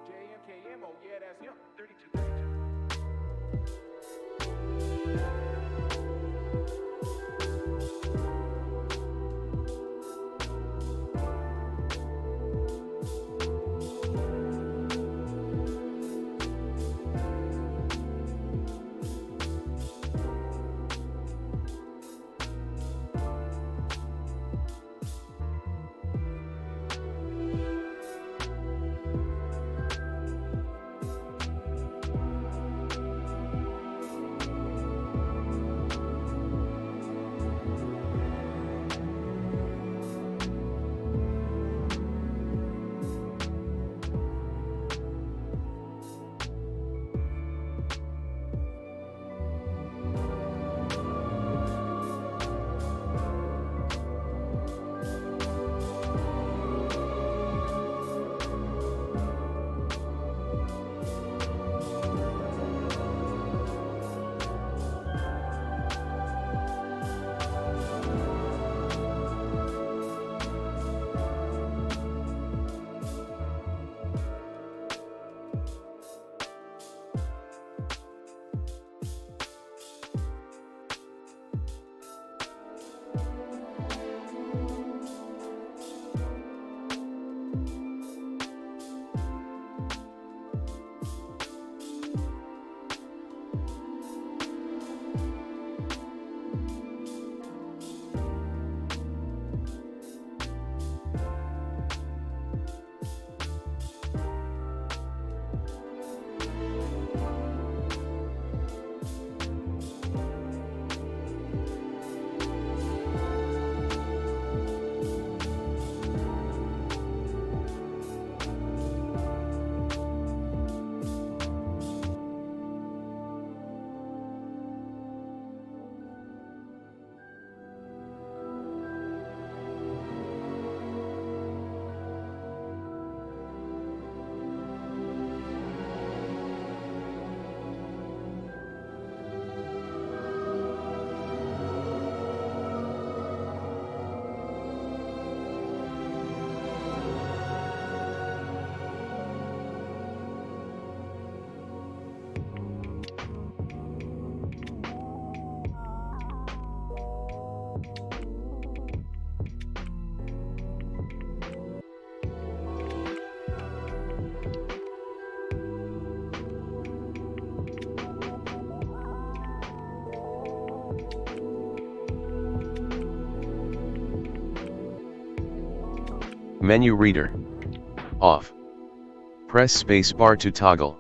JMKM, oh yeah, that's him. 3232. Menu reader. Off. Press spacebar to toggle.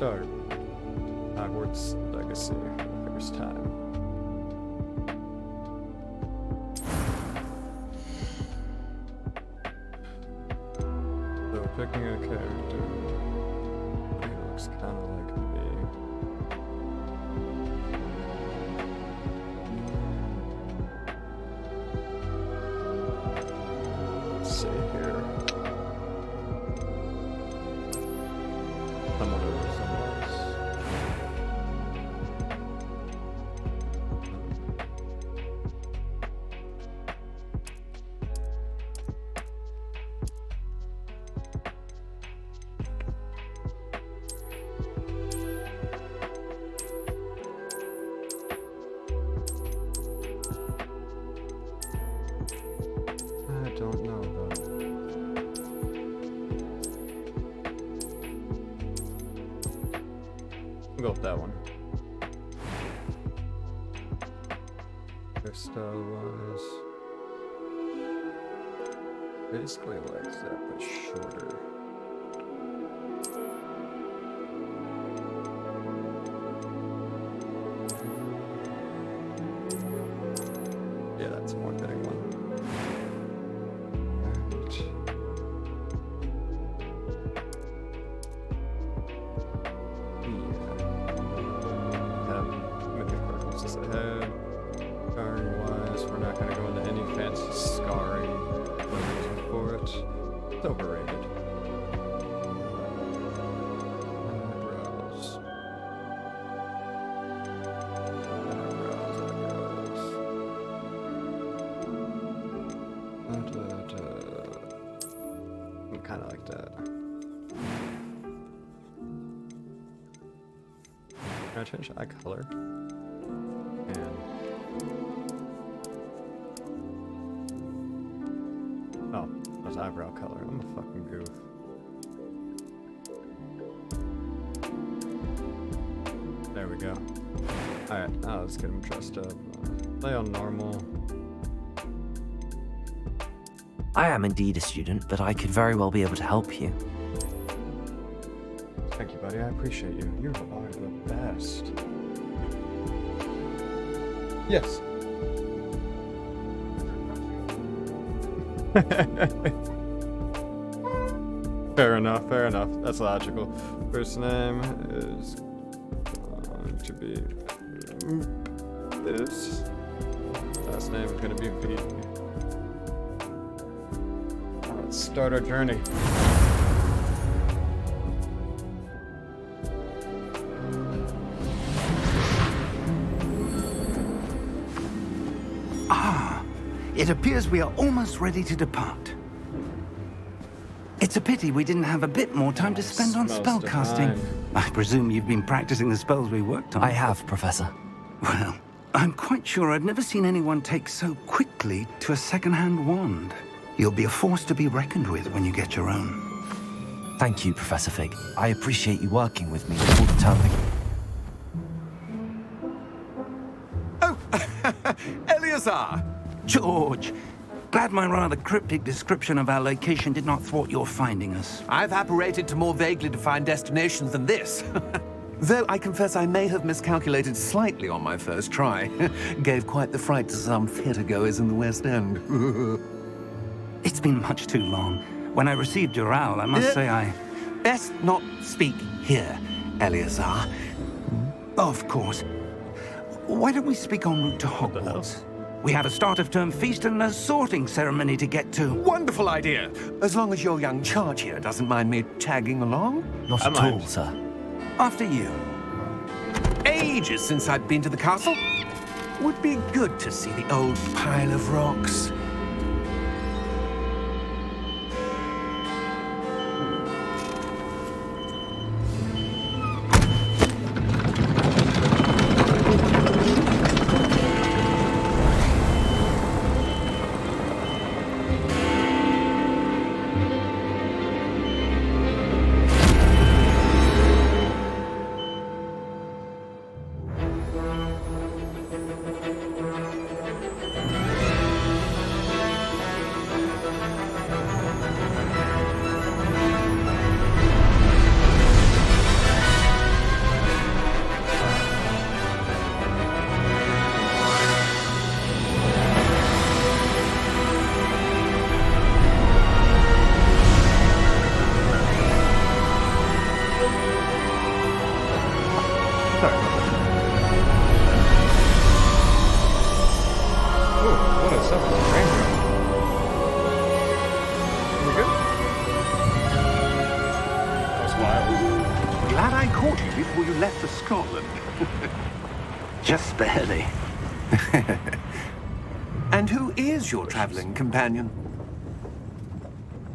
start Hogwarts Legacy for the first time. So picking a character who looks kind of like me. Let's see here. Someone who resembles. I don't know though. We'll go with that one. Hairstyle wise, basically like that, but shorter. Yeah, that's a more fitting one. It's overrated. Eyebrows. I kind of like that. Can I change eye color? And oh, that's eyebrow color. I'm a fucking goof. There we go. Alright, now let's get him dressed up. Play on normal. I am indeed a student, but I could very well be able to help you. Thank you, buddy. I appreciate you. You are the best. Yes. Fair enough, fair enough. That's logical. First name is going to be this. Last name is going to be V. Let's start our journey. It appears we are almost ready to depart. It's a pity we didn't have a bit more time to spend on Smells spellcasting. divine. I presume you've been practicing the spells we worked on. I have, Professor. Well, I'm quite sure I've never seen anyone take so quickly to a second-hand wand. You'll be a force to be reckoned with when you get your own. Thank you, Professor Fig. I appreciate you working with me all the time. Oh, Eleazar! George, glad my rather cryptic description of our location did not thwart your finding us. I've apparated to more vaguely defined destinations than this. Though I confess I may have miscalculated slightly on my first try. Gave quite the fright to some theatergoers in the West End. It's been much too long. When I received your owl, I must say I... Best not speak here, Eleazar. Of course. Why don't we speak en route to Hogwarts? We have a start-of-term feast and a sorting ceremony to get to. Wonderful idea! As long as your young charge here doesn't mind me tagging along. Not I at mind. all, sir. After you. Ages since I'd been to the castle. Would be good to see the old pile of rocks. Sorry about that. Ooh, what is up with the train here? You good? That was wild. Glad I caught you before you left for Scotland. Just barely. And who is your traveling companion?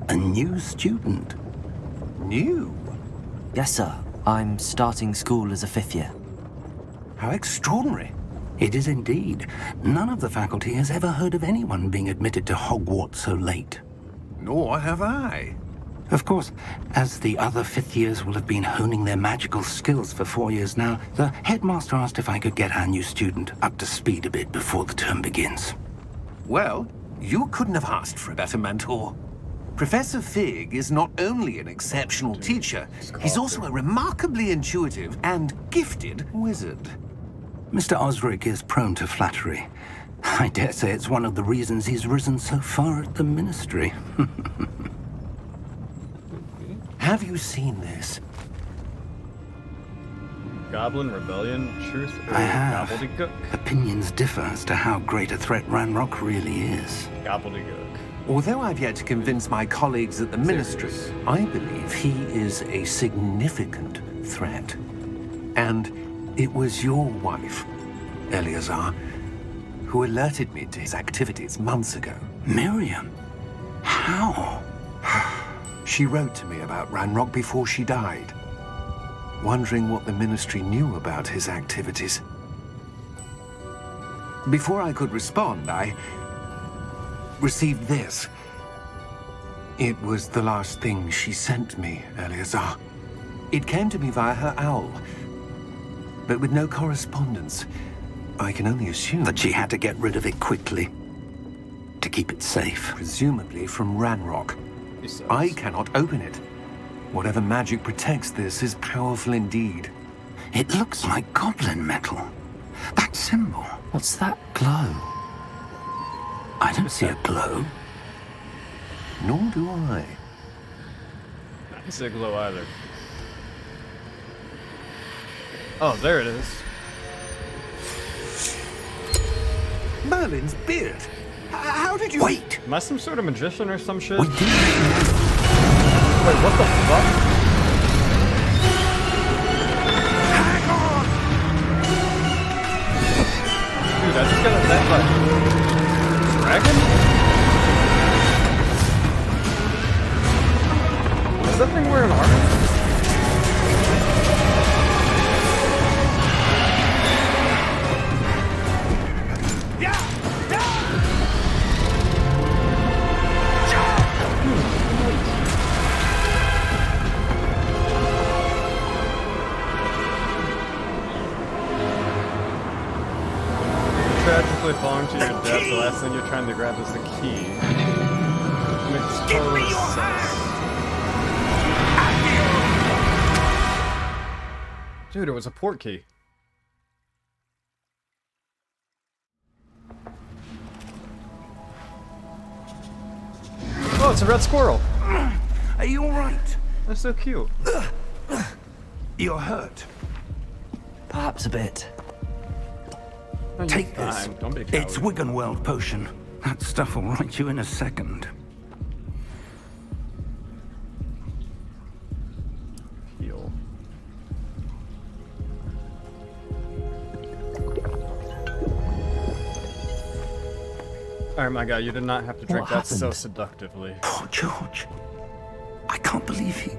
A new student. New? Yes, sir. I'm starting school as a 5th year. How extraordinary. It is indeed. None of the faculty has ever heard of anyone being admitted to Hogwarts so late. Nor have I. Of course, as the other 5th years will have been honing their magical skills for 4 years now, the headmaster asked if I could get our new student up to speed a bit before the term begins. Well, you couldn't have asked for a better mentor. Professor Fig is not only an exceptional teacher, he's also a remarkably intuitive and gifted wizard. Mr. Osric is prone to flattery. I dare say it's one of the reasons he's risen so far at the Ministry. Have you seen this? Goblin Rebellion, Truth, or I have. Gobbledygook? Opinions differ as to how great a threat Ranrock really is. Gobbledygook. Although I've yet to convince my colleagues at the Ministry, I believe he is a significant threat. And it was your wife, Eleazar, who alerted me to his activities months ago. Miriam? How? She wrote to me about Ranrock before she died, wondering what the Ministry knew about his activities. Before I could respond, I received this. It was the last thing she sent me, Eleazar. It came to me via her owl, but with no correspondence. I can only assume That she had to get rid of it quickly to keep it safe. presumably from Ranrock. I cannot open it. Whatever magic protects this is powerful indeed. It looks like goblin metal. That symbol. What's that glow? I don't see a glow. Nor do I. I don't see a glow either. Oh, there it is. Merlin's beard. How did you... Wait! Am I some sort of magician or some shit? We did. Wait, what the fuck? Hang on! Dude, I just got attacked by a dragon? Is that thing wearing armor? Tragically falling to your death, the last thing you're trying to grab is the key. Makes total sense. Dude, it was a port key. Oh, it's a red squirrel. Are you all right? That's so cute. You're hurt. Perhaps a bit. Oh, you're Take this. fine. Don't be a coward. It's Wiggenweld potion. That stuff will right you in a second. Heal. Alright, my guy, you did not have to drink What that so happened? seductively. Poor George. I can't believe he...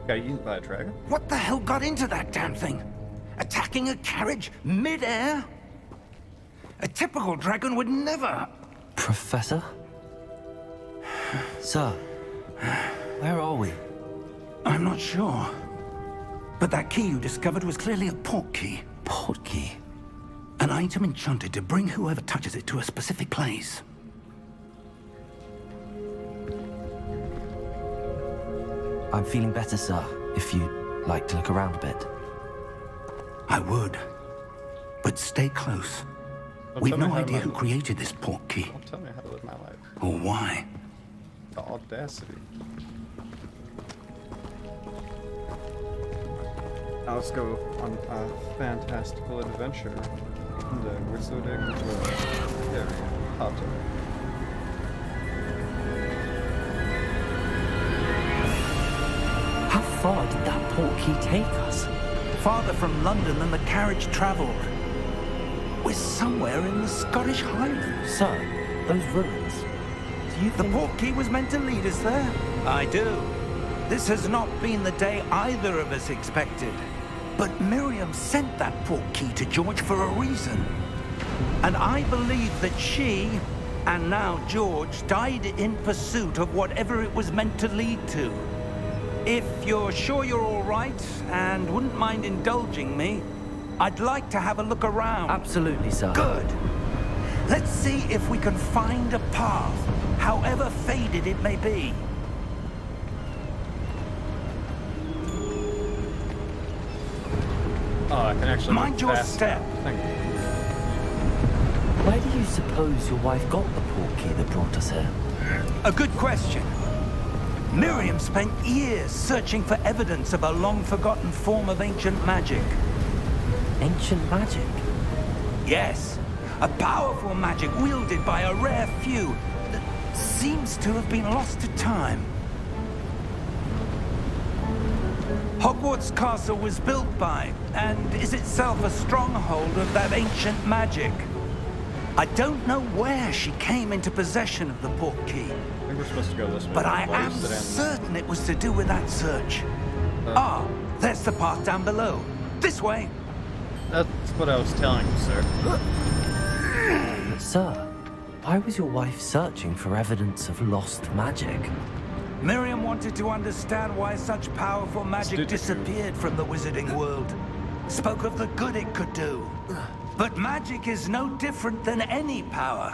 Got eaten by a dragon? What the hell got into that damn thing? Attacking a carriage mid-air? A typical dragon would never... Professor? Sir, where are we? I'm not sure. But that key you discovered was clearly a port key. Port key. An item enchanted to bring whoever touches it to a specific place. I'm feeling better, sir, if you'd like to look around a bit. I would. But stay close. Don't We've tell me no how idea to- who created this port key. Don't tell me how to live my life. Or why. The audacity. Now let's go on a fantastical adventure in the Wizarding World. There we go. Potter. How far did that portkey take us? Farther from London than the carriage travelled. We're somewhere in the Scottish Highlands. Sir, those ruins. Do you The think... portkey was meant to lead us there? I do. This has not been the day either of us expected. But Miriam sent that portkey to George for a reason. And I believe that she, and now George, died in pursuit of whatever it was meant to lead to. If you're sure you're all right, and wouldn't mind indulging me, I'd like to have a look around. Absolutely, sir. Good. Let's see if we can find a path, however faded it may be. Oh, I can actually Mind move your fast step. now. Thank you. Where do you suppose your wife got the portkey that brought us here? A good question. Miriam spent years searching for evidence of a long-forgotten form of ancient magic. Ancient magic? Yes, a powerful magic wielded by a rare few that seems to have been lost to time. Hogwarts Castle was built by, and is itself a stronghold of that ancient magic. I don't know where she came into possession of the portkey, I think we're supposed to go this way. but I Why am is it in- certain it was to do with that search. There's the path down below. This way. That's what I was telling you, sir. Sir, why was your wife searching for evidence of lost magic? Miriam wanted to understand why such powerful magic Did you? disappeared from the wizarding world. Spoke of the good it could do. But magic is no different than any power.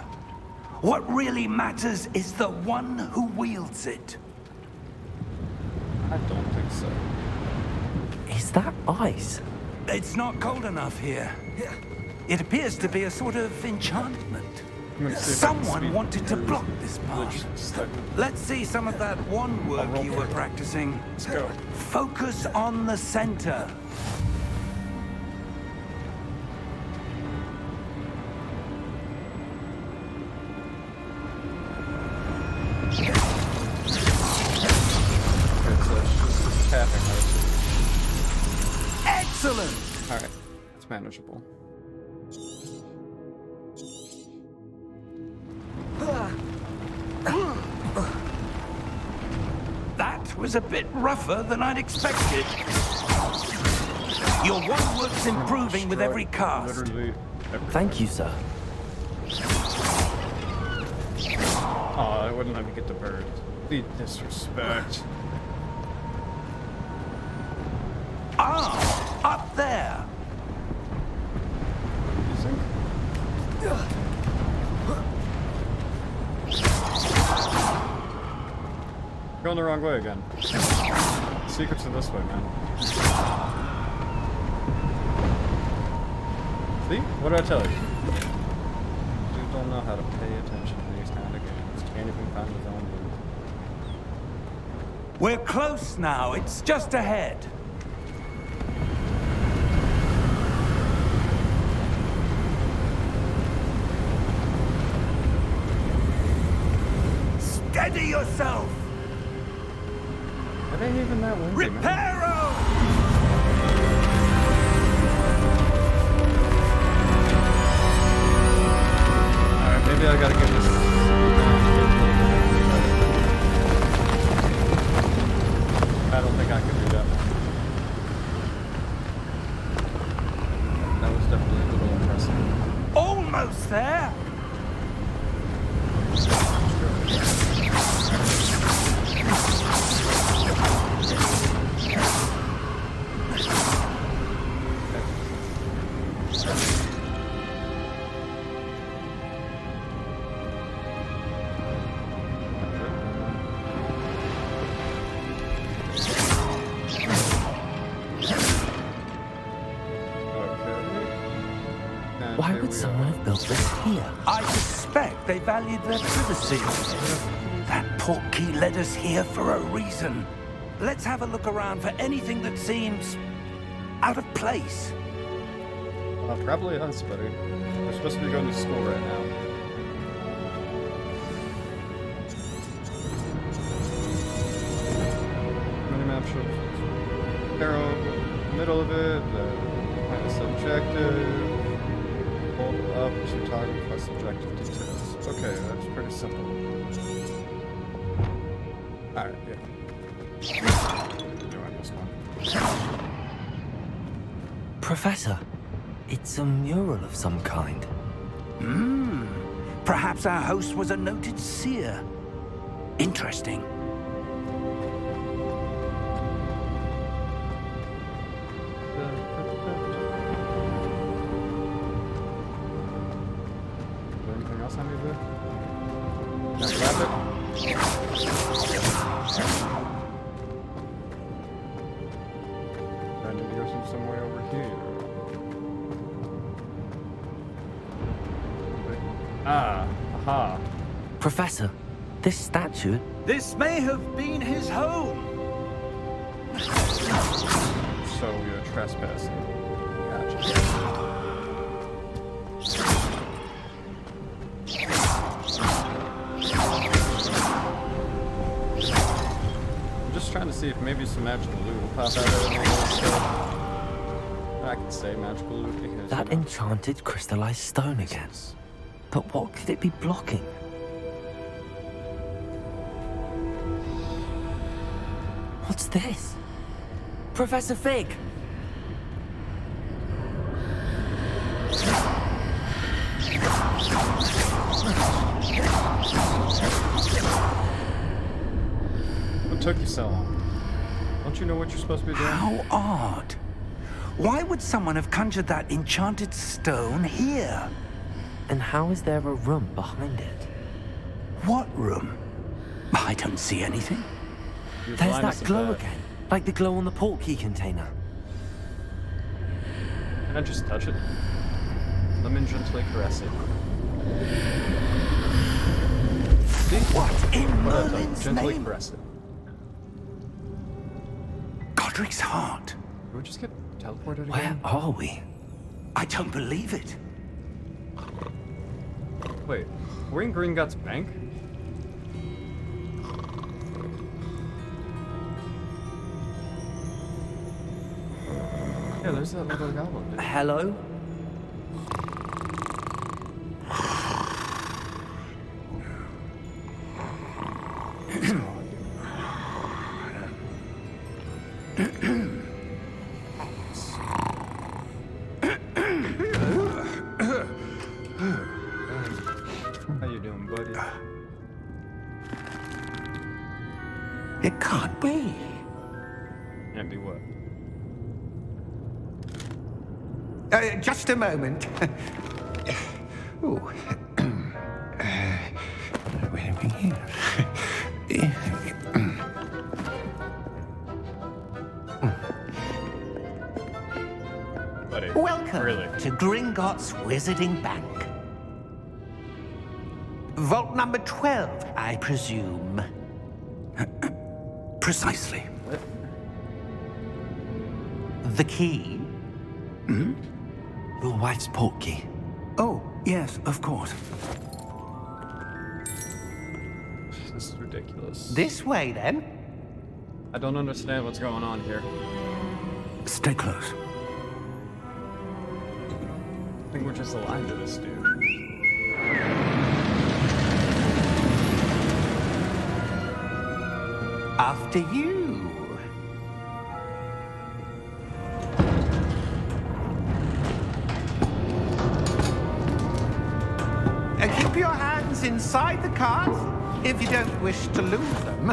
What really matters is the one who wields it. I don't think so. Is that ice? It's not cold enough here. It appears to be a sort of enchantment. I'm gonna see if I can Someone speed- wanted to block this path. Glitch stuck. Let's see some of that wand work roll you for were it. practicing. Let's go. Focus on the center. Okay, so it's just tapping. Excellent! Alright, it's manageable. That was a bit rougher than I'd expected. Your wand work's improving with every cast. Literally every... Thank you, sir. Oh, it wouldn't let me get the bird. The disrespect. Up there. You think? Going the wrong way again. Secrets are this way, man. See? What did I tell you? Dude don't know how to pay attention to these kind of games. Can't even find his own move. We're close now. It's just ahead. Steady yourself. It ain't even that windy, man. Reparo! Alright, maybe I gotta get this. I don't think I can do that. That was definitely a little impressive. Almost there. Why would someone have built this here? I suspect they valued their privacy. That portkey led us here for a reason. Let's have a look around for anything that seems out of place. Probably us, buddy. We're supposed to be going to school right now. Minimap shows arrow middle of it, find a subjective, hold up to toggle plus subjective details. Okay, that's pretty simple. Alright, yeah. Doing this one. Professor, it's a mural of some kind. Perhaps our host was a noted seer. Interesting. Is there anything else I need to do? Can I grab it? I need to go through some way over here. Ah, aha. Professor, this statue... This may have been his home. So you're trespassing. Gotcha. I'm just trying to see if maybe some magical loot will pop out of it. I can say magical loot because That you know. enchanted crystallized stone again. But what could it be blocking? What's this? Professor Fig! What took you so long? Don't you know what you're supposed to be doing? How odd. Why would someone have conjured that enchanted stone here? And how is there a room behind it? What room? I don't see anything. You're There's blind that as a glow bat. again. Like the glow on the portkey container. Can I just touch it? Let me gently caress it. What in What a Merlin's gently name? caress it. Godric's heart. Did we just get teleported Where again? are we? I don't believe it. Wait, we're in Gringotts Bank? Yeah, there's that little goblin dude. Hello? How you doing, buddy? It can't be. Can't be what? Just a moment. Ooh. Where are we here? Buddy. Welcome Really? to Gringotts Wizarding Bank. Vault number 12, I presume. Precisely. What? The key? Your wife's portkey. Oh, yes, of course. This is ridiculous. This way, then. I don't understand what's going on here. Stay close. I think we're just aligned to this dude. After you. Keep your hands inside the cart if you don't wish to lose them.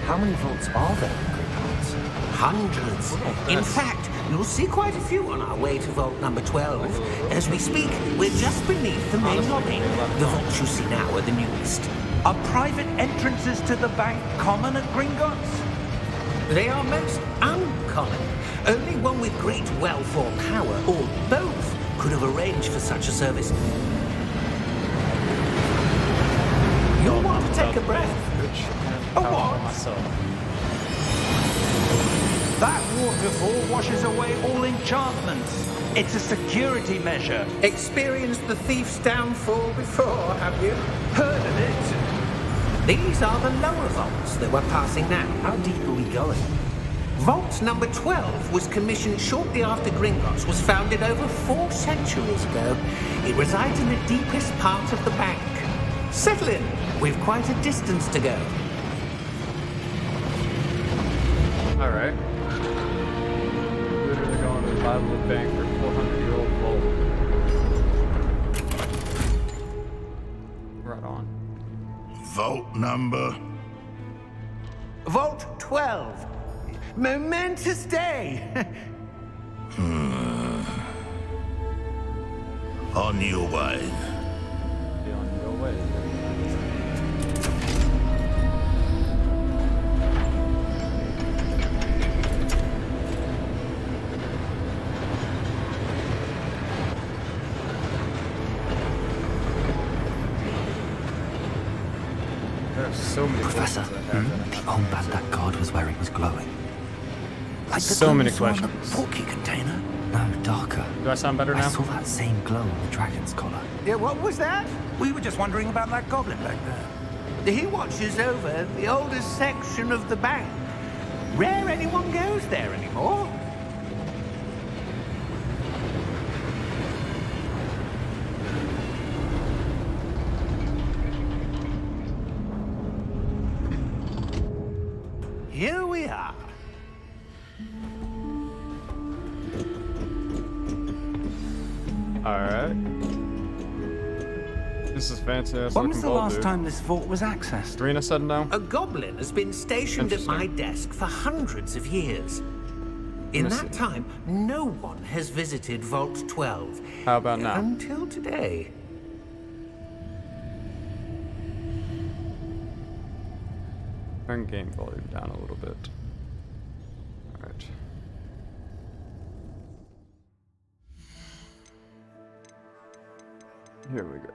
How many vaults are there in Gringotts? Hundreds. In fact, you'll see quite a few on our way to vault number 12. As we speak, we're just beneath the main lobby. The vaults you see now are the newest. Are private entrances to the bank common at Gringotts? They are most uncommon. Only one with great wealth or power, or both, could have arranged for such a service. You'll want to take a breath. A what? That waterfall washes away all enchantments. It's a security measure. Experienced the thief's downfall before, have you? Heard of it? These are the lower vaults that we're passing now. How deep are we going? Vault number 12 was commissioned shortly after Gringotts was founded over 4 centuries ago. It resides in the deepest part of the bank. Settle in. We've quite a distance to go. Alright. Literally going to the bottom of the bank for 400-year-old vault. Right on. Vault number. Vault 12. Momentous day. On your way. Be on your way. There are so many Professor, questions I have. the armband that guard was wearing was glowing. Like the So glow many you saw on the questions. portkey container? No, darker. Do I sound better I now? saw that same glow on the dragon's collar. Yeah, what was that? We were just wondering about that goblin back there. He watches over the oldest section of the bank. Rare anyone goes there anymore. Here we are. Alright. This is fancy ass When looking was the vault, last dude. time this vault was accessed? Arena setting down? A goblin has been stationed at my Interesting. desk for hundreds of years. In Let me that see. time, no one has visited Vault 12. How about now? Until today. Turn game volume down a little bit. Alright. Here we go.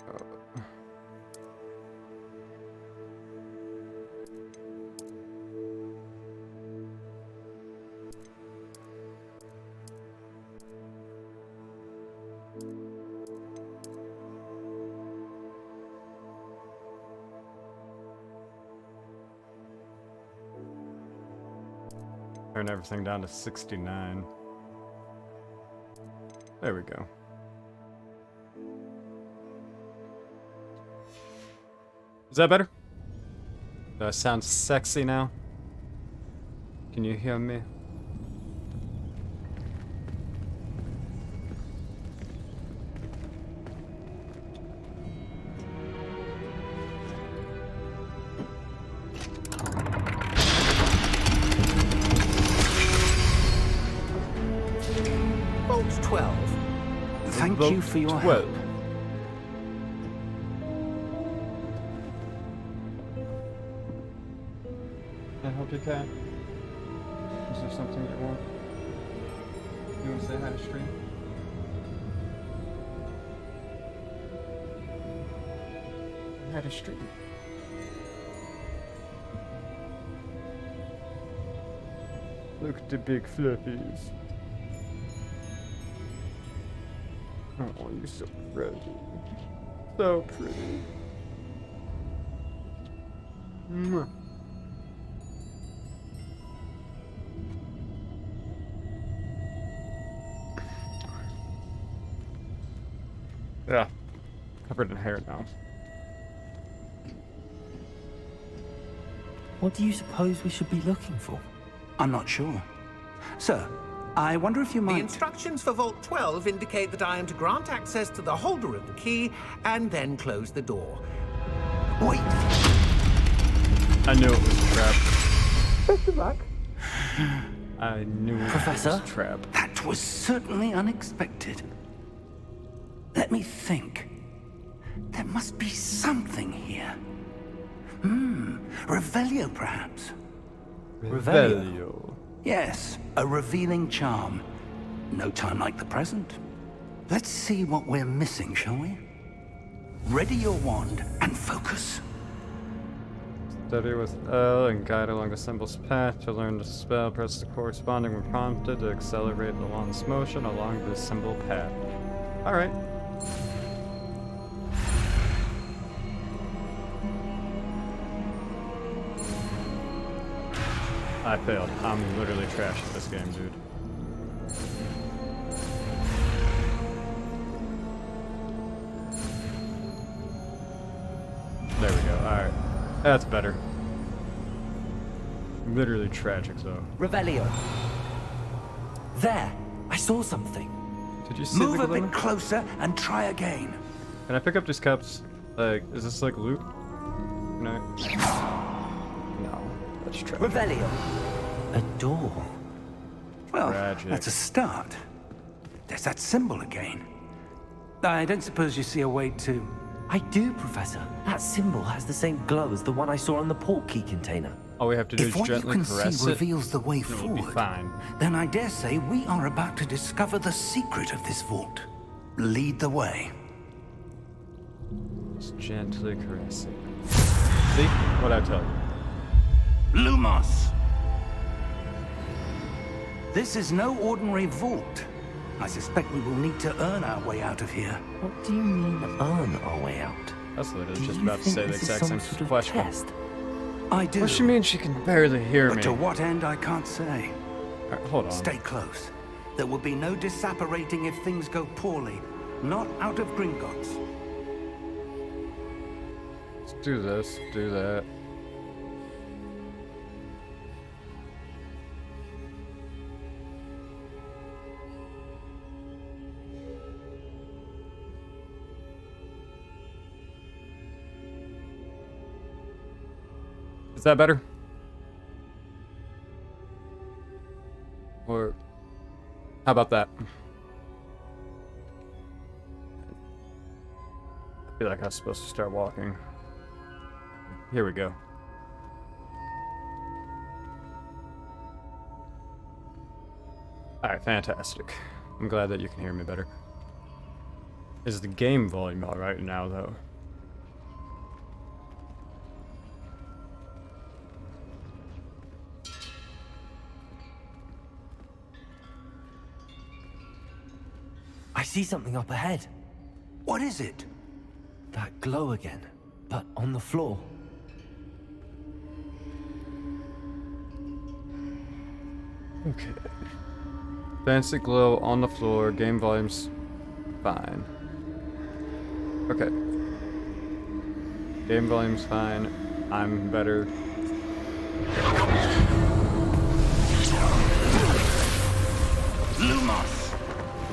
Turn everything down to 69. There we go. Is that better? Do I sound sexy now? Can you hear me? Vault 12. Thank Vote you for your 12. help. I hope you can. Is there something you want? You want to say hi to stream? Hi to stream. Look at the big fluffies. Oh, you're so pretty. So pretty. Mwah. Yeah, covered in hair now. What do you suppose we should be looking for? I'm not sure. Sir, I wonder if you The might... instructions for Vault 12 indicate that I am to grant access to the holder of the key and then close the door. Wait! I knew it was a trap. Best of luck. I knew it Professor? was a trap. That was certainly unexpected. Let me think. There must be something here. Revelio, perhaps. Revelio. Yes, a revealing charm. No time like the present. Let's see what we're missing, shall we? Ready your wand and focus. Study with L and guide along the symbol's path. To learn the spell, press the corresponding when prompted to accelerate the wand's motion along the symbol path. Alright. I failed. I'm literally trash at this game, dude. There we go. Alright. That's better. Literally tragic, though. Revelio. There. I saw something. Did you see Move the a glimmer? bit closer and try again. Can I pick up these cups? Like, is this like loot? Can I? No. That's tragic. Revelio. A door. Well, Tragic. that's a start. There's that symbol again. I don't suppose you see a way to... I do, Professor. That symbol has the same glow as the one I saw on the portkey container. All we have to do If is what you gently can caress see it. reveals the way It'll be forward, fine. then I dare say we are about to discover the secret of this vault. Lead the way. Just gently caress it. See? What'd I tell you? Lumos! This is no ordinary vault. I suspect we will need to earn our way out of here. What do you mean, earn our way out? That's literally Do just you about to think say the this is exact some same sort of question. test? I do. What she mean she can barely hear But me? to what end, I can't say. Alright, hold on. Stay close. There will be no disapparating if things go poorly. Not out of Gringotts. Let's do this, do that. Is that better? Or how about that? I feel like I was supposed to start walking. Here we go. Alright, fantastic. I'm glad that you can hear me better. Is the game volume alright now, though? I see something up ahead. What is it? That glow again, but on the floor. Okay. Fancy glow on the floor, game volume's fine. Okay. Game volume's fine. I'm better. Lumos!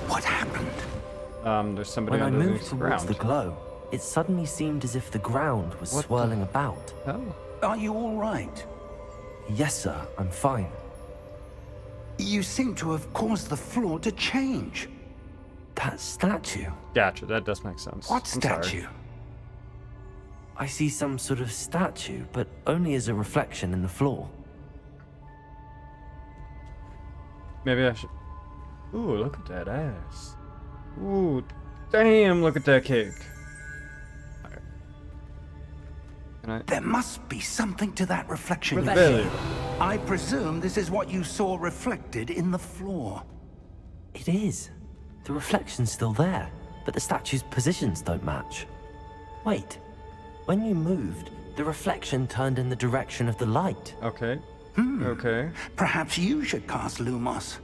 What happened? There's somebody When I underneath moved the towards ground. the glow, it suddenly seemed as if the ground was What the swirling about. hell? Are you all right? Yes, sir, I'm fine. You seem to have caused the floor to change. That statue. Gotcha, that does make sense. What I'm sorry. statue? I see some sort of statue, but only as a reflection in the floor. Maybe I should... Ooh, look at that ass. Ooh, damn, look at that cake. Alright. Can I... There must be something to that reflection. you Really? see. I presume this is what you saw reflected in the floor. It is. The reflection's still there, but the statue's positions don't match. Wait. When you moved, the reflection turned in the direction of the light. Okay. Okay. Perhaps you should cast Lumos.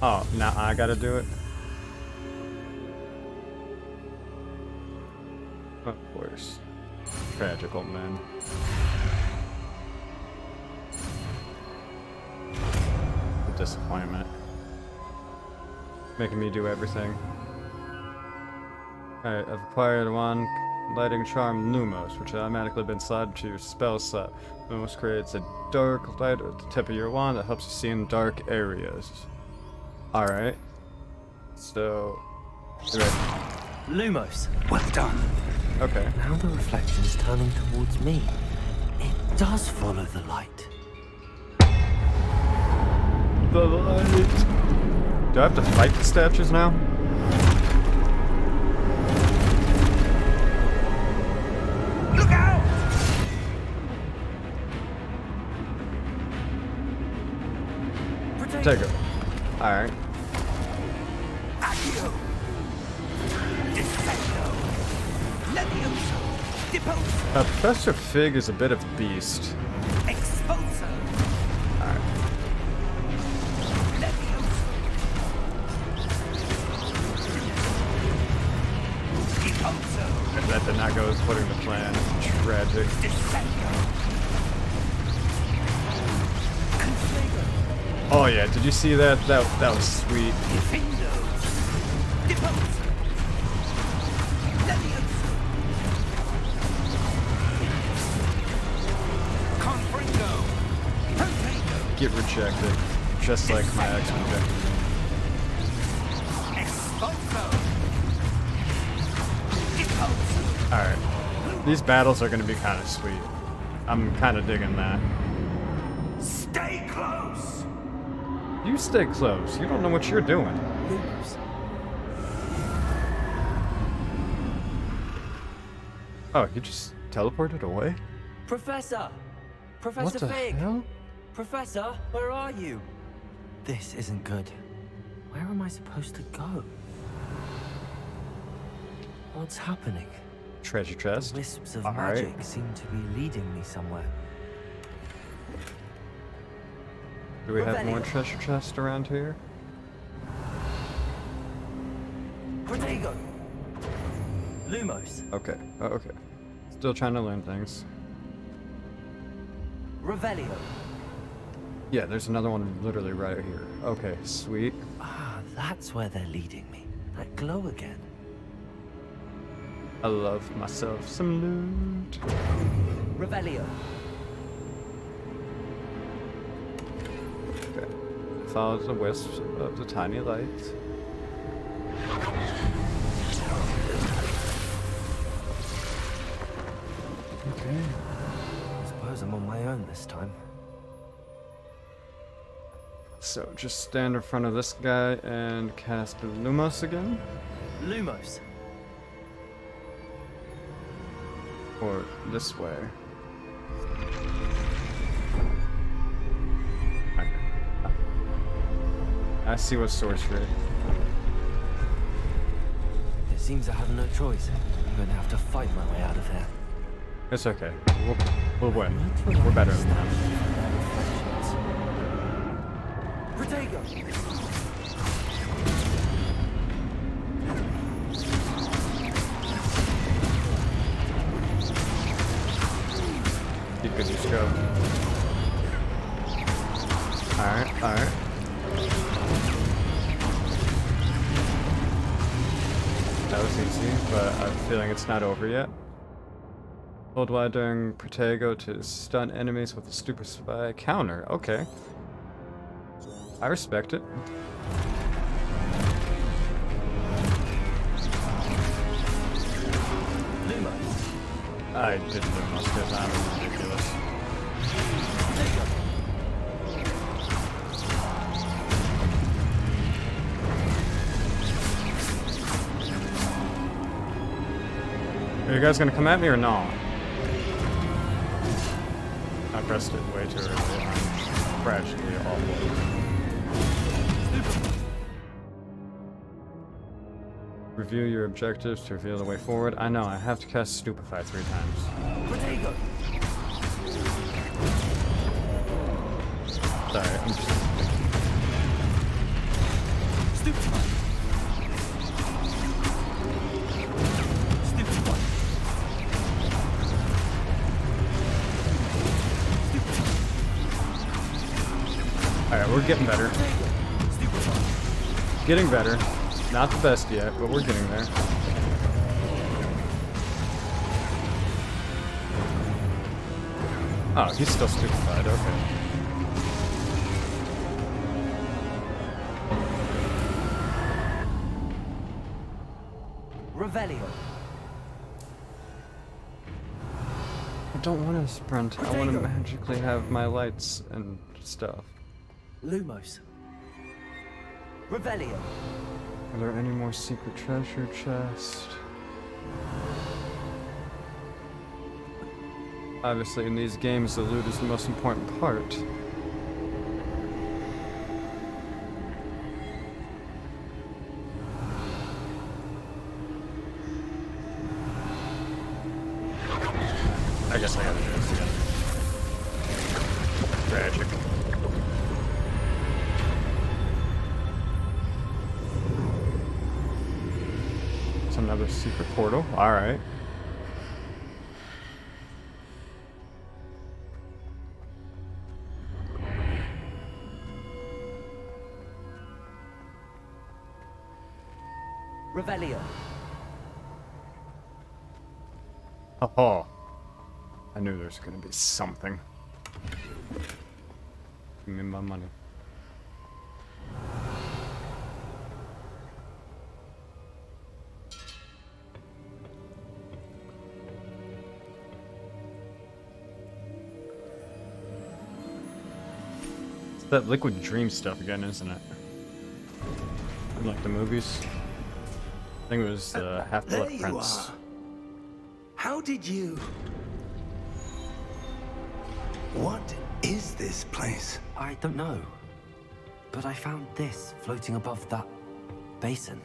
Oh, now I gotta do it? Of course. Tragic old man. The disappointment. Making me do everything. Alright, I've acquired one lighting charm Lumos, which has automatically been slotted to your spell slot. Lumos creates a dark light at the tip of your wand that helps you see in dark areas. Alright. So... you're right. Lumos. Well done. Okay. Now the reflection's turning towards me. It does follow the light. The light. Do I have to fight the statues now? Protego. Alright. Accio. Defendo. Levioso. Deposo. Professor Fig is a bit of a beast. Exposo. Alright. Levioso. Deposo. That did not go as according to plan. Tragic. Defendo. Oh yeah, did you see that? That was sweet. Defendo. Deposo. Levioso. Confringo. Protego. Get rejected. Just like my ex rejected me. Exposo. Deposo. Alright. These battles are gonna be kinda sweet. I'm kinda digging that. Stay close. You stay close. You don't know what you're doing. Lumos. Oh, you just teleported away? Professor! What Professor the Fig! hell? Professor, where are you? This isn't good. Where am I supposed to go? What's happening? Treasure chest. Wisps of Alright. magic seem to be leading me somewhere. Do we have Revelio. more treasure chests around here? Protego! Lumos. Okay. Oh, okay. Still trying to learn things. Revelio. Yeah, there's another one literally right here. Okay, sweet. Ah, that's where they're leading me. That glow again. I love myself some loot. Revelio. Okay. Follows the wisps of the tiny lights. Okay. I suppose I'm on my own this time. So just stand in front of this guy and cast Lumos again? Lumos. Or this way? I see what sorcery. It seems I have no choice. I'm going to have to fight my way out of here. It's okay. We'll win. We're better than them. Protego! You could just go. Alright, alright. That was easy, but I'm feeling it's not over yet. Hold Y during Protego to stun enemies with a stupid spy counter. Okay. I respect it. Lumos. I did Lumos because I'm ridiculous. Are you guys gonna come at me or not? I pressed it way too early. I'm tragically awful. Review your objectives to reveal the way forward. I know, I have to cast Stupefy 3 times. Protego! Sorry, I'm just... Stupefy! Stupefy! Alright, we're getting better. Stupefy! Getting better. Not the best yet, but we're getting there. Oh, he's still stupefied, okay. Revelio. I don't want to sprint. I want to magically have my lights and stuff. Lumos. Revelio. Are there any more secret treasure chests? Obviously, in these games, the loot is the most important part. I guess I gotta do this again. Tragic. It's another secret portal. Alright. Revelio. Oh, I knew there was gonna be something. Give me my money. It's that liquid dream stuff again, isn't it? Like the movies. I think it was Half-Blood There you Prince. are. How did you... What is this place? I don't know. But I found this floating above that basin.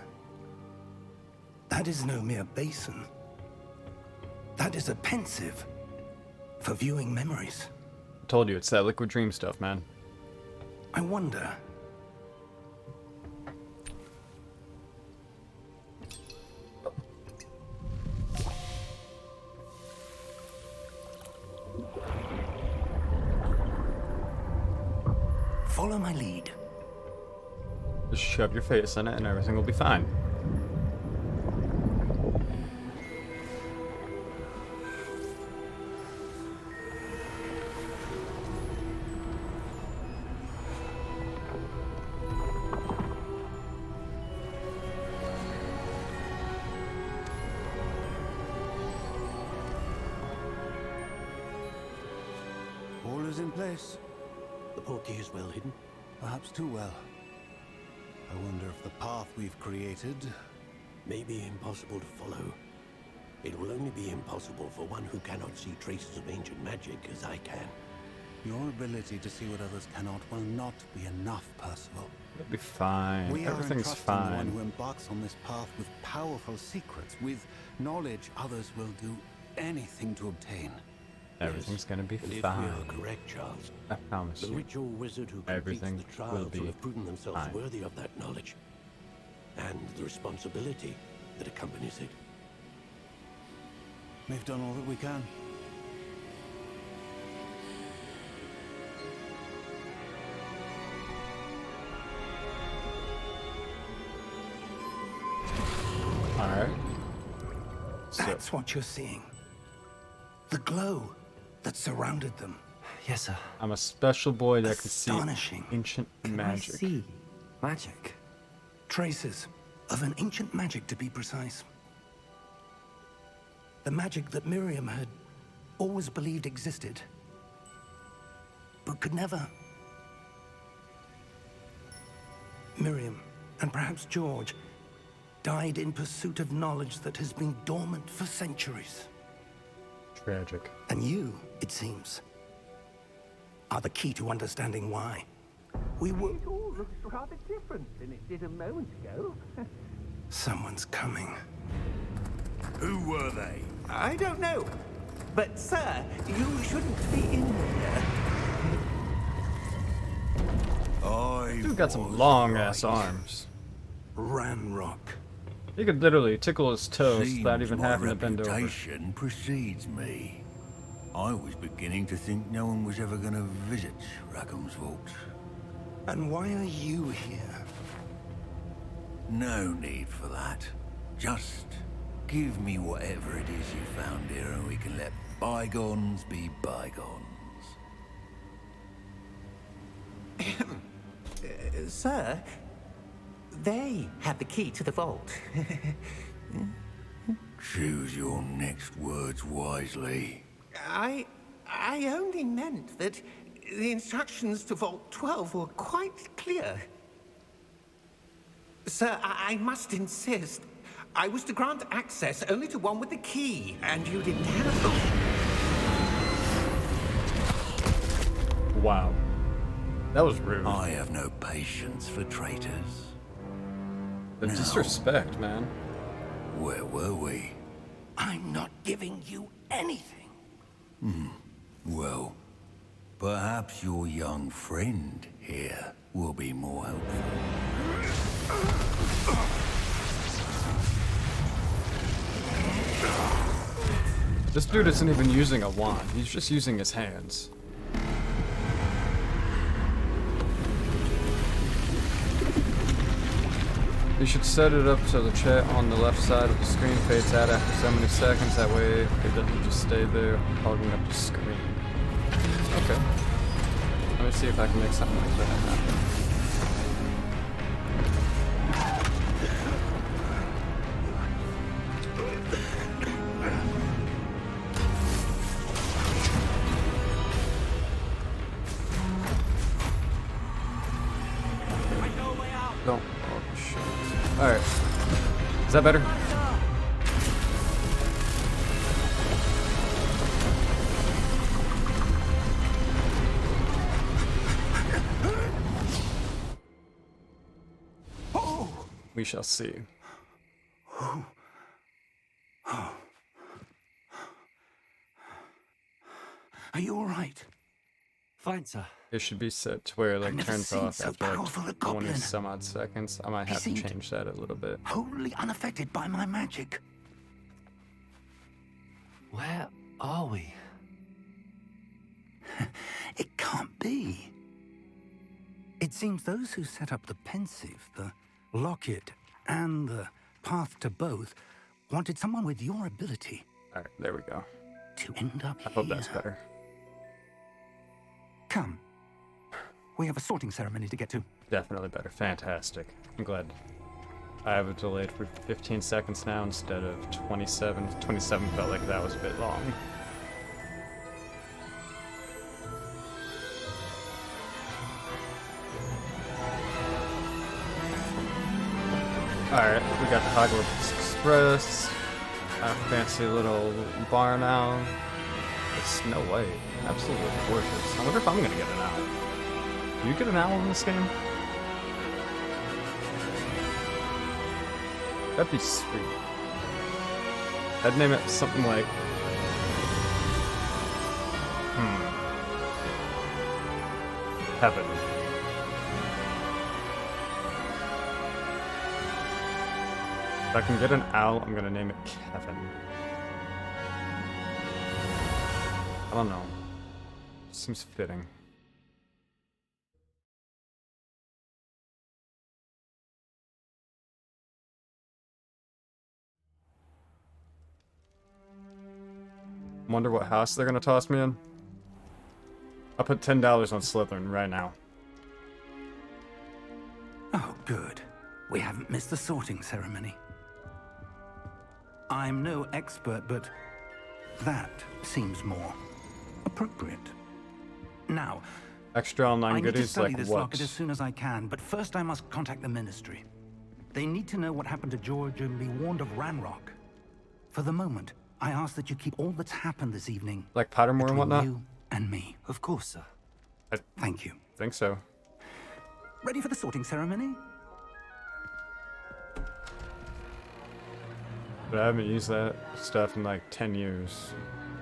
That is no mere basin. That is a pensive for viewing memories. I told you, it's that liquid dream stuff, man. I wonder... Follow my lead. Just shove your face in it and everything will be fine. All is in place. The portkey is well hidden. Perhaps too well. I wonder if the path we've created... May be impossible to follow. It will only be impossible for one who cannot see traces of ancient magic as I can. Your ability to see what others cannot will not be enough, Percival. It'll be fine. We are Everything's entrusting the one fine. who embarks on this path with powerful secrets, with knowledge others will do anything to obtain. Everything's gonna be And if fine. we are correct, Charles, I promise the you. witch or wizard who completes Everything the will trials be will have proven themselves fine. worthy of that knowledge. And the responsibility that accompanies it. We've done all that we can. Alright. So, That's what you're seeing. The glow that surrounded them. Yes, sir. I'm a special boy that can see Astonishing. ancient magic. I see magic. Traces of an ancient magic, to be precise. The magic that Miriam had always believed existed, but could never. Miriam, and perhaps George, died in pursuit of knowledge that has been dormant for centuries. Tragic. And you, it seems, are the key to understanding why. We were... It all looks rather different than it did a moment ago. Someone's coming. Who were they? I don't know. But, sir, you shouldn't be in here. Dude got some long ass arms. Ranrock. He could literally tickle his toes without even my having to bend over. reputation precedes me. I was beginning to think no one was ever going to visit Rackham's vault. And why are you here? No need for that. Just give me whatever it is you found here and we can let bygones be bygones. Sir, they have the key to the vault. Choose your next words wisely. I only meant that the instructions to Vault 12 were quite clear. Sir, I must insist. I was to grant access only to one with the key, and you didn't have them. Wow. That was rude. I have no patience for traitors. The No. disrespect, man. Where were we? I'm not giving you anything. Well, perhaps your young friend here will be more helpful. This dude isn't even using a wand, he's just using his hands. You should set it up so the chat on the left side of the screen fades out after so many seconds, that way it doesn't just stay there hogging up the screen. Okay. Let me see if I can make something like that happen. Don't. Oh, shit. Alright. Is that better? We shall see. Are you all right? Fine, sir. It should be set to where it like never turns seen off so after powerful a like 20 goblin. some odd seconds. I might have to seemed change that a little bit. Wholly unaffected by my magic. Where are we? It can't be. It seems those who set up the pensive, the locket, and the path to both wanted someone with your ability Alright, there we go. to end up I hope that's better. Come. We have a sorting ceremony to get to. Definitely better. Fantastic. I'm glad. I have it delayed for 15 seconds now instead of 27. 27 felt like that was a bit long. Alright, we got the Hogwarts Express. A fancy little bar now. It's Snow White. Absolutely gorgeous. I wonder if I'm gonna get an owl. Do you get an owl in this game? That'd be sweet. I'd name it something like... Heaven. If I can get an owl, I'm gonna name it Kevin. I don't know. Seems fitting. Wonder what house they're gonna toss me in. I'll put $10 on Slytherin right now. Oh, good. We haven't missed the sorting ceremony. I'm no expert, but that seems more appropriate. Now, Extra online I need to goodies study like this what? locket as soon as I can, but first I must contact the Ministry. They need to know what happened to George and be warned of Ranrock. For the moment, I ask that you keep all that's happened this evening Like Pottermore and between whatnot? you and me. Of course, sir. Thank you. Think so. Ready for the sorting ceremony? But I haven't used that stuff in like 10 years.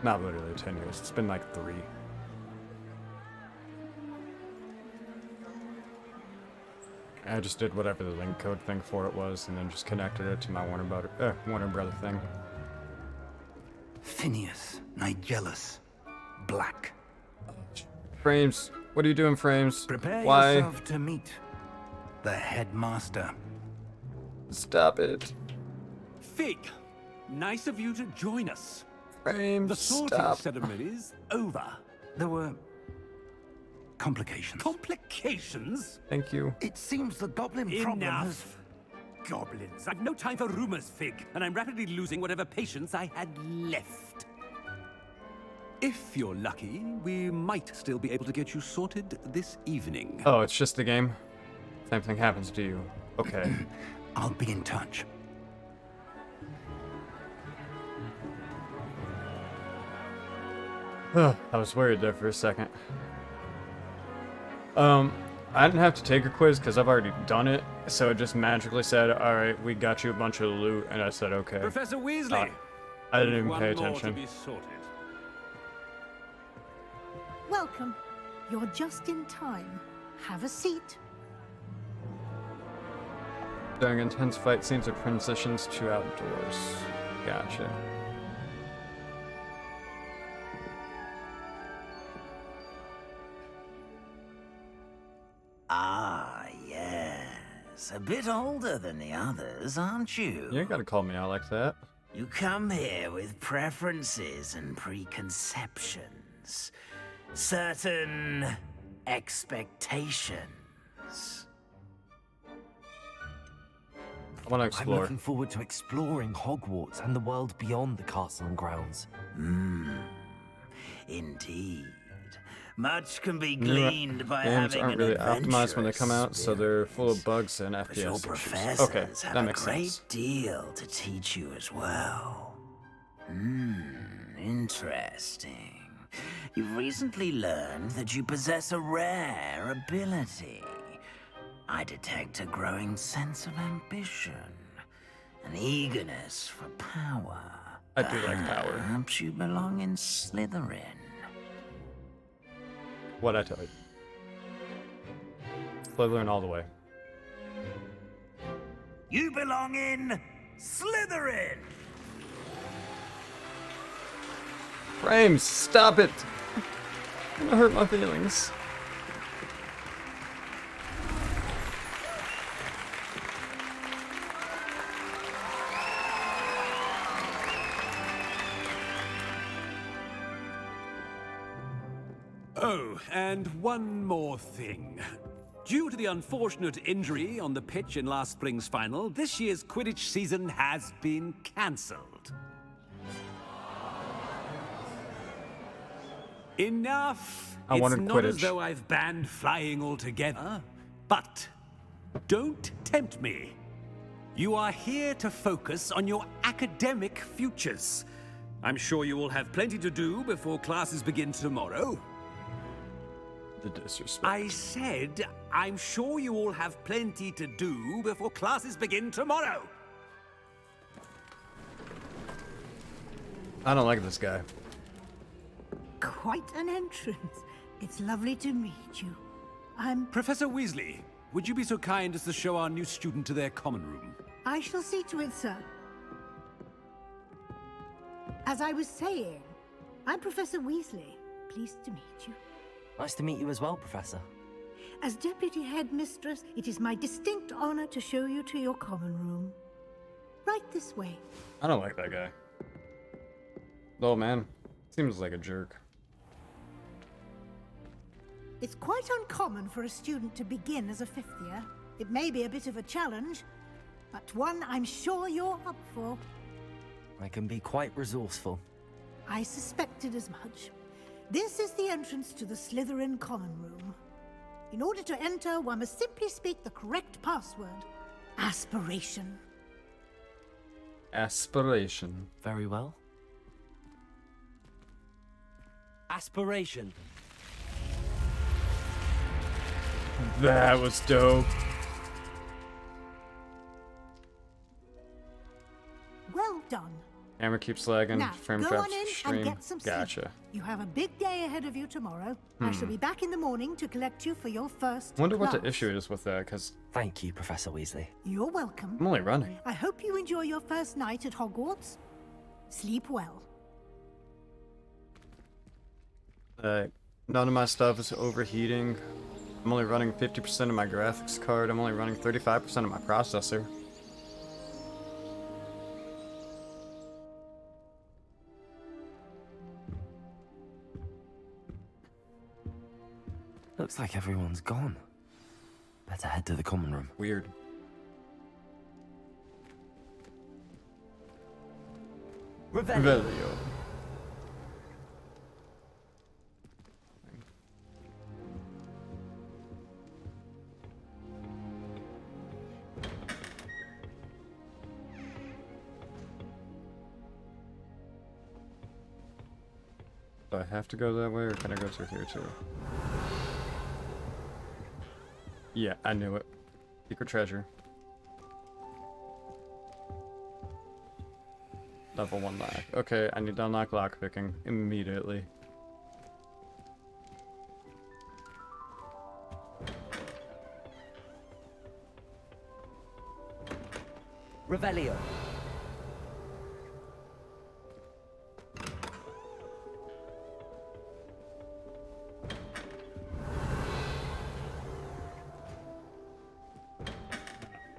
Not literally 10 years. It's been like 3. I just did whatever the link code thing for it was, and then just connected it to my Warner Brother thing. Phineas, Nigellus, Black. Frames, what are you doing, Frames? Prepare Why? yourself to meet the headmaster. Stop it. Fig, nice of you to join us. Frames, The sorting stop. ceremony's over. There were complications. Complications? Thank you. It seems the goblin problem has... Enough. Goblins. I've no time for rumors, Fig, and I'm rapidly losing whatever patience I had left. If you're lucky, we might still be able to get you sorted this evening. Oh, it's just the game? Same thing happens to you. Okay. I'll be in touch. I was worried there for a second. I didn't have to take a quiz because I've already done it, so it just magically said, alright, we got you a bunch of loot, and I said, okay. Professor Weasley! I didn't even One pay more attention. to be sorted. Welcome. You're just in time. Have a seat. During intense fight scenes or transitions to outdoors. Gotcha. Ah, yes. A bit older than the others, aren't you? You ain't gotta call me out like that. You come here with preferences and preconceptions. Certain expectations. I want to I'm explore. looking forward to exploring Hogwarts and the world beyond the castle and grounds. Indeed. Much can be New gleaned by games having aren't an really optimized when they come out, adventurous so they're full of spirit. bugs and But your FPS issues. professors Okay, have that a makes great sense. deal to teach you as well. Interesting. You've recently learned that you possess a rare ability. I detect a growing sense of ambition, an eagerness for power. I do like power. Perhaps you belong in Slytherin. What'd I tell you? Slytherin all the way. You belong in Slytherin! Frames, stop it! It's gonna hurt my feelings. Oh, and one more thing. Due to the unfortunate injury on the pitch in last spring's final, this year's Quidditch season has been cancelled. Enough! I It's wanted not as Quidditch. though I've banned flying altogether, but don't tempt me. You are here to focus on your academic futures. I'm sure you will have plenty to do before classes begin tomorrow. The disrespect. I said, I'm sure you all have plenty to do before classes begin tomorrow. I don't like this guy. Quite an entrance. It's lovely to meet you. I'm... Professor Weasley, would you be so kind as to show our new student to their common room? I shall see to it, sir. As I was saying, I'm Professor Weasley. Pleased to meet you. Nice to meet you as well, Professor. As Deputy Headmistress, it is my distinct honor to show you to your common room. Right this way. I don't like that guy. Oh man, seems like a jerk. It's quite uncommon for a student to begin as a fifth year. It may be a bit of a challenge, but one I'm sure you're up for. I can be quite resourceful. I suspected as much. This is the entrance to the Slytherin common room. In order to enter, one must simply speak the correct password. Aspiration. Aspiration. Very well. Aspiration. That was dope. Well done. Camera keeps lagging. Now, Frame go drops on in stream. and get some sleep. Gotcha. You have a big day ahead of you tomorrow. I shall be back in the morning to collect you for your first Wonder what the class. issue is with that, because Thank you, Professor Weasley. You're welcome. I'm only running. I hope you enjoy your first night at Hogwarts. Sleep well. None of my stuff is overheating. I'm only running 50% of my graphics card. I'm only running 35% of my processor. Looks like everyone's gone. Better head to the common room. Weird. Revelio. Do I have to go that way, or can I go through here too? Yeah, I knew it. Secret treasure. Level 1 lock. Okay, I need to unlock lockpicking immediately. Revelio.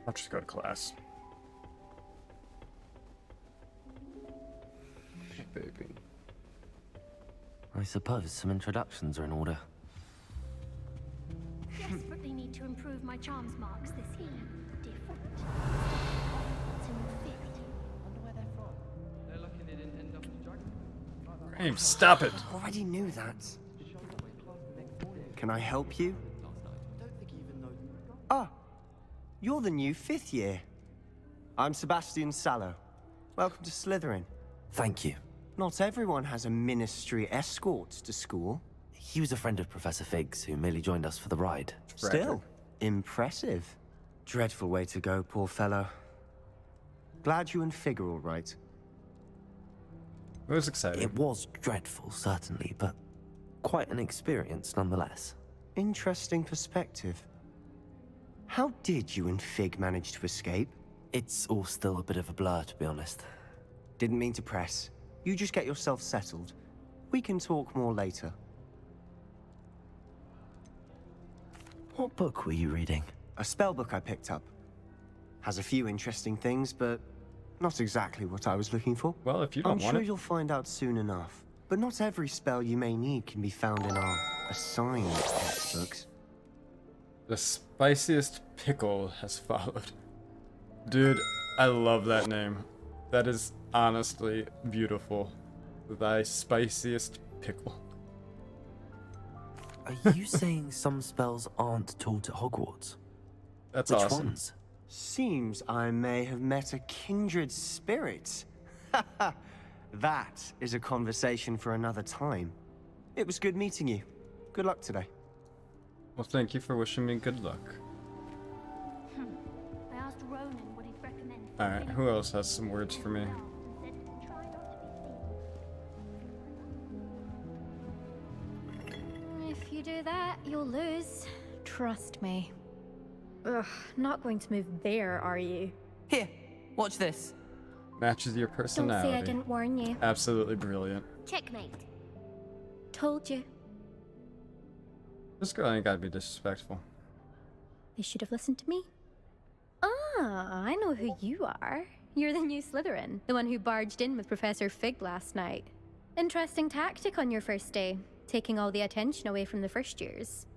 I'll just go to class. Baby. I suppose some introductions are in order. Desperately need to improve my charms marks this year. Different. James, stop it! Already knew that. Can I help you? Ah, you're the new 5th year. I'm Sebastian Sallow. Welcome to Slytherin. Thank you. Not everyone has a ministry escort to school. He was a friend of Professor Fig's who merely joined us for the ride. Still, impressive. Dreadful way to go, poor fellow. Glad you and Fig are all right. It was exciting. It was dreadful, certainly, but quite an experience nonetheless. Interesting perspective. How did you and Fig manage to escape? It's all still a bit of a blur, to be honest. Didn't mean to press. You just get yourself settled. We can talk more later. What book were you reading? A spell book I picked up. Has a few interesting things, but not exactly what I was looking for. Well, if you don't I'm want sure it... you'll find out soon enough. But not every spell you may need can be found in our assigned textbooks. The spiciest pickle has followed. Dude, I love that name. That is honestly beautiful. Thy spiciest pickle. Are you saying some spells aren't taught at Hogwarts? That's Which awesome. ones? Seems I may have met a kindred spirit. That is a conversation for another time. It was good meeting you. Good luck today. Well, thank you for wishing me good luck. I asked Ronan what he'd recommend. Alright, who else has some words for me? If you do that, you'll lose. Trust me. Ugh, not going to move there, are you? Here, watch this. Matches your Don't personality. say I didn't warn you. Absolutely brilliant. Checkmate. Told you. This girl ain't gotta be disrespectful. They should have listened to me. Ah, I know who you are. You're the new Slytherin, the one who barged in with Professor Fig last night. Interesting tactic on your first day, taking all the attention away from the first years.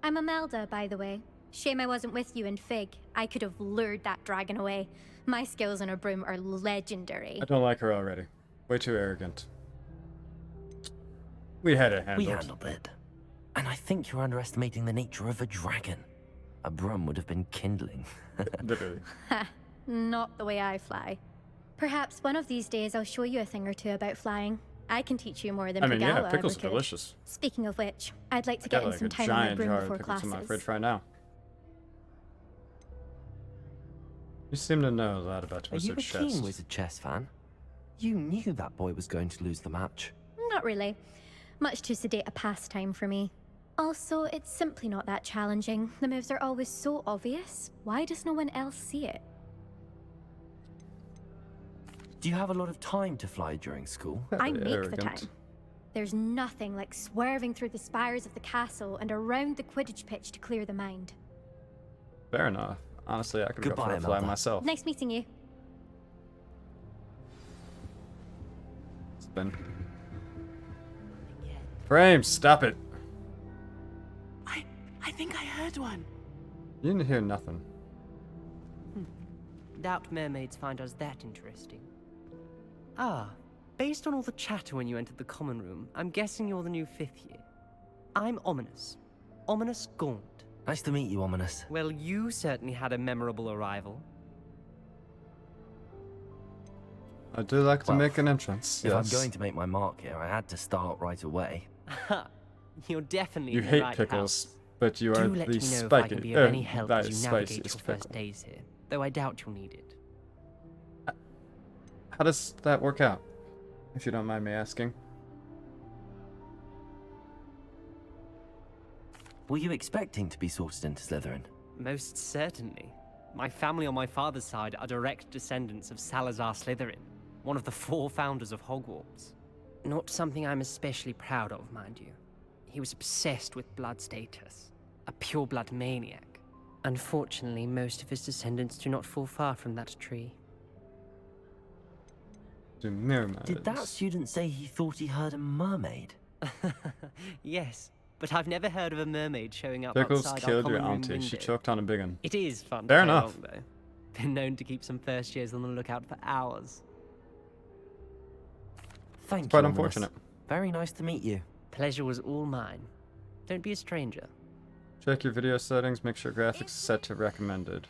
I'm Imelda, by the way. Shame I wasn't with you and Fig. I could have lured that dragon away. My skills on a broom are legendary. I don't like her already. Way too arrogant. We had it handled. We handled it. And I think you're underestimating the nature of a dragon. A broom would have been kindling. Literally. Ha, not the way I fly. Perhaps one of these days I'll show you a thing or two about flying. I can teach you more than I mean, yeah, Pagala pickles ever are could. delicious. Speaking of which, I'd like to I get got in like some a time on my giant broom jar of before pickles in my classes. fridge right now. You seem to know a lot about Are you wizard a chess. keen wizard chess fan? You knew that boy was going to lose the match. Not really. Much too sedate a pastime for me. Also, it's simply not that challenging. The moves are always so obvious. Why does no one else see it? Do you have a lot of time to fly during school? I make the time. There's nothing like swerving through the spires of the castle and around the Quidditch pitch to clear the mind. Fair enough. Honestly, I could go Goodbye, for a fly Imelda. myself. Nice meeting you. It's been... Frame, stop it. I think I heard one. You didn't hear nothing. Doubt mermaids find us that interesting. Ah, based on all the chatter when you entered the common room, I'm guessing you're the new 5th year. I'm Ominous. Ominous Gaunt. Nice to meet you, Ominous. Well, you certainly had a memorable arrival. I do like to Well, make an entrance. If Yes. I'm going to make my mark here, I had to start right away. Ha! You're definitely You in the hate right pickles, house. but you are Do let the me know if I spiky, can be of any help thy as you navigate your spiciest first pickle. days here, though I doubt you'll need it. How does that work out? If you don't mind me asking. Were you expecting to be sorted into Slytherin? Most certainly. My family on my father's side are direct descendants of Salazar Slytherin, one of the 4 founders of Hogwarts. Not something I'm especially proud of, mind you. He was obsessed with blood status, a pure-blood maniac. Unfortunately, most of his descendants do not fall far from that tree. Did that student say he thought he heard a mermaid? Yes, but I've never heard of a mermaid showing up Pickles outside our killed your common room auntie. She window. choked on a big one. It is fun Fair to play enough. along, though. Been known to keep some first years on the lookout for hours. Thank you. Quite Ominous. unfortunate. Very nice to meet you. Pleasure was all mine. Don't be a stranger. Check your video settings. Make sure graphics is set to recommended.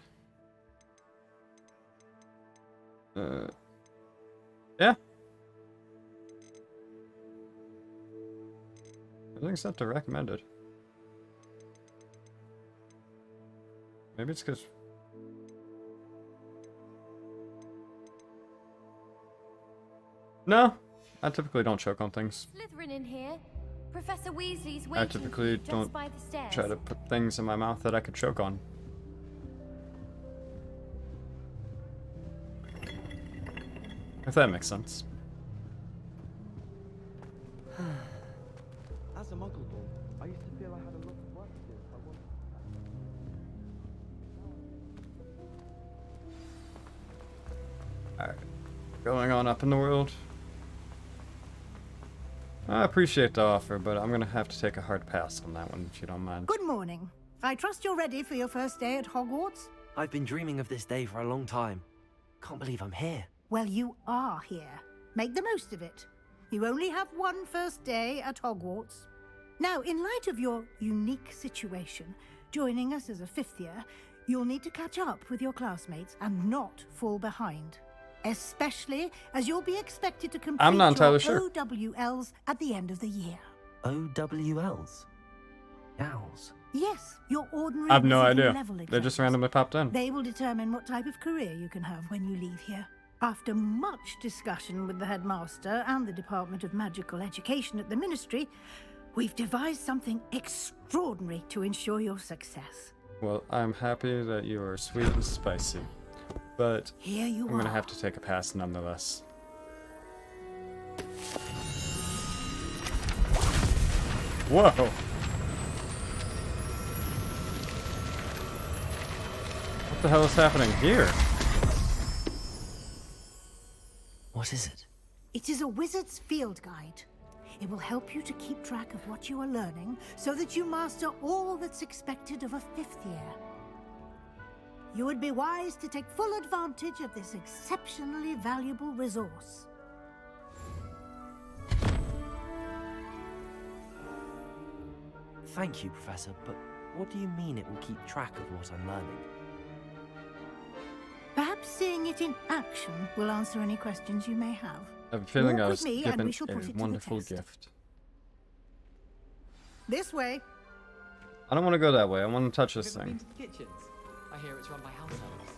Yeah. Everything's set to recommended. Maybe it's because... No, I typically don't choke on things. Slytherin in here. Professor Weasley's I waiting typically just don't by the stairs. try to put things in my mouth that I could choke on. If that makes sense. As a muggle boy, I used to feel I had a lot of work to do if I wanted. Alright. Going on up in the world. I appreciate the offer, but I'm gonna have to take a hard pass on that one, if you don't mind. Good morning. I trust you're ready for your first day at Hogwarts? I've been dreaming of this day for a long time. Can't believe I'm here. Well, you are here. Make the most of it. You only have one first day at Hogwarts. Now, in light of your unique situation, joining us as a 5th year, you'll need to catch up with your classmates and not fall behind. Especially as you'll be expected to complete I'm not entirely your sure. OWLs at the end of the year. OWLs? Owls? Yes, your ordinary I have no wizarding idea. level They just exams. randomly popped in. They will determine what type of career you can have when you leave here. After much discussion with the headmaster and the Department of Magical Education at the Ministry, we've devised something extraordinary to ensure your success. Well, I'm happy that you are sweet and spicy. But Here you I'm gonna are. have to take a pass nonetheless. Whoa! What the hell is happening here? What is it? It is a wizard's field guide. It will help you to keep track of what you are learning so that you master all that's expected of a 5th year. You would be wise to take full advantage of this exceptionally valuable resource. Thank you, Professor, but what do you mean it will keep track of what I'm learning? Perhaps seeing it in action will answer any questions you may have. I have a feeling Walk I with was me and given we shall put it to a the wonderful test. gift. This way. I don't want to go that way. I want to touch this Have you thing. ever been to the kitchens? I hear it's run by house elves.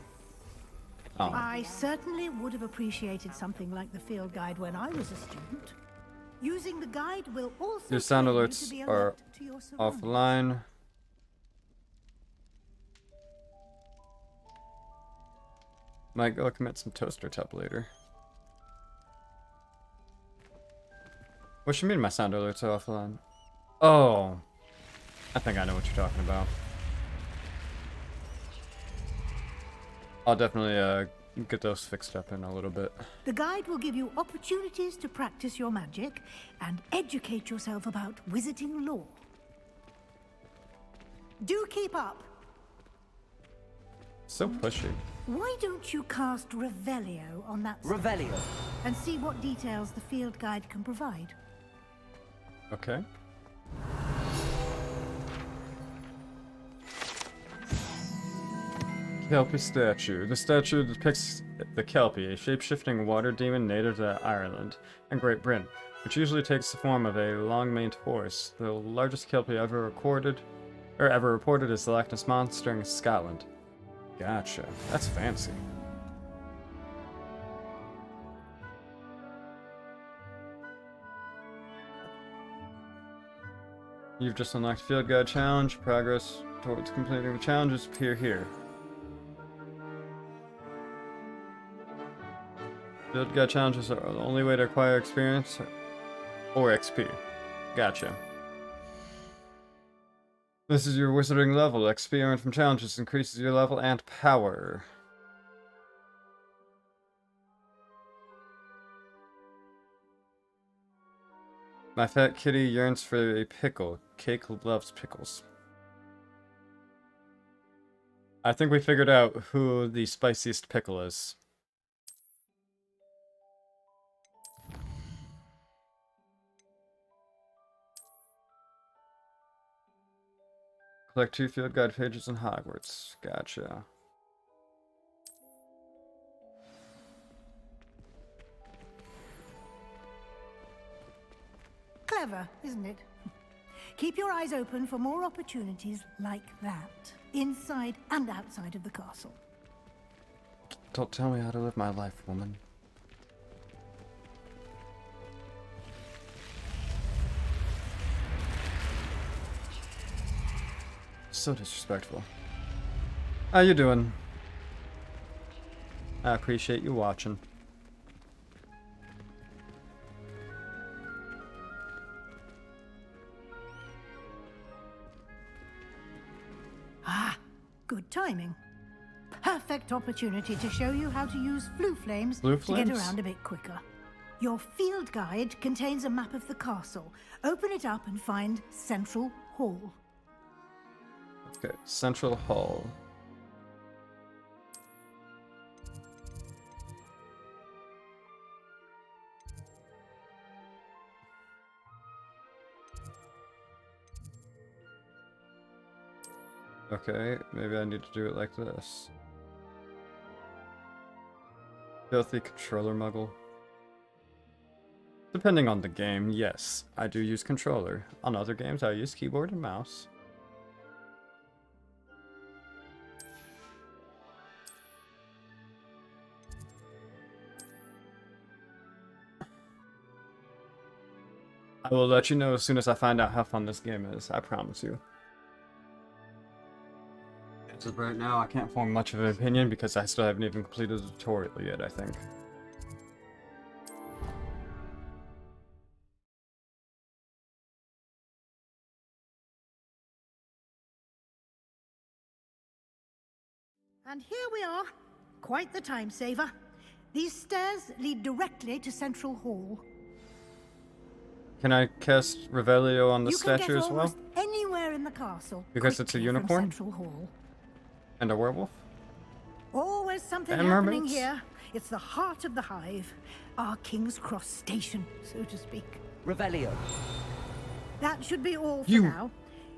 Oh. I certainly would have appreciated something like the field guide when I was a student. Using the guide will also Your sound train you alerts to be are alert to your surroundings. offline. Might go commit some toaster tub later. What you mean my sound alerts are offline? Oh. I think I know what you're talking about. I'll definitely get those fixed up in a little bit. The guide will give you opportunities to practice your magic and educate yourself about wizarding lore. Do keep up. So pushy. Why don't you cast Revelio on that stone Revelio? and see what details the field guide can provide? Okay. Kelpie statue. The statue depicts the Kelpie, a shape-shifting water demon native to Ireland and Great Britain, which usually takes the form of a long-maned horse. The largest Kelpie ever reported is the Loch Ness Monster in Scotland. Gotcha. That's fancy. You've just unlocked Field Guide Challenge. Progress towards completing the challenges appear here. Field guide challenges are the only way to acquire experience or XP. Gotcha. This is your wizarding level. XP earned from challenges increases your level and power. My fat kitty yearns for a pickle. Cake loves pickles. I think we figured out who the spiciest pickle is. Collect 2 field guide pages in Hogwarts. Gotcha. Clever, isn't it? Keep your eyes open for more opportunities like that, inside and outside of the castle. Don't tell me how to live my life, woman. So disrespectful. How you doing? I appreciate you watching. Ah, good timing. Perfect opportunity to show you how to use flue flames to get around a bit quicker. Your field guide contains a map of the castle. Open it up and find Central Hall. Okay, Central Hall. Okay, maybe I need to do it like this. Filthy controller muggle. Depending on the game, yes, I do use controller. On other games, I use keyboard and mouse. I will let you know as soon as I find out how fun this game is, I promise you. As of right now, I can't form much of an opinion because I still haven't even completed the tutorial yet, I think. And here we are. Quite the time saver. These stairs lead directly to Central Hall. Can I cast Revelio on the You statue can as get well? almost anywhere in the castle. Because it's a quickly from unicorn? Central Hall. And a werewolf? Always something And happening mermaids? here. It's the heart of the hive. Our King's Cross station, so to speak. Revelio. That should be all for You- now.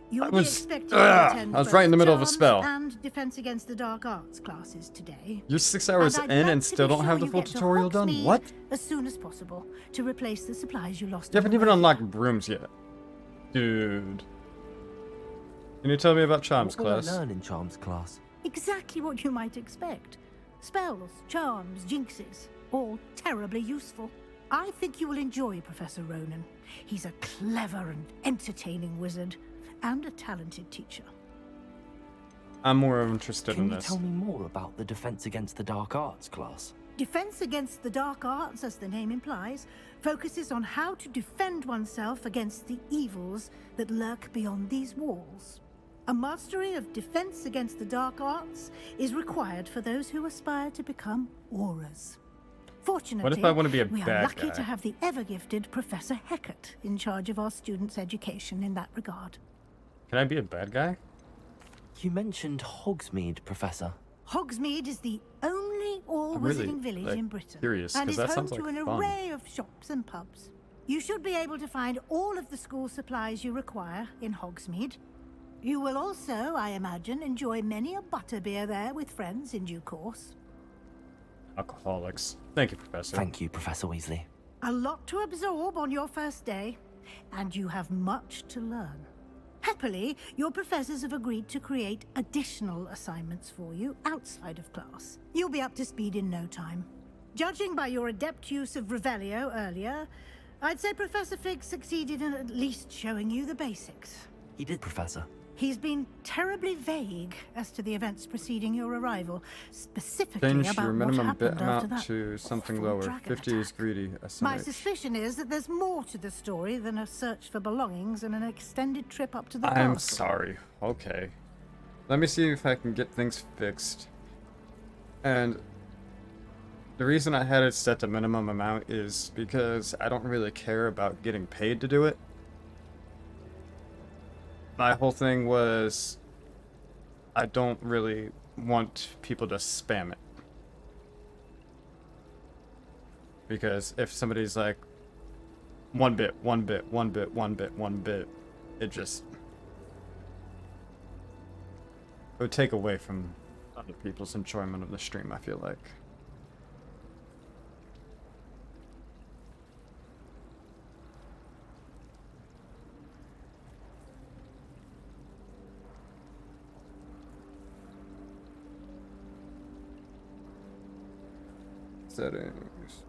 You'll I be was- expected Ugh, to attend I was both right in the middle of a charms spell. and Defense Against the Dark Arts classes today. You're 6 hours And in I'd like and to still be don't have sure the you full get to tutorial done? Hogsmeade What? as soon as possible to replace the supplies you lost. You haven't on the even way. unlocked brooms yet. Dude. Can you tell me about Charms What will I class? learn in Charms class? Exactly what you might expect. Spells, charms, jinxes, all terribly useful. I think you will enjoy Professor Ronan. He's a clever and entertaining wizard, and a talented teacher. I'm more interested Can in you this. tell me more about the Defense Against the Dark Arts class? Defense Against the Dark Arts, as the name implies, focuses on how to defend oneself against the evils that lurk beyond these walls. A mastery of Defense Against the Dark Arts is required for those who aspire to become auras. Fortunately, What if I want to be a we are bad lucky guy? to have the ever-gifted Professor Hecat in charge of our students' education in that regard. Can I be a bad guy? You mentioned Hogsmeade, Professor. Hogsmeade is the only I'm really, all-wizarding village like, in Britain, curious, and 'cause is that home sounds to like an fun. array of shops and pubs. You should be able to find all of the school supplies you require in Hogsmeade. You will also, I imagine, enjoy many a butterbeer there with friends in due course. Alcoholics. Thank you, Professor. Thank you, Professor Weasley. A lot to absorb on your first day, and you have much to learn. Happily, your professors have agreed to create additional assignments for you outside of class. You'll be up to speed in no time. Judging by your adept use of Revelio earlier, I'd say Professor Fig succeeded in at least showing you the basics. He did, Professor. He's been terribly vague as to the events preceding your arrival, specifically Change about your what minimum happened bit after amount that to something awful lower. dragon 50 is greedy. My SMH. suspicion is that there's more to the story than a search for belongings and an extended trip up to the I'm castle. sorry. Okay. Let me see if I can get things fixed. And the reason I had it set to minimum amount is because I don't really care about getting paid to do it. My whole thing was I don't really want people to spam it. Because if somebody's like, 1 bit, 1 bit, 1 bit, 1 bit, 1 bit, it just... it would take away from other people's enjoyment of the stream, I feel like. Settings.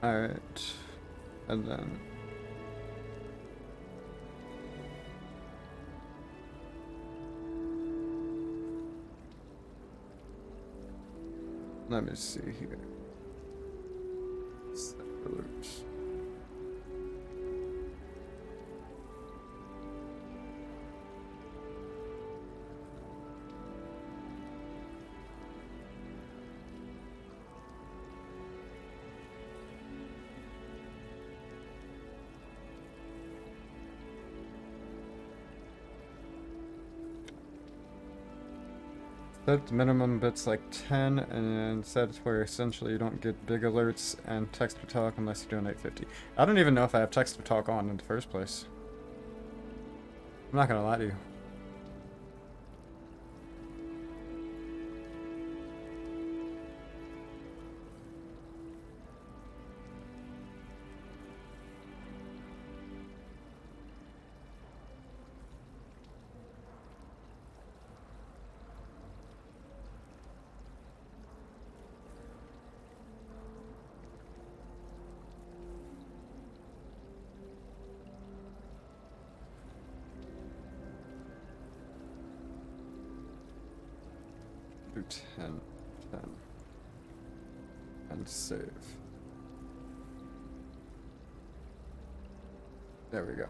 Alright, and then let me see here. Settlers. Set minimum bits like 10 and set it where essentially you don't get big alerts and text to talk unless you donate 50. I don't even know if I have text to talk on in the first place. I'm not gonna lie to you. Do 10, 10, and save. There we go.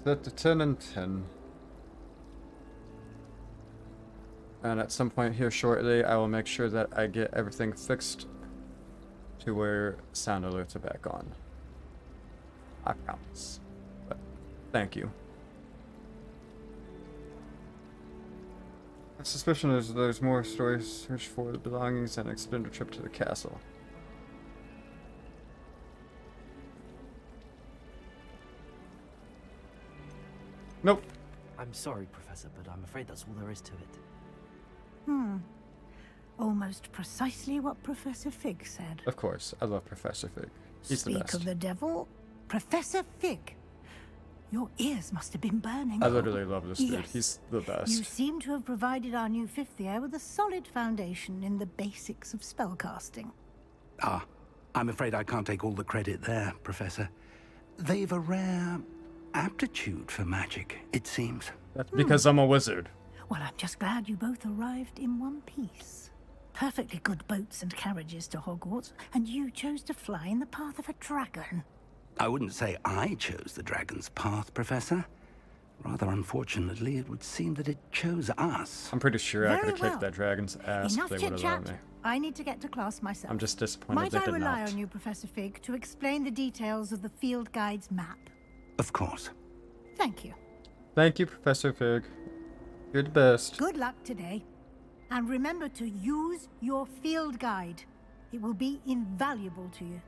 Set to 10 and 10. And at some point here shortly, I will make sure that I get everything fixed to where sound alerts are back on. I promise. But thank you. My suspicion is there's more stories search for the belongings and extend a trip to the castle. Nope. I'm sorry, Professor, but I'm afraid that's all there is to it. Almost precisely what Professor Fig said. Of course, I love Professor Fig. He's the Speak best. of the devil, Professor Fig. Your ears must have been burning. I literally love this dude. Yes. He's the best. You seem to have provided our new fifth year with a solid foundation in the basics of spellcasting. Ah, I'm afraid I can't take all the credit there, Professor. They've a rare aptitude for magic, it seems. That's because I'm a wizard. Well, I'm just glad you both arrived in one piece. Perfectly good boats and carriages to Hogwarts, and you chose to fly in the path of a dragon. I wouldn't say I chose the dragon's path, Professor. Rather unfortunately, it would seem that it chose us. I'm pretty sure I could have Very kicked well. that dragon's ass Enough if they would have allowed chit-chat. me. I need to get to class myself. I'm just disappointed Might they I did rely not. on you, Professor Fig, to explain the details of the field guide's map? Of course. Thank you. Thank you, Professor Fig. You're the best. Good luck today. And remember to use your field guide. It will be invaluable to you.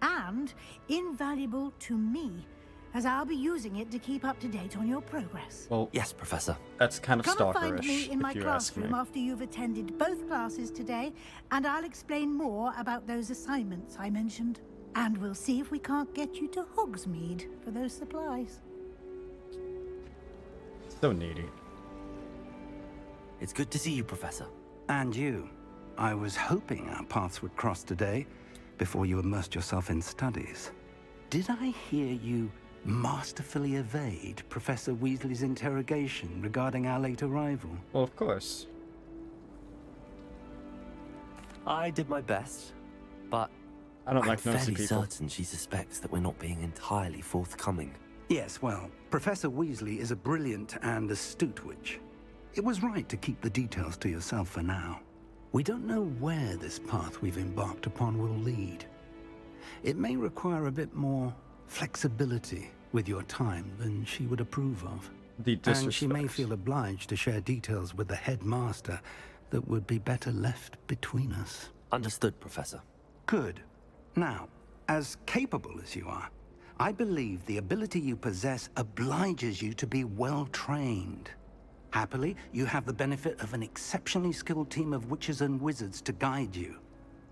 And invaluable to me, as I'll be using it to keep up to date on your progress. Well, yes, Professor. That's kind of Come and find stalkerish, me in my if you ask me. classroom after you've attended both classes today, and I'll explain more about those assignments I mentioned. And we'll see if we can't get you to Hogsmeade for those supplies. So needy. It's good to see you, Professor. And you. I was hoping our paths would cross today, before you immersed yourself in studies. Did I hear you masterfully evade Professor Weasley's interrogation regarding our late arrival? Well, of course. I did my best, but I don't I'm like nosy fairly people. certain she suspects that we're not being entirely forthcoming. Yes, well, Professor Weasley is a brilliant and astute witch. It was right to keep the details to yourself for now. We don't know where this path we've embarked upon will lead. It may require a bit more flexibility with your time than she would approve of. And she may feel obliged to share details with the headmaster that would be better left between us. Understood, Professor. Good. Now, as capable as you are, I believe the ability you possess obliges you to be well trained. Happily, you have the benefit of an exceptionally skilled team of witches and wizards to guide you.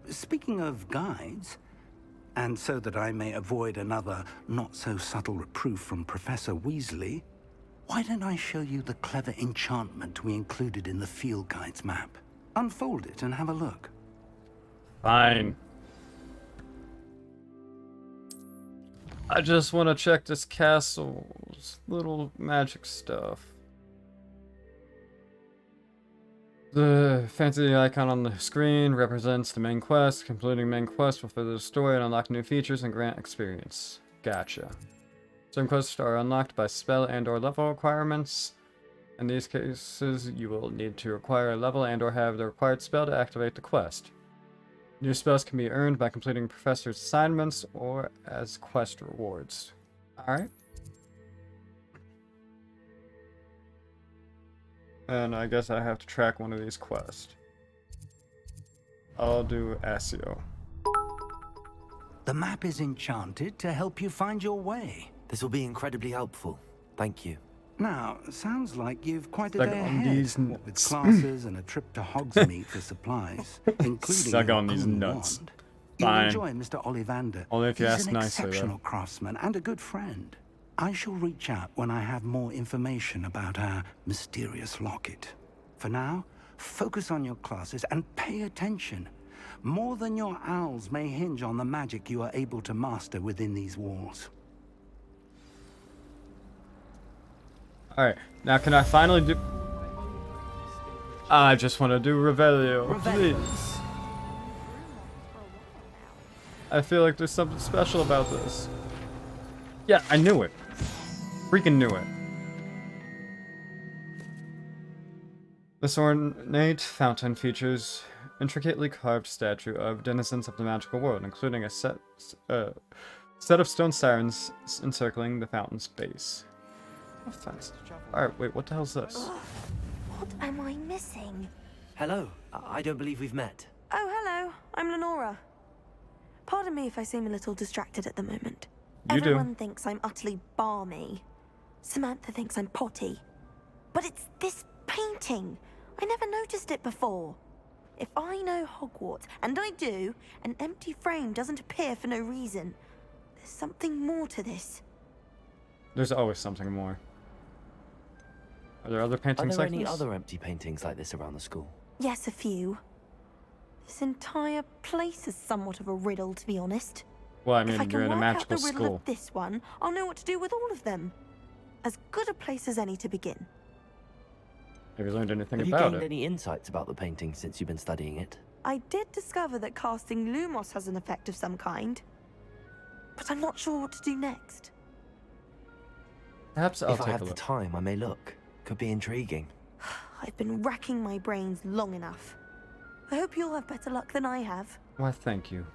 Speaking of guides, and so that I may avoid another not-so-subtle reproof from Professor Weasley, why don't I show you the clever enchantment we included in the field guide's map? Unfold it and have a look. Fine. I just want to check this castle's little magic stuff. The fancy icon on the screen represents the main quest. Completing main quest will further the story and unlock new features and grant experience. Gotcha. Some quests are unlocked by spell and/or level requirements. In these cases, you will need to acquire a level and/or have the required spell to activate the quest. New spells can be earned by completing professor's assignments or as quest rewards. Alright. And I guess I have to track one of these quests. I'll do Asio. The map is enchanted to help you find your way. This will be incredibly helpful. Thank you. Now, sounds like you've quite a Suck day on ahead, these what with nuts. classes and a trip to Hogsmeade for supplies, including Suck your on these own nuts. wand. You'll Fine. enjoy Mr. Ollivander. Only if you He's ask an nicely, though. exceptional craftsman and a good friend. I shall reach out when I have more information about our mysterious locket. For now, focus on your classes and pay attention. More than your owls may hinge on the magic you are able to master within these walls. Alright, now can I finally do... I just want to do Revelio, please. I feel like there's something special about this. Yeah, I knew it. Freaking knew it. This ornate fountain features intricately carved statue of denizens of the magical world, including a set of stone sirens encircling the fountain's base. Offense. Alright, wait, what the hell's this? What am I missing? Hello. I don't believe we've met. Oh, hello. I'm Lenora. Pardon me if I seem a little distracted at the moment. You do. Everyone thinks I'm utterly balmy. Samantha thinks I'm potty. But it's this painting. I never noticed it before. If I know Hogwarts, and I do, an empty frame doesn't appear for no reason. There's something more to this. There's always something more. Are there other Are paintings there like any this? other empty paintings like this around the school? Yes, a few. This entire place is somewhat of a riddle, to be honest. Well, I If I mean, can you're in a work magical out the riddle school. of this one, I'll know what to do with all of them. As good a place as any to begin. Have you learned anything Have you about gained it? any insights about the painting since you've been studying it? I did discover that casting Lumos has an effect of some kind. But I'm not sure what to do next. Perhaps I'll if I take have a the look. time, I may look. Could be intriguing. I've been racking my brains long enough. I hope you'll have better luck than I have. Why, thank you.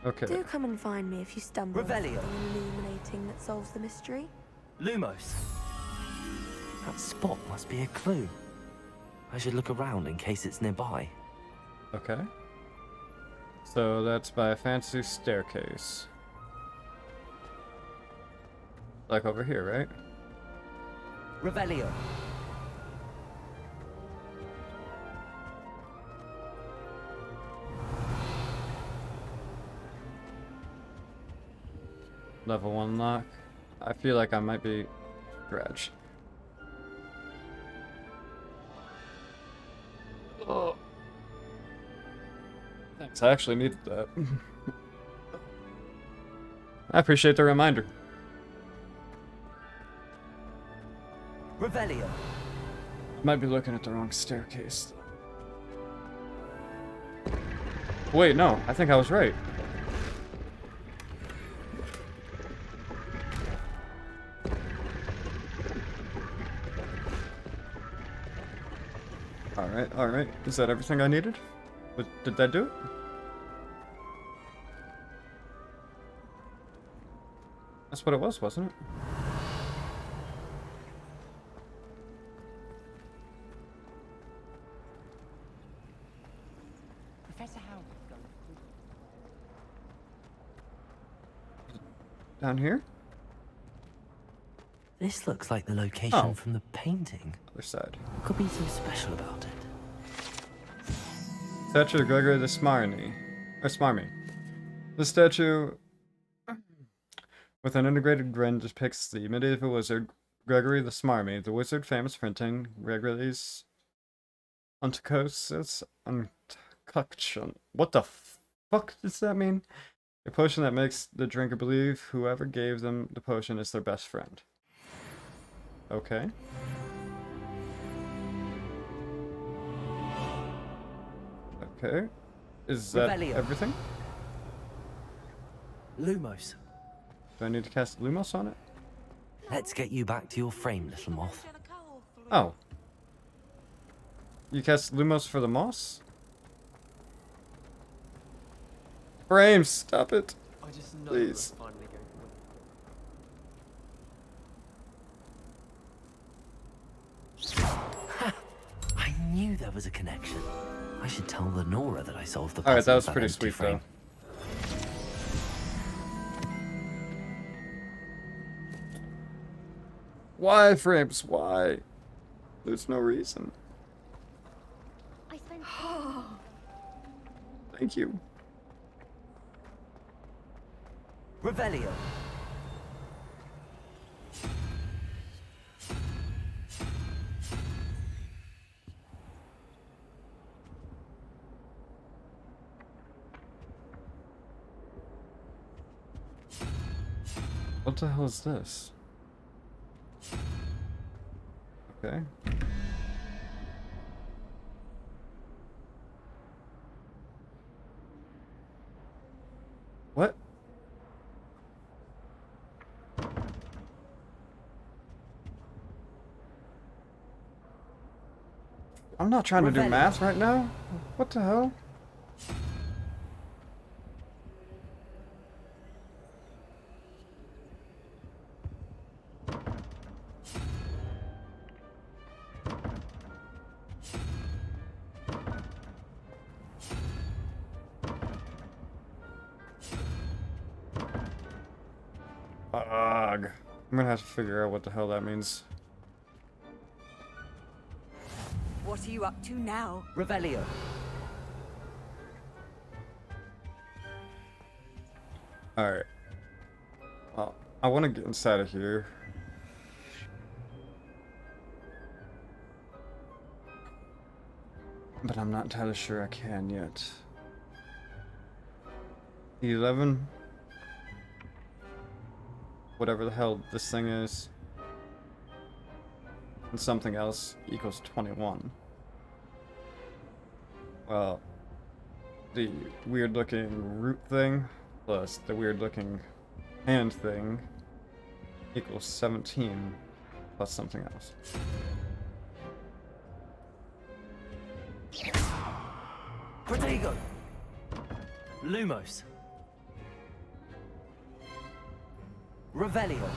Okay. Do come and find me if you stumble on Revelio. something illuminating that solves the mystery. Lumos. That spot must be a clue. I should look around in case it's nearby. Okay. So that's by a fancy staircase. Like over here, right? Revelio. Level 1 lock. I feel like I might be scratched. Oh. Thanks, I actually needed that. I appreciate the reminder. Revelio. Might be looking at the wrong staircase. Wait, no, I think I was right. Alright, alright. Is that everything I needed? Did that do it? That's what it was, wasn't it? Professor Howard. Down here? This looks like the location from the painting. Other side. What could be so special about it? Statue of Gregory the Smarmy. Or Smarmy. The statue with an integrated grin depicts the medieval wizard Gregory the Smarmy, the wizard famous for inventing Gregory's Untucosis Untuction. What the fuck does that mean? A potion that makes the drinker believe whoever gave them the potion is their best friend. Okay. Okay. Is that Revelio. everything? Lumos. Do I need to cast Lumos on it? Let's get you back to your frame, little moth. Oh. You cast Lumos for the moss? Frames, stop it. I just know Please. we're finally going to win. I knew there was a connection. I should tell Lenora that I solved the puzzle. Alright, that was with pretty empty sweet frame. though. Why, Frames? Why? There's no reason. I spent. Thank you. Revelio. What the hell is this? Okay. What? I'm not trying to do math right now. What the hell? Ugh. I'm gonna have to figure out what the hell that means. What are you up to now? Revelio. Alright. Well, I want to get inside of here. But I'm not entirely sure I can yet. 11. Whatever the hell this thing is. And something else equals 21. Well, the weird looking root thing plus the weird looking hand thing equals 17 plus something else. Protego. Lumos. Revelio.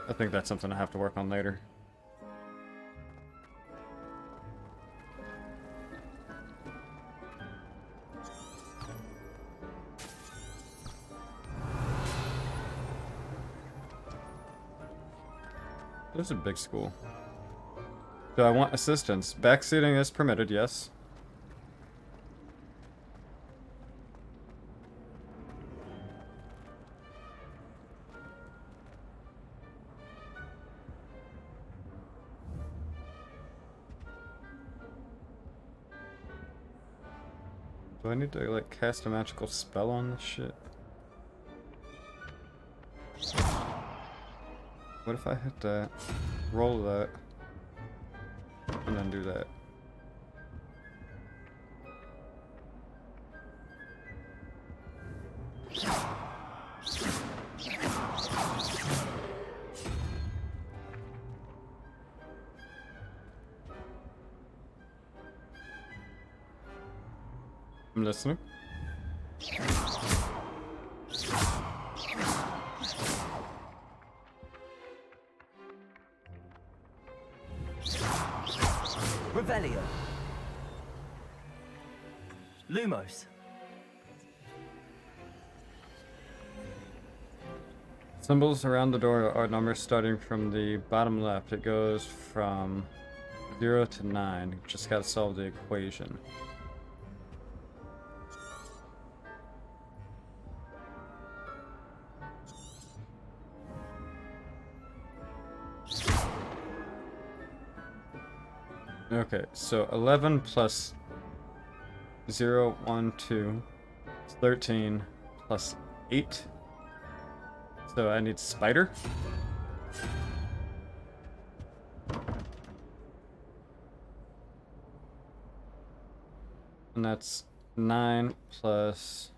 I think that's something I have to work on later. This is a big school. Do I want assistance? Backseating is permitted, yes. Do I need to like cast a magical spell on this shit? What if I hit that, roll that, and then do that? I'm listening. Revelio. Lumos. Symbols around the door are numbers starting from the bottom left. It goes from 0 to 9. You just gotta solve the equation. Okay, so 11 plus 0, 1, 2 is 13 plus 8. So I need spider. And that's 9 plus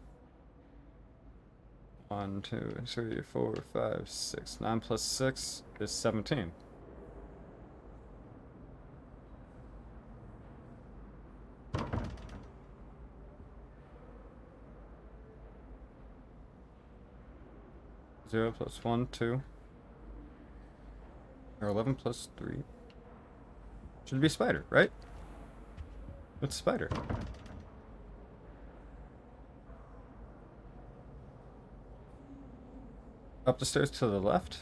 1, 2, 3, 4, 5, 6. 9 plus 6 is 17. Zero plus 1, 2. Or 11 plus 3. Should be spider, right? What's spider? Up the stairs to the left?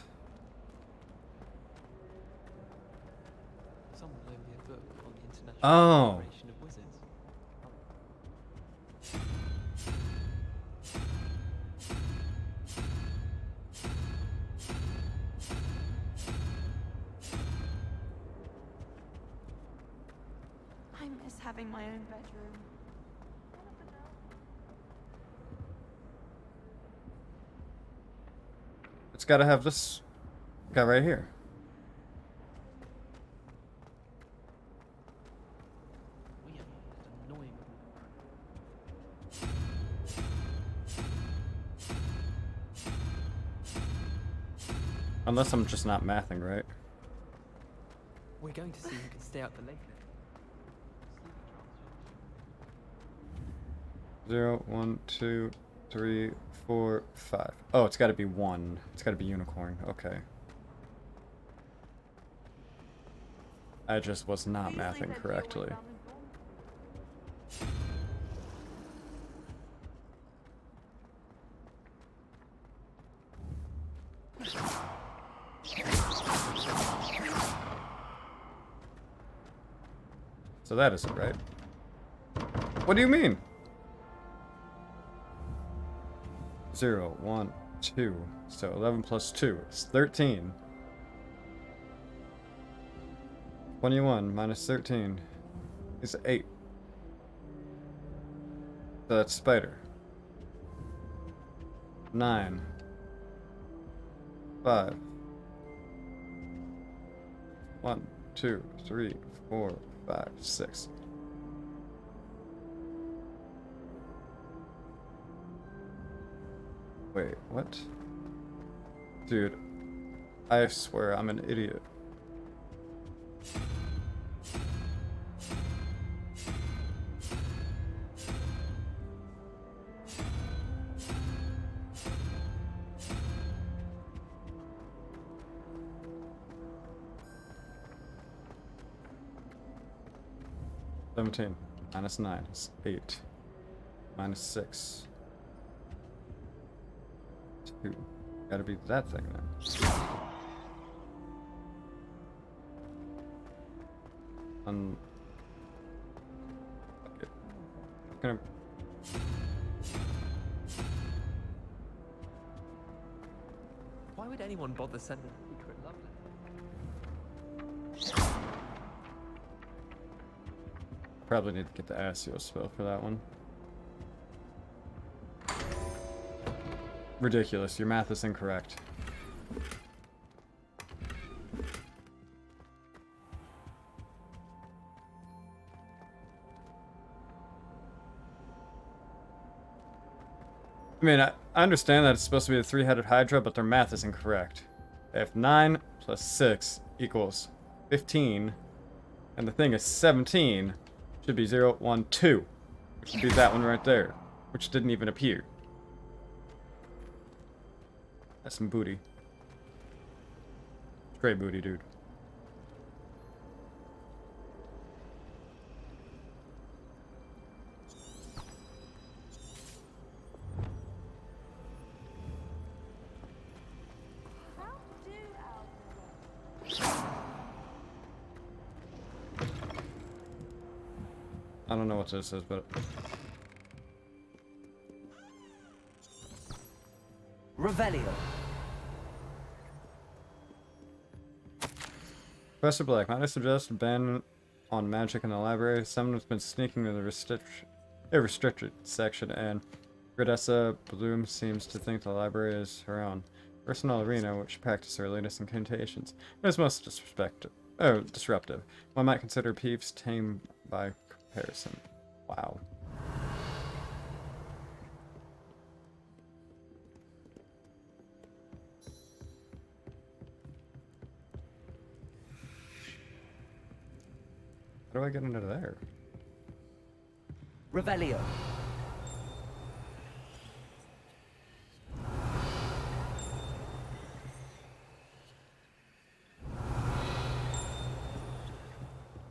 Someone loaned me a book on the International Oh. Federation of Wizards. I miss having my own bedroom. It's gotta have this guy right here. Unless I'm just not mathing right. We're going to see who can stay out the lake. 0, 1, 2, 3, 4, 5. Oh, it's gotta be 1. It's gotta be unicorn. Okay. I just was not mathing correctly. So that isn't right. What do you mean? 0, 1, 2. So 11 plus 2 is 13. 21 minus 13 is 8. So that's spider. 9. 5. 1, 2, 3, 4, 5, 6. Wait, what? Dude, I swear I'm an idiot. $17 minus 9 is 8. Minus 6. 2. Gotta be that thing then. Okay. I'm gonna... Why would anyone bother sending a secret love letter? Probably need to get the Asio spell for that one. ridiculous. Your math is incorrect. I mean, I understand that it's supposed to be a three-headed Hydra, but their math is incorrect. If 9 plus 6 equals 15, and the thing is 17, should be 0, 1, 2. Which should be that one right there, which didn't even appear. That's some booty. Great booty, dude. I don't know what this is, but... Revelio. Professor Black, might I suggest a ban on magic in the library? Someone's been sneaking in the restricted section, and Gradessa Bloom seems to think the library is her own personal arena, which practice her latest incantations. It is most disruptive. One might consider Peeves tame by comparison. Wow. How do I get into there? Revelio.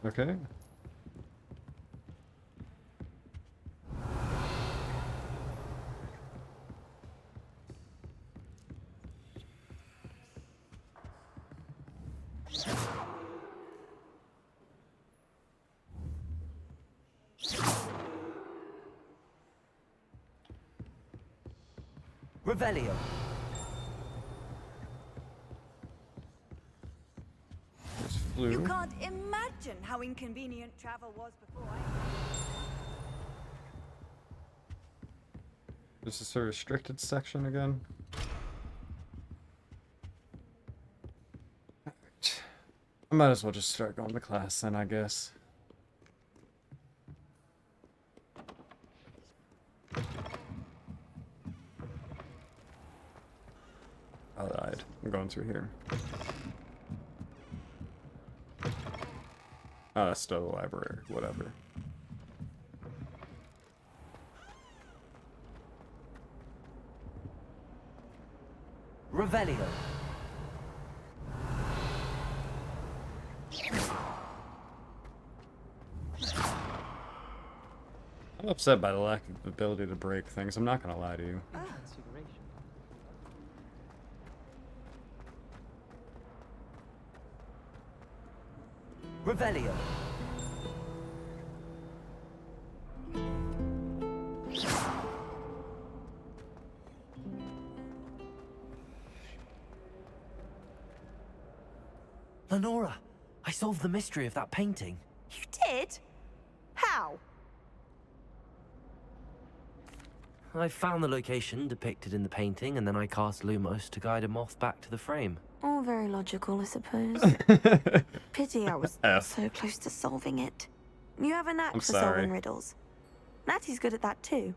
Okay. Revelio. It's flu. You can't imagine how inconvenient travel was before This is a restricted section again. I might as well just start going to class then, I guess. I lied. I'm going through here. Oh, that's still the library. Whatever. Revelio. I'm upset by the lack of ability to break things. I'm not gonna lie to you. Revelio. Lenora, I solved the mystery of that painting. You did? How? I found the location depicted in the painting, and then I cast Lumos to guide a moth back to the frame. All very logical, I suppose. Pity I was so close to solving it. You have a knack I'm for sorry. solving riddles. Natty's good at that too.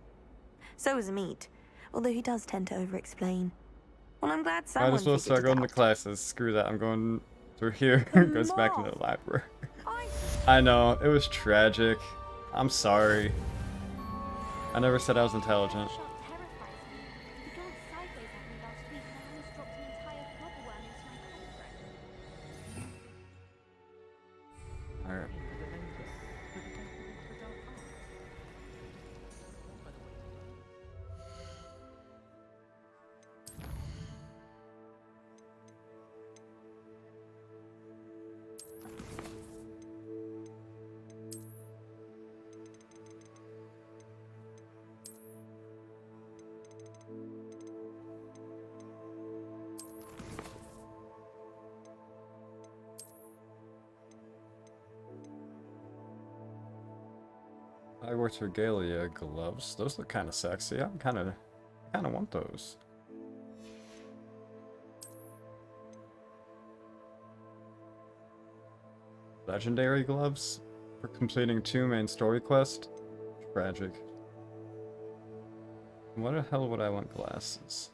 So is Meat, although he does tend to over-explain. Well, I'm glad Might someone as well figured start it going to out. classes. Screw that. I'm going through here. Goes back to the library. I know. It was tragic. I'm sorry. I never said I was intelligent. Alright. Hogwarts Regalia gloves. Those look kind of sexy. I kind of want those. Legendary gloves for completing 2 main story quests. Tragic. What the hell would I want glasses?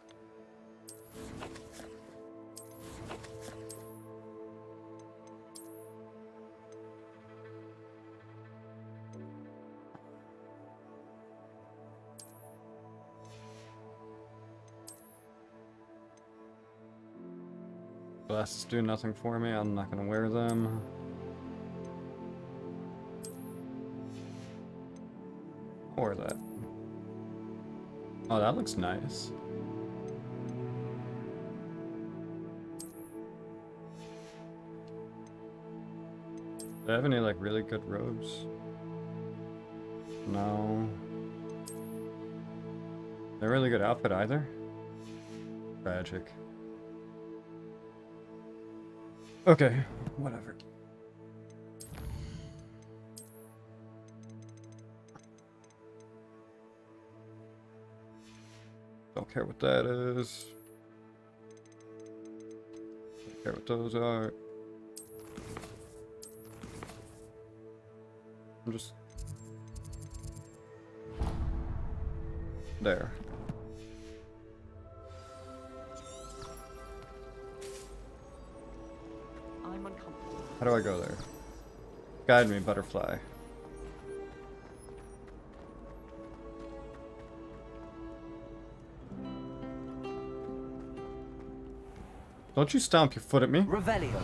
Glasses do nothing for me. I'm not gonna wear them. Or that. Oh, that looks nice. Do I have any like really good robes? No. They're a really good outfit either. Tragic. Okay, whatever. Don't care what that is. Don't care what those are. I'm just... there. I'm uncomfortable. How do I go there? Guide me, butterfly. Don't you stomp your foot at me. Revelio.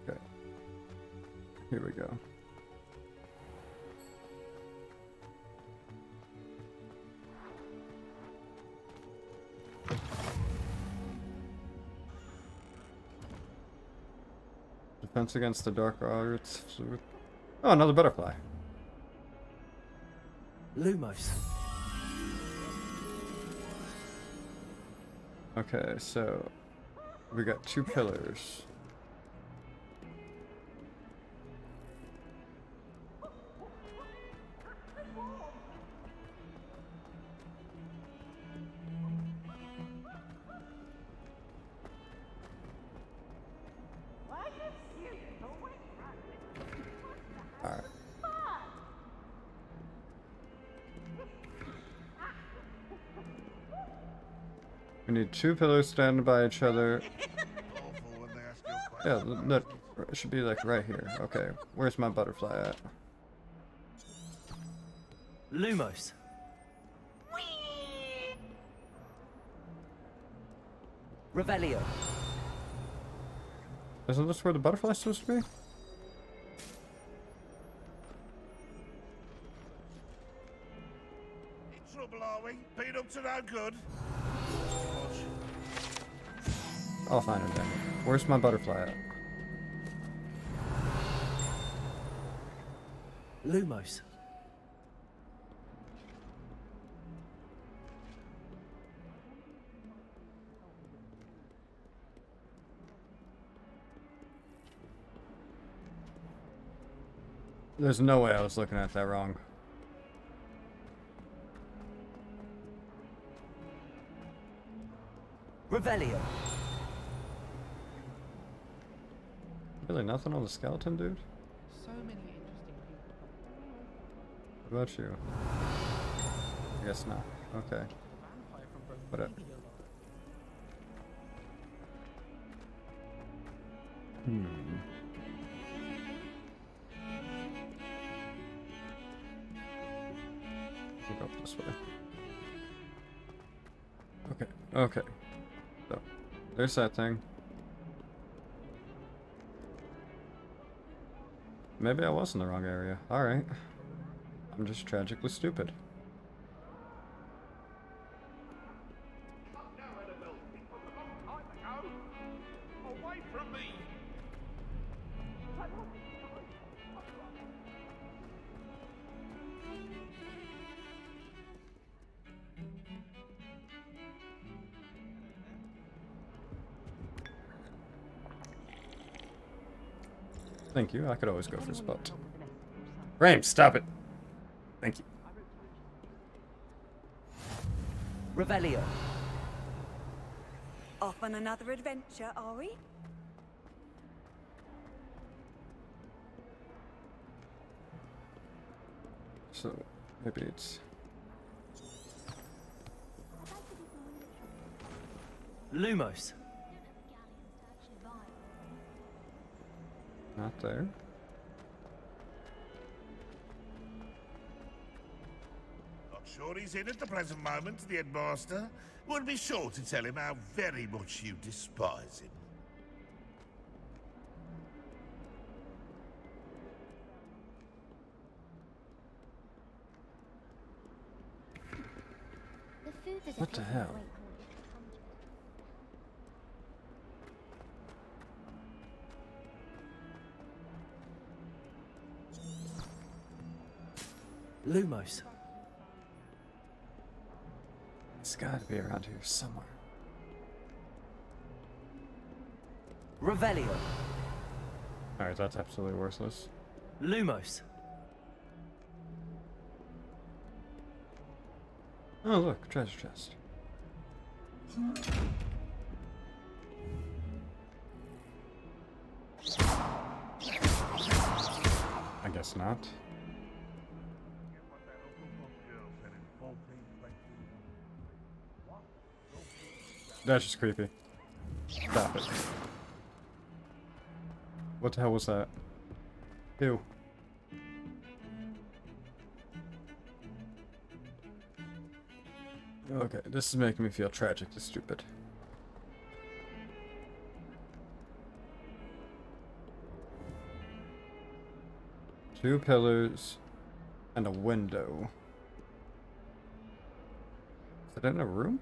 Okay. Here we go. Defense against the dark arts. Oh, another butterfly. Lumos. Okay, so we got 2 pillars. Alright. We need 2 pillars standing by each other. Yeah, that should be like right here. Okay, where's my butterfly at? Lumos. Revelio. Isn't this where the butterfly's supposed to be? In trouble, are we? Been up to no good? I'll find it then. Where's my butterfly at? Lumos. There's no way I was looking at that wrong. Revelio. Really nothing on the skeleton, dude? So many interesting people. What about you? I guess not. Okay. Whatever. We'll go this way. Okay, okay. So, there's that thing. Maybe I was in the wrong area. Alright. I'm just tragically stupid. Away from me! Thank you. I could always go for a spot. Frame, stop it. Thank you. Revelio. Off on another adventure, are we? So maybe it's Lumos. not there. Not sure he's in at the present moment, the headmaster. Would be sure to tell him how very much you despise him. What the hell? Lumos. It's gotta be around here somewhere. Revelio. Alright, that's absolutely worthless. Lumos. Oh look, treasure chest. I guess not. That's just creepy. Stop it. What the hell was that? Ew. Okay, this is making me feel tragically stupid. Two pillars and a window. Is it in a room?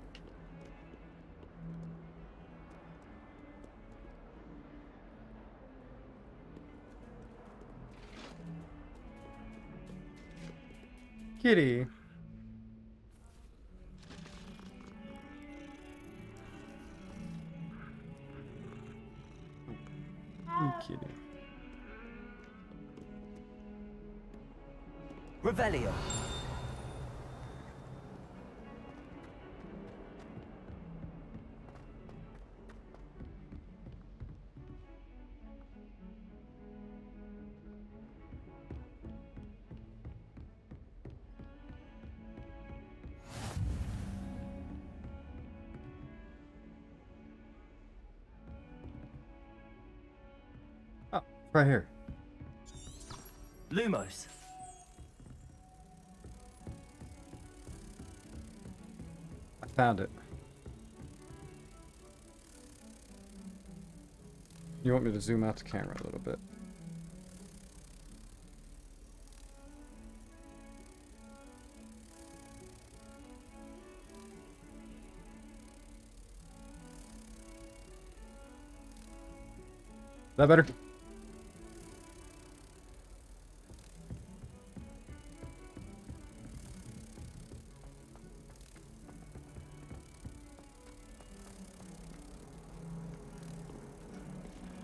Kitty. Kitty. Revelio. Oh, right here. Lumos. I found it. You want me to zoom out the camera a little bit? Is that better?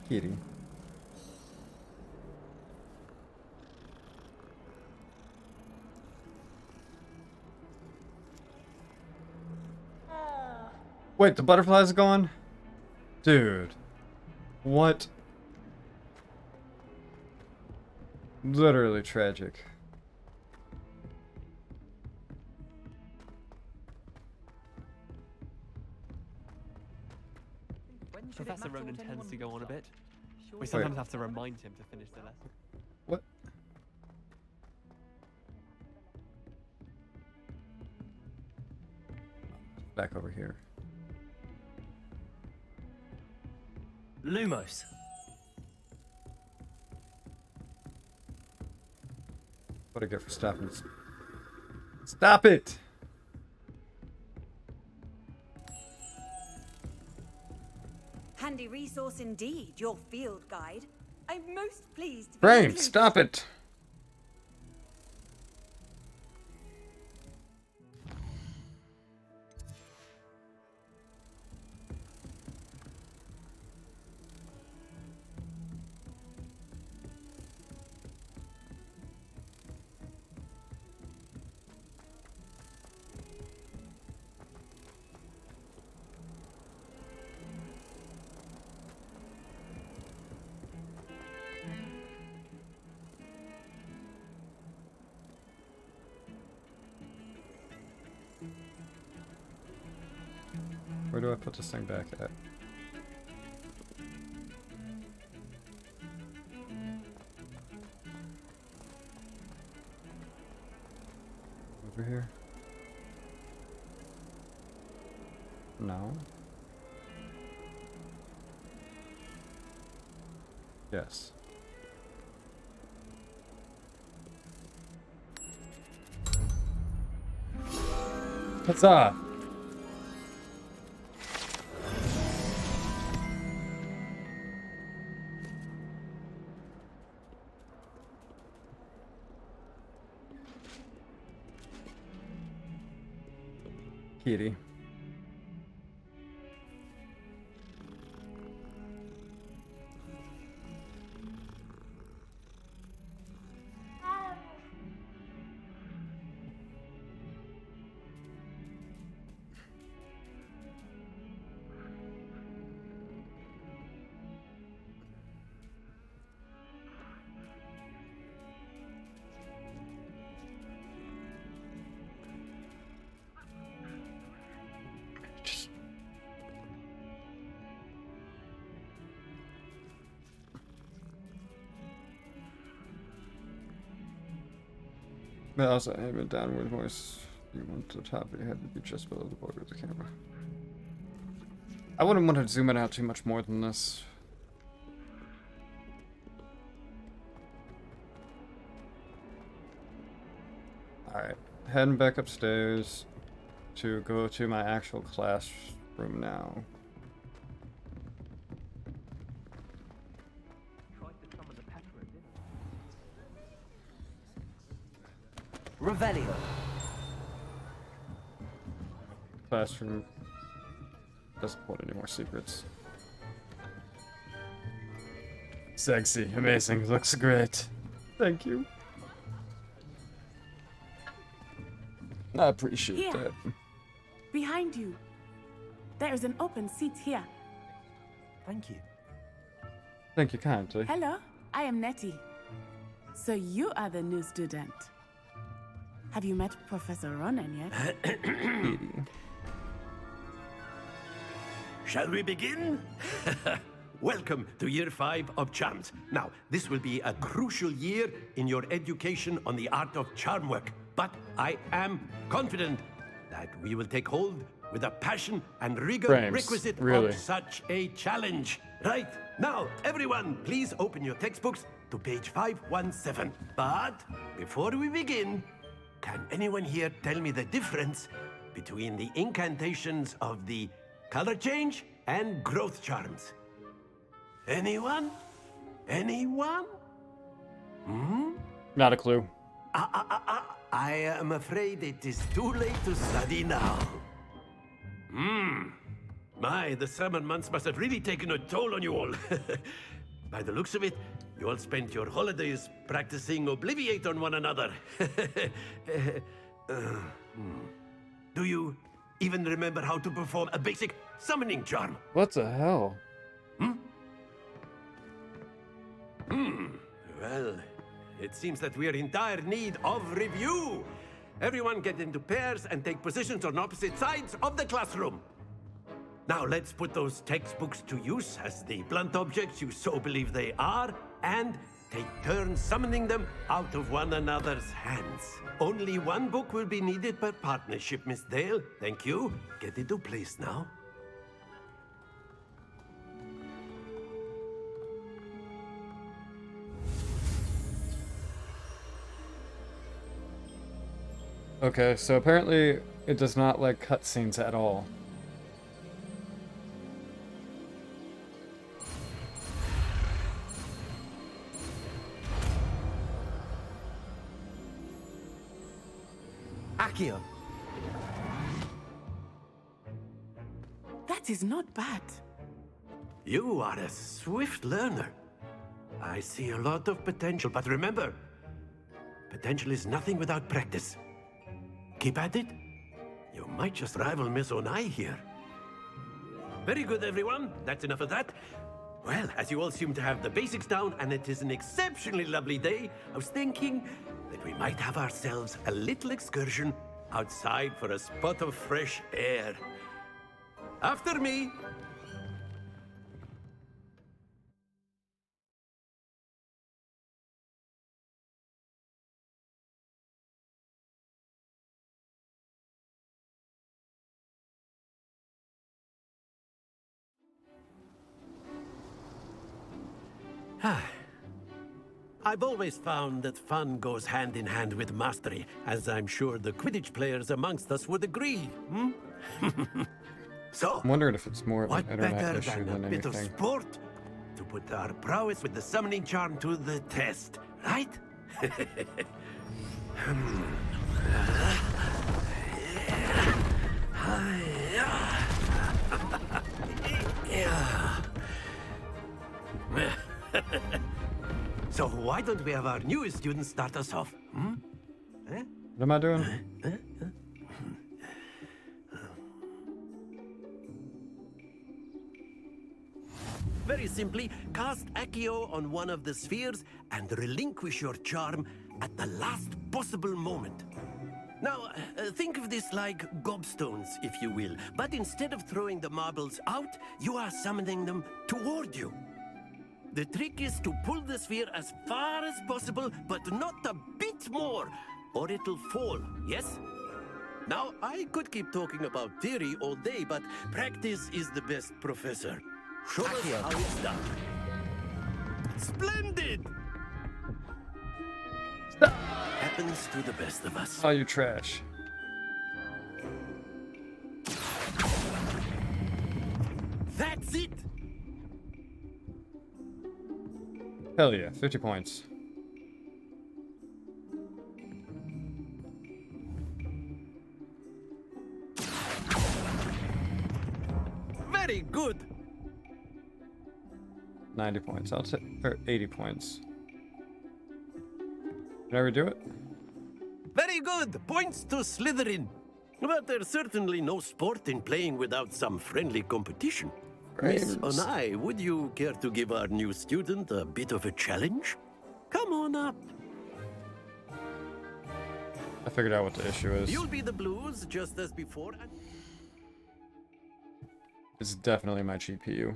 Kitty. Wait, the butterflies are gone? Dude. What? Literally tragic. Professor Ronan tends to go on a bit. We sometimes have to remind him to finish the lesson. What? Back over here. Lumos. What do I get for stopping this? Stop it! Handy resource indeed, your field guide. I'm most pleased to be Frame, included. stop it! Where do I put this thing back at? Over here? No. Yes. Huzzah! Kitty. But also aim a downward voice. You want the top of your head to be just below the border of the camera. I wouldn't want to zoom it out too much more than this. Alright, heading back upstairs to go to my actual classroom now. Revelio. Classroom doesn't hold any more secrets. Sexy, amazing, looks great. Thank you. I appreciate Here. that. Behind you. There is an open seat here. Thank you. Thank you kindly. Hello, I am Nettie. So you are the new student. Have you met Professor Ronan yet? Shall we begin? Welcome to Year 5 of Charms. Now, this will be a crucial year in your education on the art of charm work. But I am confident that we will take hold with the passion and rigor Frames, requisite really. of such a challenge. Right, now, everyone, please open your textbooks to page 517. But before we begin, can anyone here tell me the difference between the incantations of the color change and growth charms? Anyone? Anyone? Hmm? Not a clue. I am afraid it is too late to study now. My, the summer months must have really taken a toll on you all. By the looks of it, you all spent your holidays practicing Obliviate on one another. Do you even remember how to perform a basic summoning charm? What the hell? Well, it seems that we are in dire need of review. Everyone get into pairs and take positions on opposite sides of the classroom. Now let's put those textbooks to use as the blunt objects you so believe they are, and take turns summoning them out of one another's hands. Only one book will be needed per partnership, Miss Dale. Thank you. Get into place now. Okay, so apparently it does not like cutscenes at all. Accio. That is not bad. You are a swift learner. I see a lot of potential, but remember, potential is nothing without practice. Keep at it. You might just rival Miss Onai here. Very good, everyone. That's enough of that. Well, as you all seem to have the basics down, and it is an exceptionally lovely day, I was thinking that we might have ourselves a little excursion outside for a spot of fresh air. After me. I've always found that fun goes hand in hand with mastery, as I'm sure the Quidditch players amongst us would agree. So, I'm wondering if it's more of an what internet better issue than a than bit of anything. sport to put our prowess with the summoning charm to the test, right? So why don't we have our newest student start us off? What am I doing? Very simply, cast Accio on one of the spheres and relinquish your charm at the last possible moment. Now, think of this like gobstones, if you will, but instead of throwing the marbles out, you are summoning them toward you. The trick is to pull the sphere as far as possible, but not a bit more, or it'll fall, yes? Now, I could keep talking about theory all day, but practice is the best professor. Show us how it's done. Splendid! Stop. Happens to the best of us. Oh, you trash. That's it! Hell yeah, 50 points. Very good! 90 points. I'll take, or 80 points. Did I redo it? Very good! Points to Slytherin. But there's certainly no sport in playing without some friendly competition. Miss Onai, would you care to give our new student a bit of a challenge? Come on up. I figured out what the issue is. You'll be the blues just as before. It's definitely my GPU.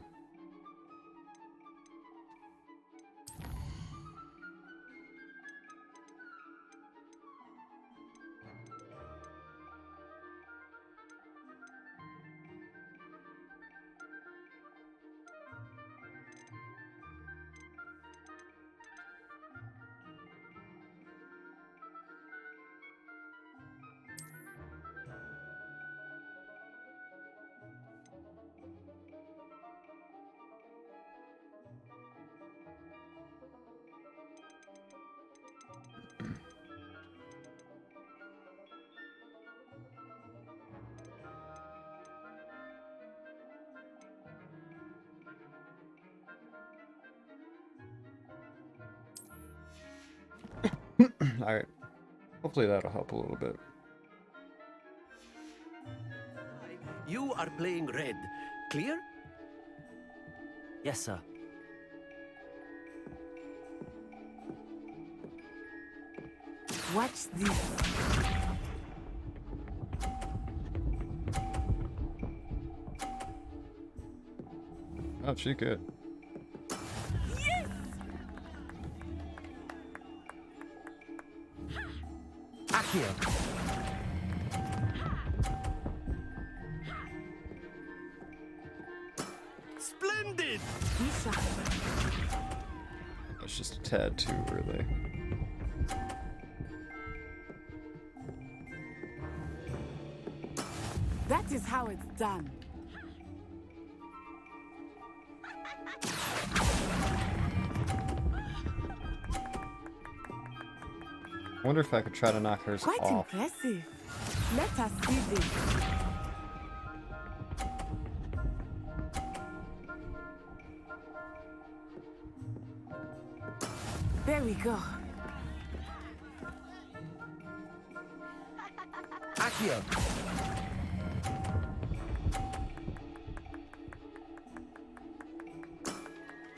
Alright. Hopefully that'll help a little bit. You are playing red. Clear? Yes, sir. Watch this. Oh, she good. Accio. Splendid! It's just a tad too early. That is how it's done. I wonder if I could try to knock hers Quite off. impressive. Let us see this. There we go. Accio.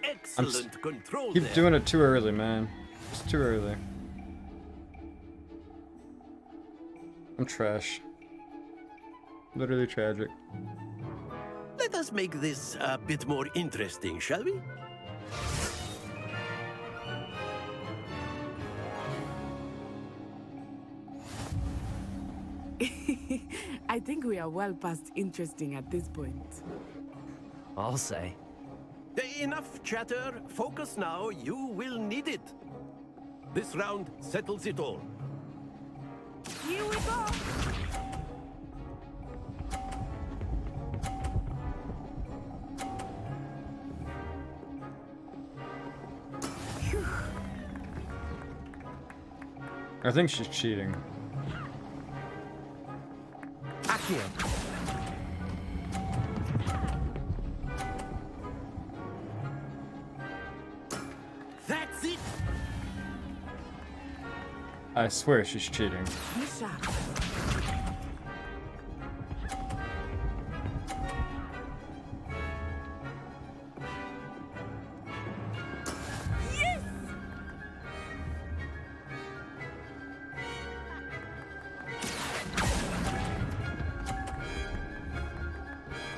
Excellent control Keep there. doing it too early, man. It's too early. I'm trash. Literally tragic. us make this a bit more interesting, shall we? I think we are well past interesting at this point. I'll say. Enough chatter. Focus now. You will need it. This round settles it all. Here we go! I think she's cheating. Accio. That's it. I swear she's cheating. Be sharp.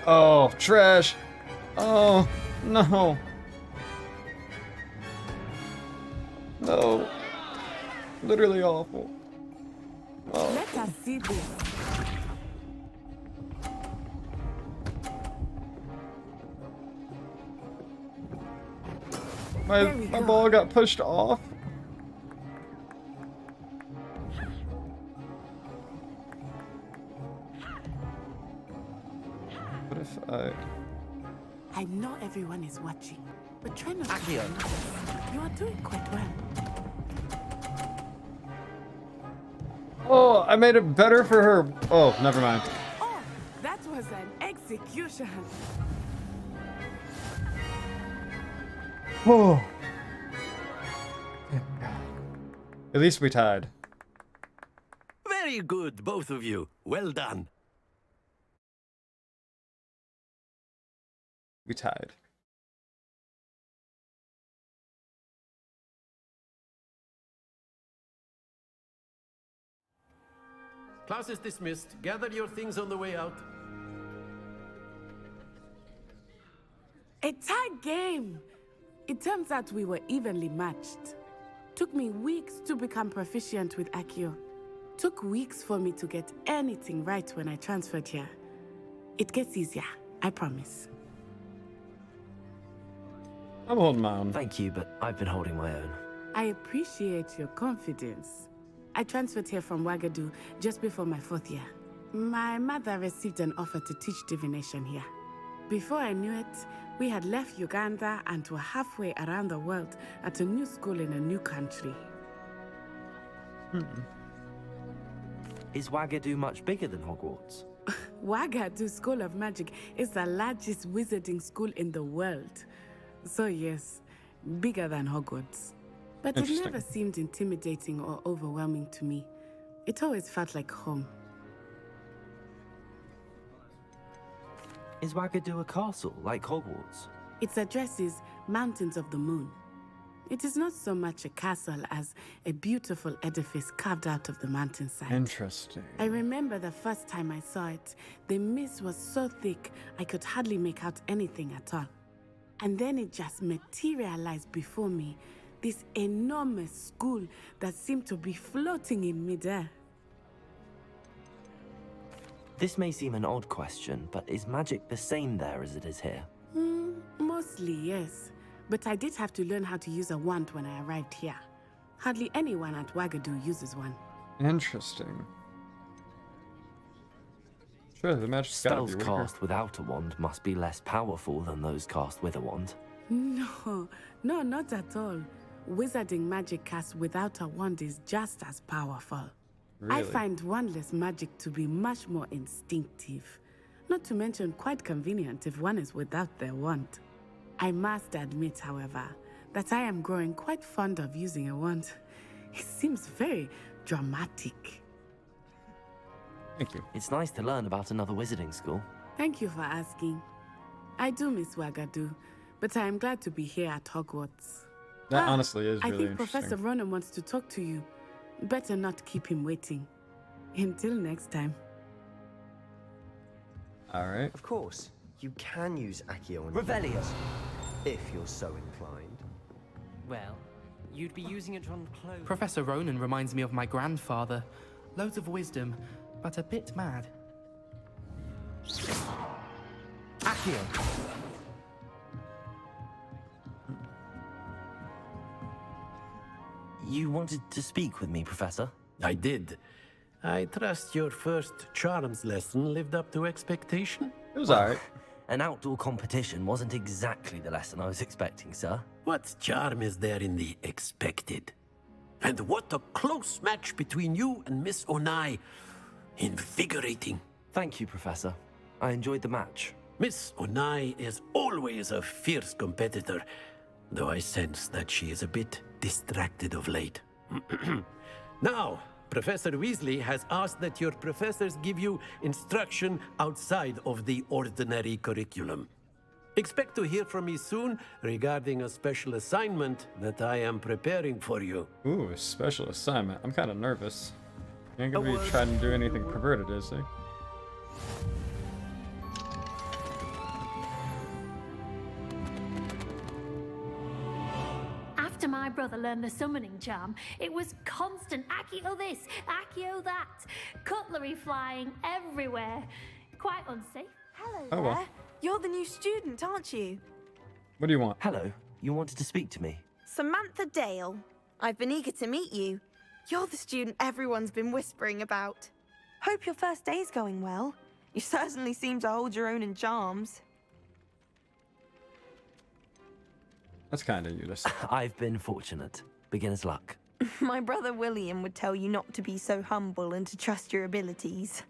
Oh, trash. Oh, no. No. Literally awful. Oh. Let us see this. My ball got pushed off. What if I know everyone is watching, but try not to Accio. notice. You are doing quite well. Oh, I made it better for her. Oh, never mind. Oh, that was an execution. Oh. At least we tied. Very good, both of you. Well done. We tied. Class is dismissed. Gather your things on the way out. A tight game. It turns out we were evenly matched. Took me weeks to become proficient with Accio. Took weeks for me to get anything right when I transferred here. It gets easier, I promise. I'm holding my own. Thank you, but I've been holding my own. I appreciate your confidence. I transferred here from Wagadu just before my 4th year. My mother received an offer to teach divination here. Before I knew it, we had left Uganda and were halfway around the world at a new school in a new country. Is Wagadu much bigger than Hogwarts? Wagadu School of Magic is the largest wizarding school in the world. So yes, bigger than Hogwarts. But it never seemed intimidating or overwhelming to me. It always felt like home. Is Wagadu a castle, like Hogwarts? Its address is Mountains of the Moon. It is not so much a castle as a beautiful edifice carved out of the mountainside. Interesting. I remember the first time I saw it, the mist was so thick I could hardly make out anything at all. And then it just materialized before me, this enormous school that seemed to be floating in midair. This may seem an odd question, but is magic the same there as it is here? Mostly, yes. But I did have to learn how to use a wand when I arrived here. Hardly anyone at Wagadu uses one. Interesting. Sure, the magic's gotta be Spells weaker. cast without a wand must be less powerful than those cast with a wand. No, not at all. Wizarding magic cast without a wand is just as powerful. Really? I find wandless magic to be much more instinctive. Not to mention quite convenient if one is without their wand. I must admit, however, that I am growing quite fond of using a wand. It seems very dramatic. Thank you. It's nice to learn about another wizarding school. Thank you for asking. I do miss Wagadu, but I am glad to be here at Hogwarts. That honestly is I really think interesting. Professor Ronan wants to talk to you. Better not keep him waiting. Until next time. All right. Of course. You can use Accio and Revelio, if you're so inclined. Well, you'd be using it on clothes. Professor Ronan reminds me of my grandfather. Loads of wisdom, but a bit mad. Accio! You wanted to speak with me, Professor? I did. I trust your first charms lesson lived up to expectation? It was alright. An outdoor competition wasn't exactly the lesson I was expecting, sir. What charm is there in the expected? And what a close match between you and Miss Onai. Invigorating. Thank you, Professor. I enjoyed the match. Miss Onai is always a fierce competitor, though I sense that she is a bit distracted of late. Now, Professor Weasley has asked that your professors give you instruction outside of the ordinary curriculum. Expect to hear from me soon regarding a special assignment that I am preparing for you. Ooh, a special assignment. I'm kind of nervous. He ain't gonna be trying to do anything perverted, is he? After my brother learned the summoning charm, it was constant Accio this, Accio that, cutlery flying everywhere. Quite unsafe. Hello Oh, well. there. You're the new student, aren't you? What do you want? Hello. You wanted to speak to me? Samantha Dale. I've been eager to meet you. You're the student everyone's been whispering about. Hope your first day's going well. You certainly seem to hold your own in charms. That's kind of you to say. I've been fortunate. Beginner's luck. My brother William would tell you not to be so humble and to trust your abilities.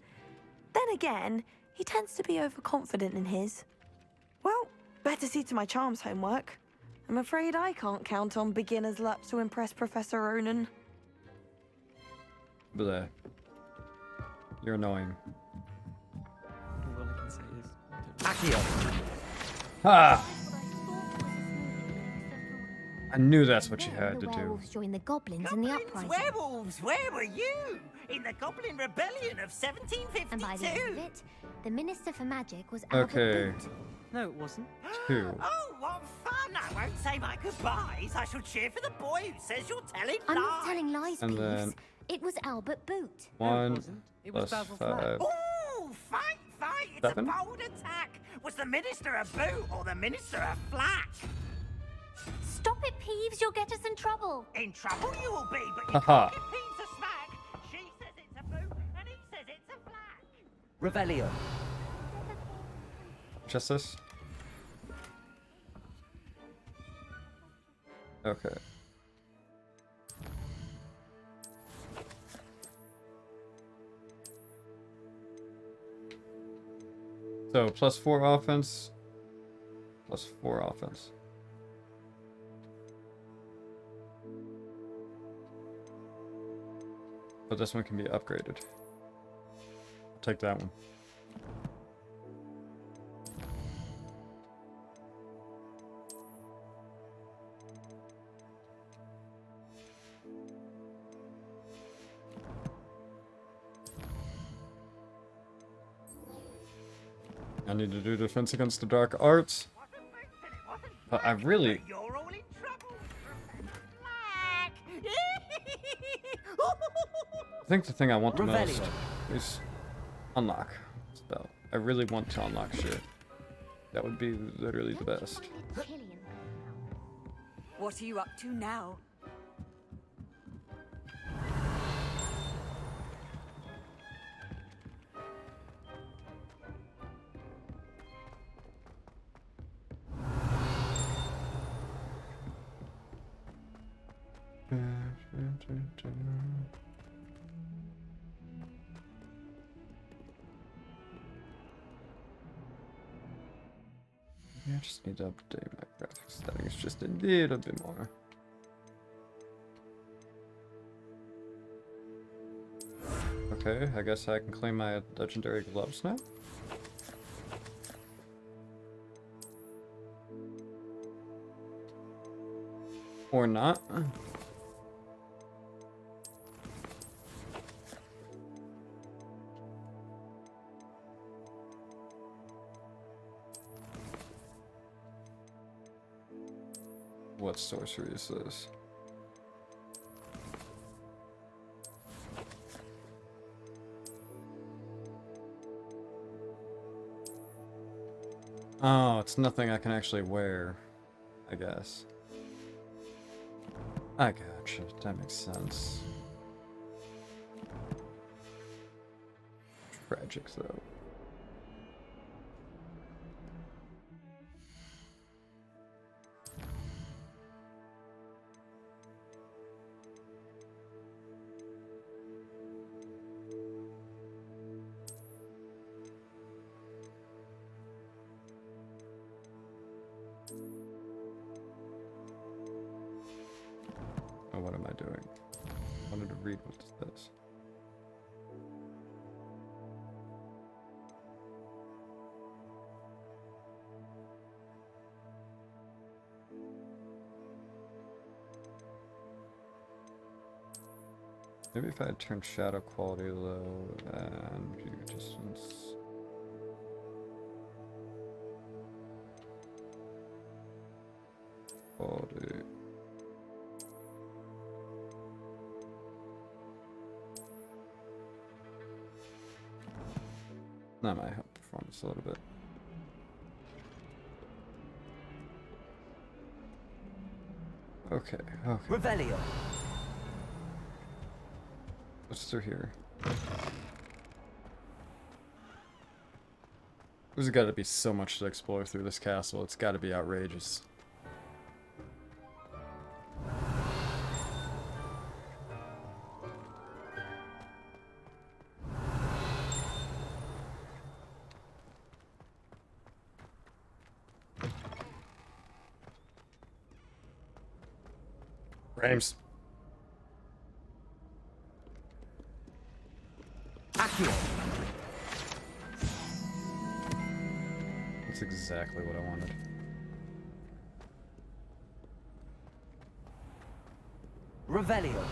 Then again, he tends to be overconfident in his. Well, better see to my charms homework. I'm afraid I can't count on beginner's luck to impress Professor Ronan. Bleh. You're annoying. All I can say is... Accio! Ha! I knew that's what you had to do. Werewolves join the goblins in the uprising. Werewolves, where were you? In the Goblin Rebellion of 1752. And by the end of it, the Minister for Magic was Okay. Albert Boot. No, it wasn't. 2. Oh, what fun! I won't say my goodbyes. I shall cheer for the boy who says you're telling I'm lies. not telling lies, And Peeves. then- It was Albert Boot. 1 It was plus Basil 5. Ooh, fight! It's 7? a bold attack. Was the Minister a boot or the Minister a flack? Stop it, Peeves, you'll get us in trouble. In trouble you will be, but you Haha. can't give Peeves a smack. She says it's a boot and he says it's a flack. Revelio. Just this? Okay. So, plus 4 offense. Plus 4 offense. But this one can be upgraded. I'll take that one. I need to do defense against the dark arts. But I really... You're all in trouble. I think the thing I want the most Revelio. is unlock spell. I really want to unlock shit. That would be literally the best. What are you up to now? I just need to update my graphics settings just a little bit more. Okay, I guess I can claim my legendary gloves now. Or not. What sorcery is this? Oh, it's nothing I can actually wear, I guess. I gotcha. That makes sense. Tragic, though. Oh, what am I doing? I wanted to read what this says. Maybe if I had turned shadow quality low and view distance. Quality. That might help performance a little bit. Okay, okay. Revelio. What's through here? There's got to be so much to explore through this castle. It's got to be outrageous. Rames. Accio. That's exactly what I wanted. Revelio.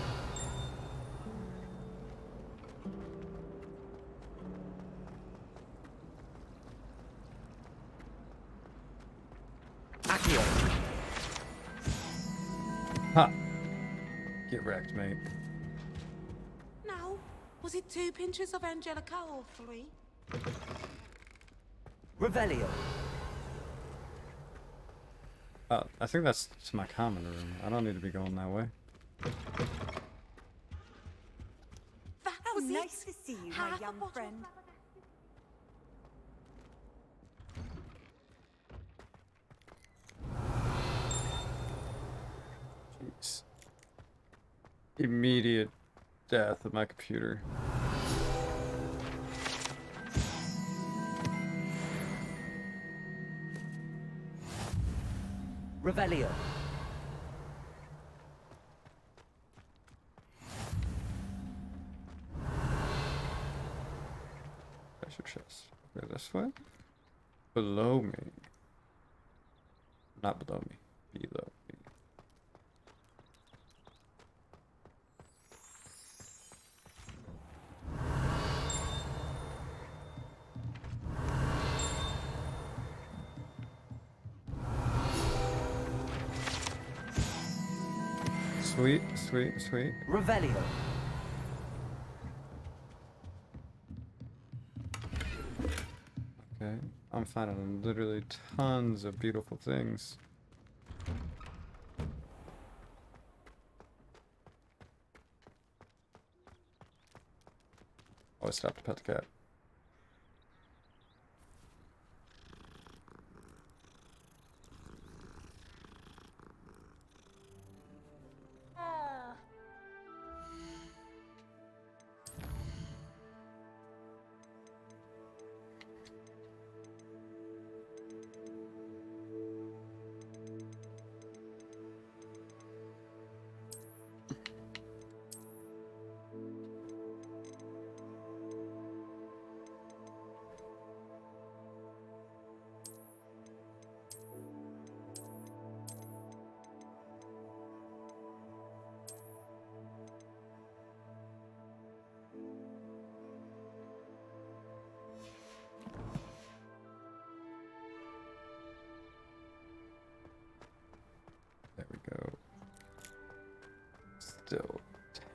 Accio. Ha! Get wrecked, mate. No. Was it 2 pinches of Angelica or 3? Revelio. I think that's to my common room. I don't need to be going that way. That was nice to see you, my young friend. Jeez. Immediate death of my computer. Revelio. Treasure chest. Okay, this way? Below me. Not below me. Below me. Sweet, sweet, sweet. Revelio. Okay, I'm finding literally tons of beautiful things. Always stop to pet the cat.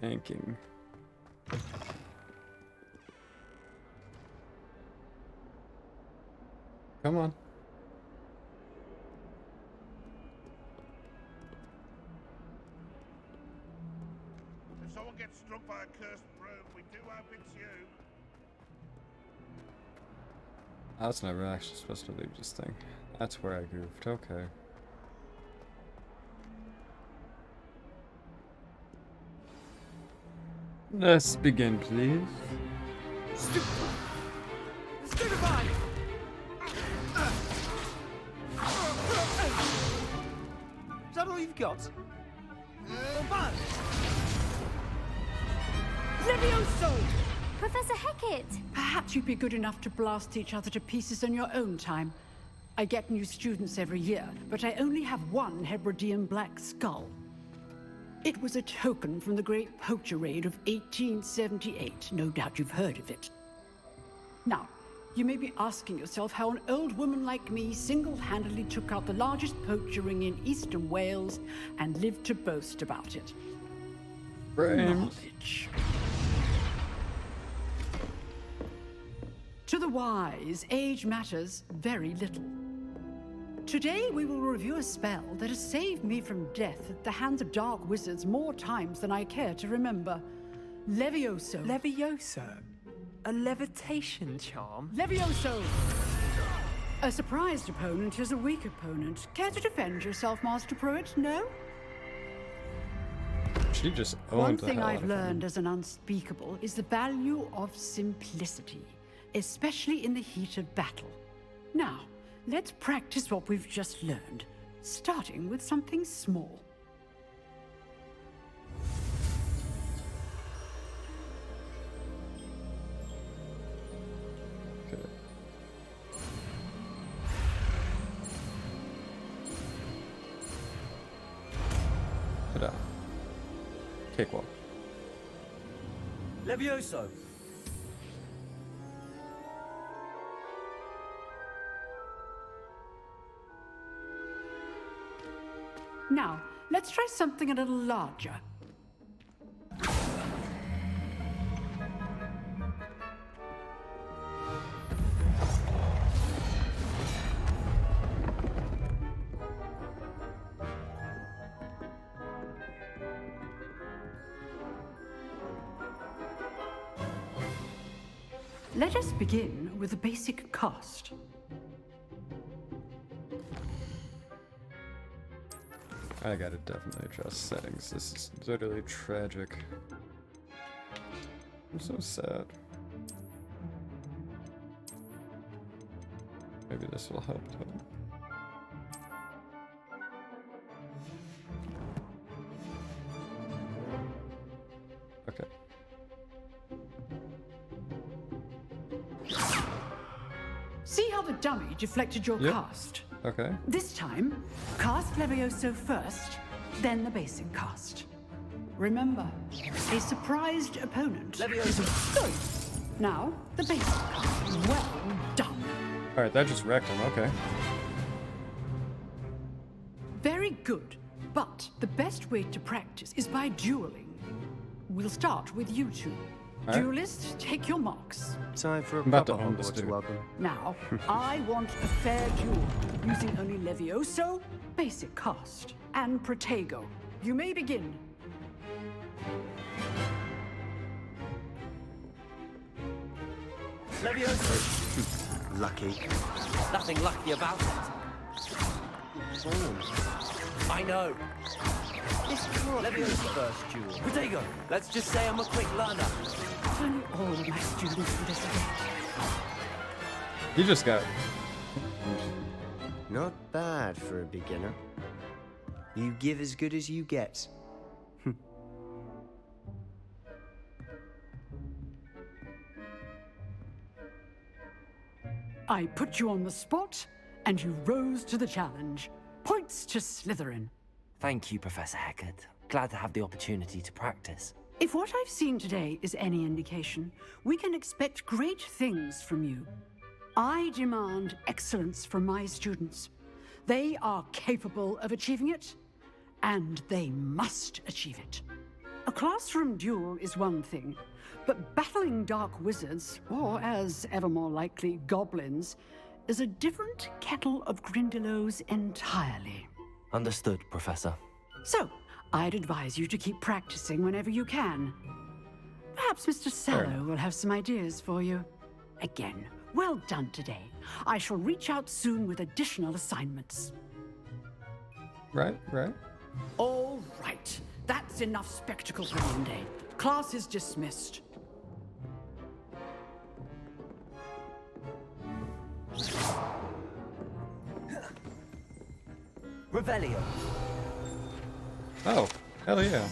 Hanking. Come on. If someone gets struck by a cursed broom, we do hope it's you. I was never actually supposed to leave this thing. That's where I goofed. Okay. Let's begin, please. Stupefy! Is that all you've got? Levioso! Professor Hecat! Perhaps you'd be good enough to blast each other to pieces in your own time. I get new students every year, but I only have one Hebridean black skull. It was a token from the Great Poacher Raid of 1878. No doubt you've heard of it. Now, you may be asking yourself how an old woman like me single-handedly took out the largest poacher ring in eastern Wales and lived to boast about it. Knowledge. To the wise, age matters very little. Today we will review a spell that has saved me from death at the hands of dark wizards more times than I care to remember. Levioso. Levioso? A levitation charm? Levioso! A surprised opponent is a weak opponent. Care to defend yourself, Master Pruitt? No? She just owned One the thing hell out I've of him. learned as an unspeakable is the value of simplicity, especially in the heat of battle. Now, let's practice what we've just learned, starting with something small. Ta-da. Cakewalk. Levioso! Now, let's try something a little larger. Let us begin with a basic cast. I gotta definitely adjust settings. This is literally tragic. I'm so sad. Maybe this will help though. Okay. See how the dummy deflected your Yep. cast? Okay. This time, cast Levioso first, then the basic cast. Remember, a surprised opponent is good. Now, the basic cast. Well done. Alright, that just wrecked him. Okay. Very good. But the best way to practice is by dueling. We'll start with you two. Alright. Duelists, take your marks. Time for a I'm about to proper own this Hogwarts dude. welcome. Now, I want a fair duel, using only Levioso, basic cast, and Protego. You may begin. Levioso! Lucky. Nothing lucky about it. I know. This can't be his first duel. Protego, let's just say I'm a quick learner. If only all of my students would have He just got. Not bad for a beginner. You give as good as you get. I put you on the spot, and you rose to the challenge. Points to Slytherin. Thank you, Professor Hecat. Glad to have the opportunity to practice. If what I've seen today is any indication, we can expect great things from you. I demand excellence from my students. They are capable of achieving it, and they must achieve it. A classroom duel is one thing, but battling dark wizards, or as ever more likely, goblins, is a different kettle of Grindylows entirely. Understood, Professor. So, I'd advise you to keep practicing whenever you can. Perhaps Mr. Sallow will have some ideas for you. Again, well done today. I shall reach out soon with additional assignments. Right. All right. That's enough spectacle for one day. Class is dismissed. Revelio. Oh, hell yeah.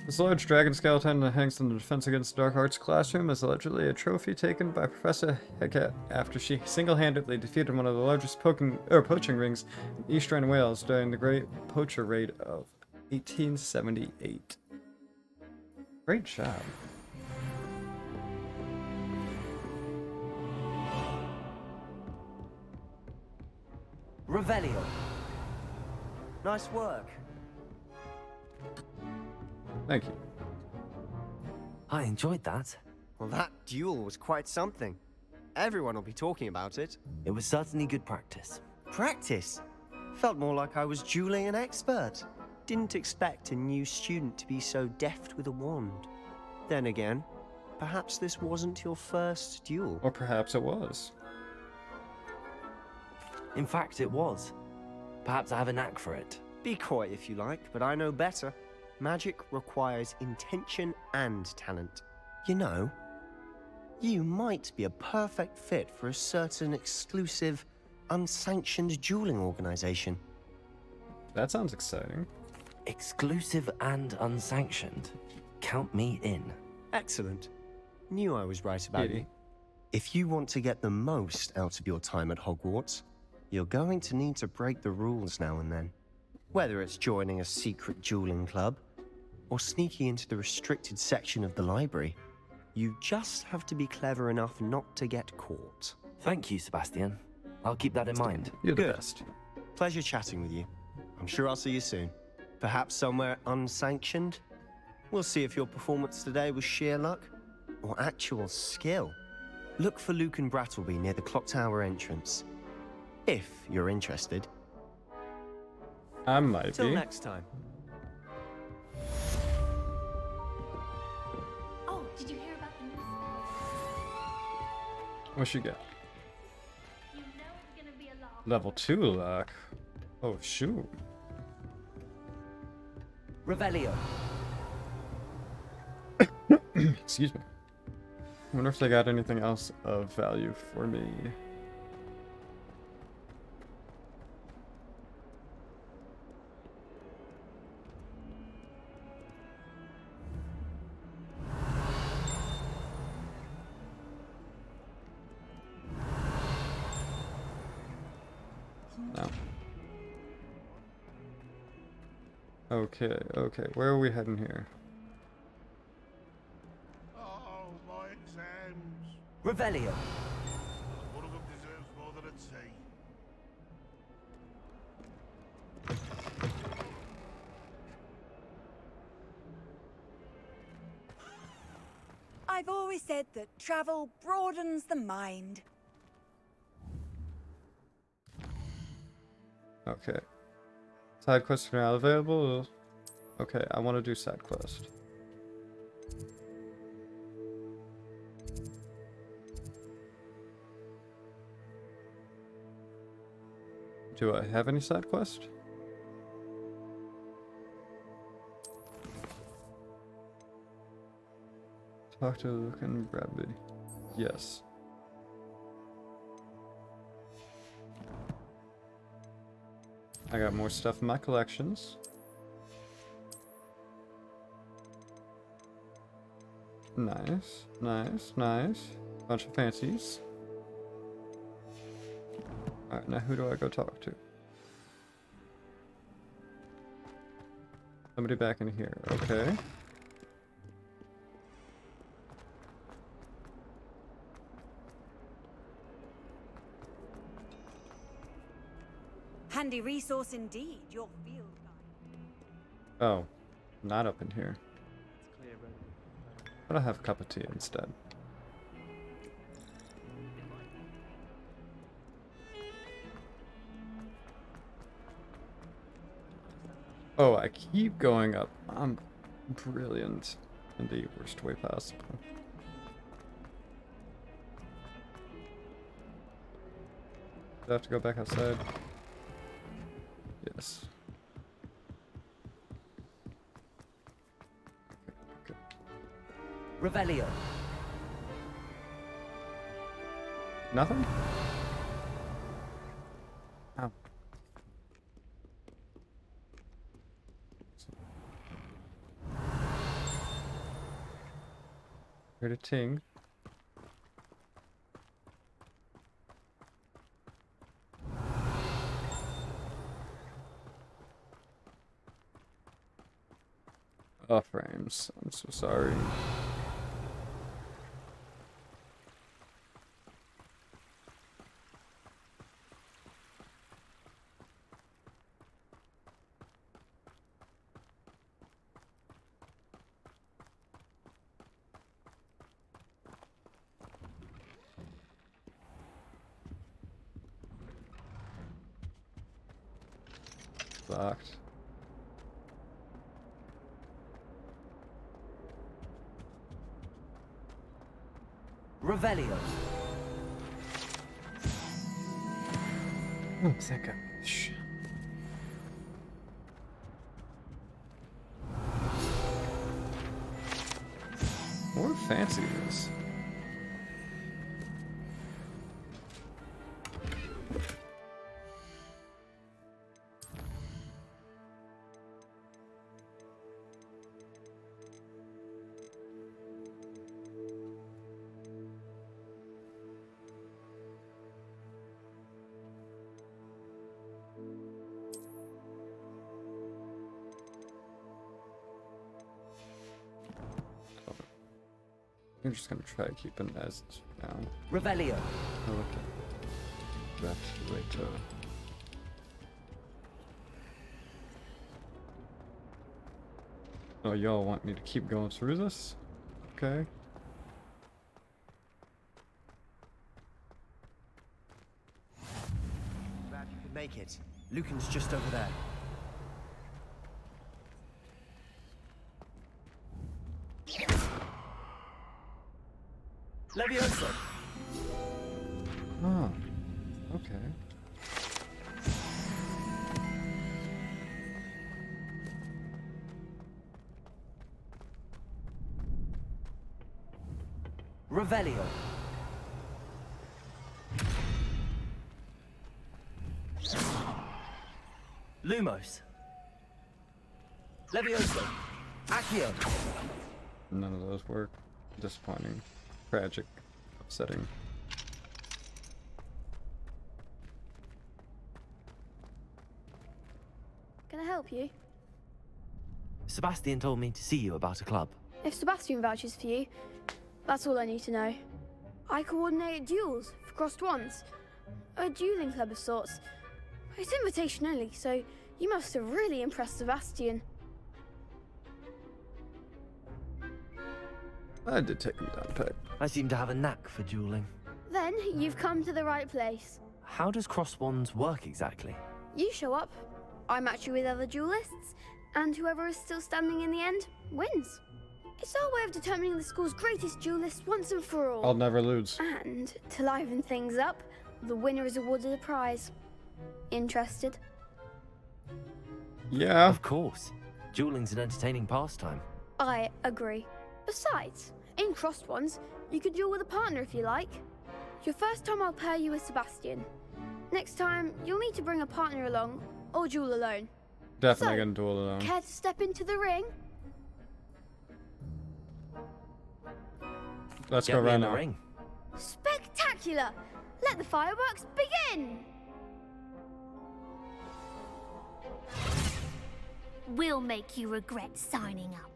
This large dragon skeleton that hangs in the Defense Against Dark Arts classroom is allegedly a trophy taken by Professor Hecate after she single-handedly defeated one of the largest poaching rings in eastern Wales during the Great Poacher Raid of 1878. Great job. Revelio. Nice work. Thank you. I enjoyed that. Well, that duel was quite something. Everyone will be talking about it. It was certainly good practice. Practice? Felt more like I was dueling an expert. Didn't expect a new student to be so deft with a wand. Then again, perhaps this wasn't your first duel. Or perhaps it was. In fact, it was. Perhaps I have a knack for it. Be coy if you like, but I know better. Magic requires intention and talent. You know, you might be a perfect fit for a certain exclusive, unsanctioned dueling organization. That sounds exciting. Exclusive and unsanctioned. Count me in. Excellent. Knew I was right about you. If you want to get the most out of your time at Hogwarts, you're going to need to break the rules now and then. Whether it's joining a secret dueling club, or sneaking into the restricted section of the library, you just have to be clever enough not to get caught. Thank you, Sebastian. I'll keep that in mind. You're the best. Pleasure chatting with you. I'm sure I'll see you soon. Perhaps somewhere unsanctioned? We'll see if your performance today was sheer luck, or actual skill. Look for Luke and Brattleby near the clock tower entrance. If you're interested. I might be. Till next time. Oh, did you hear about the news? What you got? You know it's gonna be a lot. Level 2 luck. Oh, shoot. Revelio. Excuse me. I wonder if they got anything else of value for me. No. Okay, where are we heading here? Oh, my exams. Revelio. One of them deserves more than a tea. I've always said that travel broadens the mind. Okay. Side quests are now available. Okay, I want to do side quest. Do I have any side quest? Talk to Luke and Bradley. Yes. I got more stuff in my collections. Nice, nice, nice. Bunch of fancies. Alright, now who do I go talk to? Somebody back in here, okay. Handy resource indeed, your field guide. Oh, not up in here. But I'll have a cup of tea instead. Oh, I keep going up. I'm brilliant in the worst way possible. Do I have to go back outside? Yes. Okay. Revelio. Nothing? Oh. Heard a ting. Oh, frames. I'm so sorry. Locked. Revelio. Oh, thank God. Shh. More fancy this. I'm just gonna try keeping it as is for now. Revelio. Oh, okay. Draft later. Oh, y'all want me to keep going through this? Okay. Glad you could make it. Lucan's just over there. Levioso. Oh, okay. Revelio. Lumos. Levioso. Accio. None of those work. Disappointing. Tragic. Upsetting. Can I help you? Sebastian told me to see you about a club. If Sebastian vouches for you, that's all I need to know. I coordinate duels for crossed wands. A dueling club of sorts. It's invitation only, so you must have really impressed Sebastian. I did take him down, Peg. I seem to have a knack for dueling. Then you've come to the right place. How does cross wands work exactly? You show up, I match you with other duelists, and whoever is still standing in the end wins. It's our way of determining the school's greatest duelist once and for all. I'll never lose. And to liven things up, the winner is awarded a prize. Interested? Yeah. Of course. Dueling's an entertaining pastime. I agree. Besides, in crossed ones, you can duel with a partner if you like. Your first time I'll pair you with Sebastian. Next time, you'll need to bring a partner along, or duel alone. Definitely gonna duel alone. Care to step into the ring? Let's go right now. Ring. Spectacular! Let the fireworks begin! We'll make you regret signing up.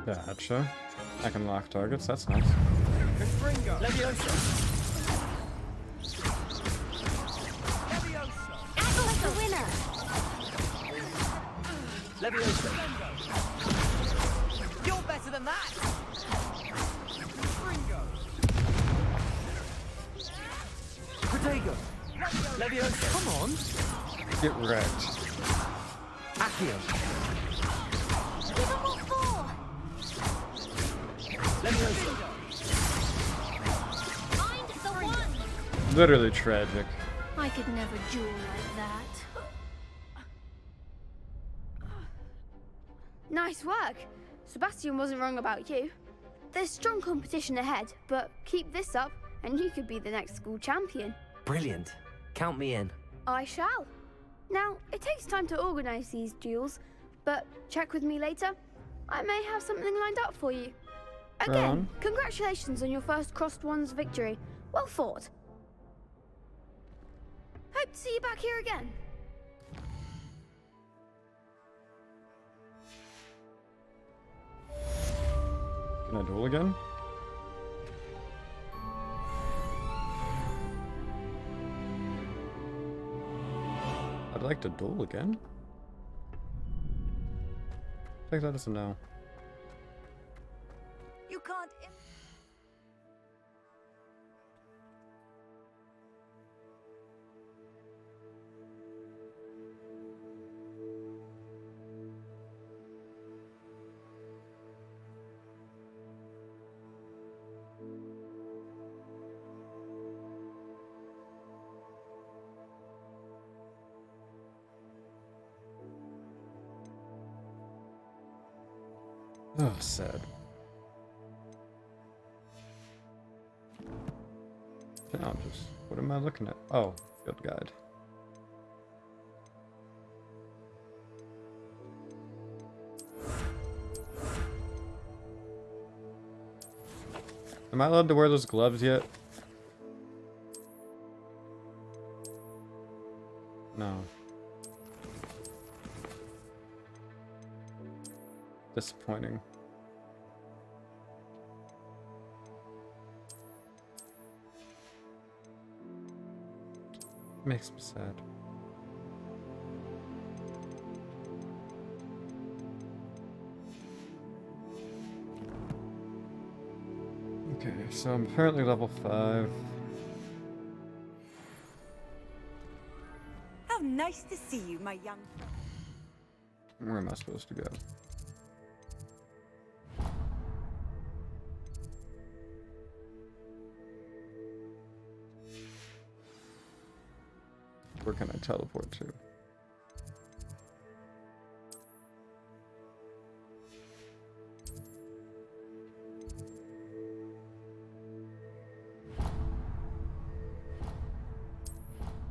Gotcha. I can lock targets, that's nice. Levioso. Leviosa. You're better than that! Protego. Leviosa. Come on. Get wrecked. Accio. Give them all four! Leviosa. Find the one! Literally tragic. I could never duel like that. Nice work. Sebastian wasn't wrong about you. There's strong competition ahead, but keep this up and you could be the next school champion. Brilliant. Count me in. I shall. Now, it takes time to organize these duels, but check with me later. I may have something lined up for you. Again, congratulations on your first Crossed Ones victory. Well fought. Hope to see you back here again. Can I duel again? I'd like to duel again. Take that as a no. You can't. Oh, sad. Challenges. What am I looking at? Oh, field guide. Am I allowed to wear those gloves yet? No. Disappointing. Makes me sad. Okay, so I'm apparently level 5. How nice to see you, my young. Where am I supposed to go? Where can I teleport to?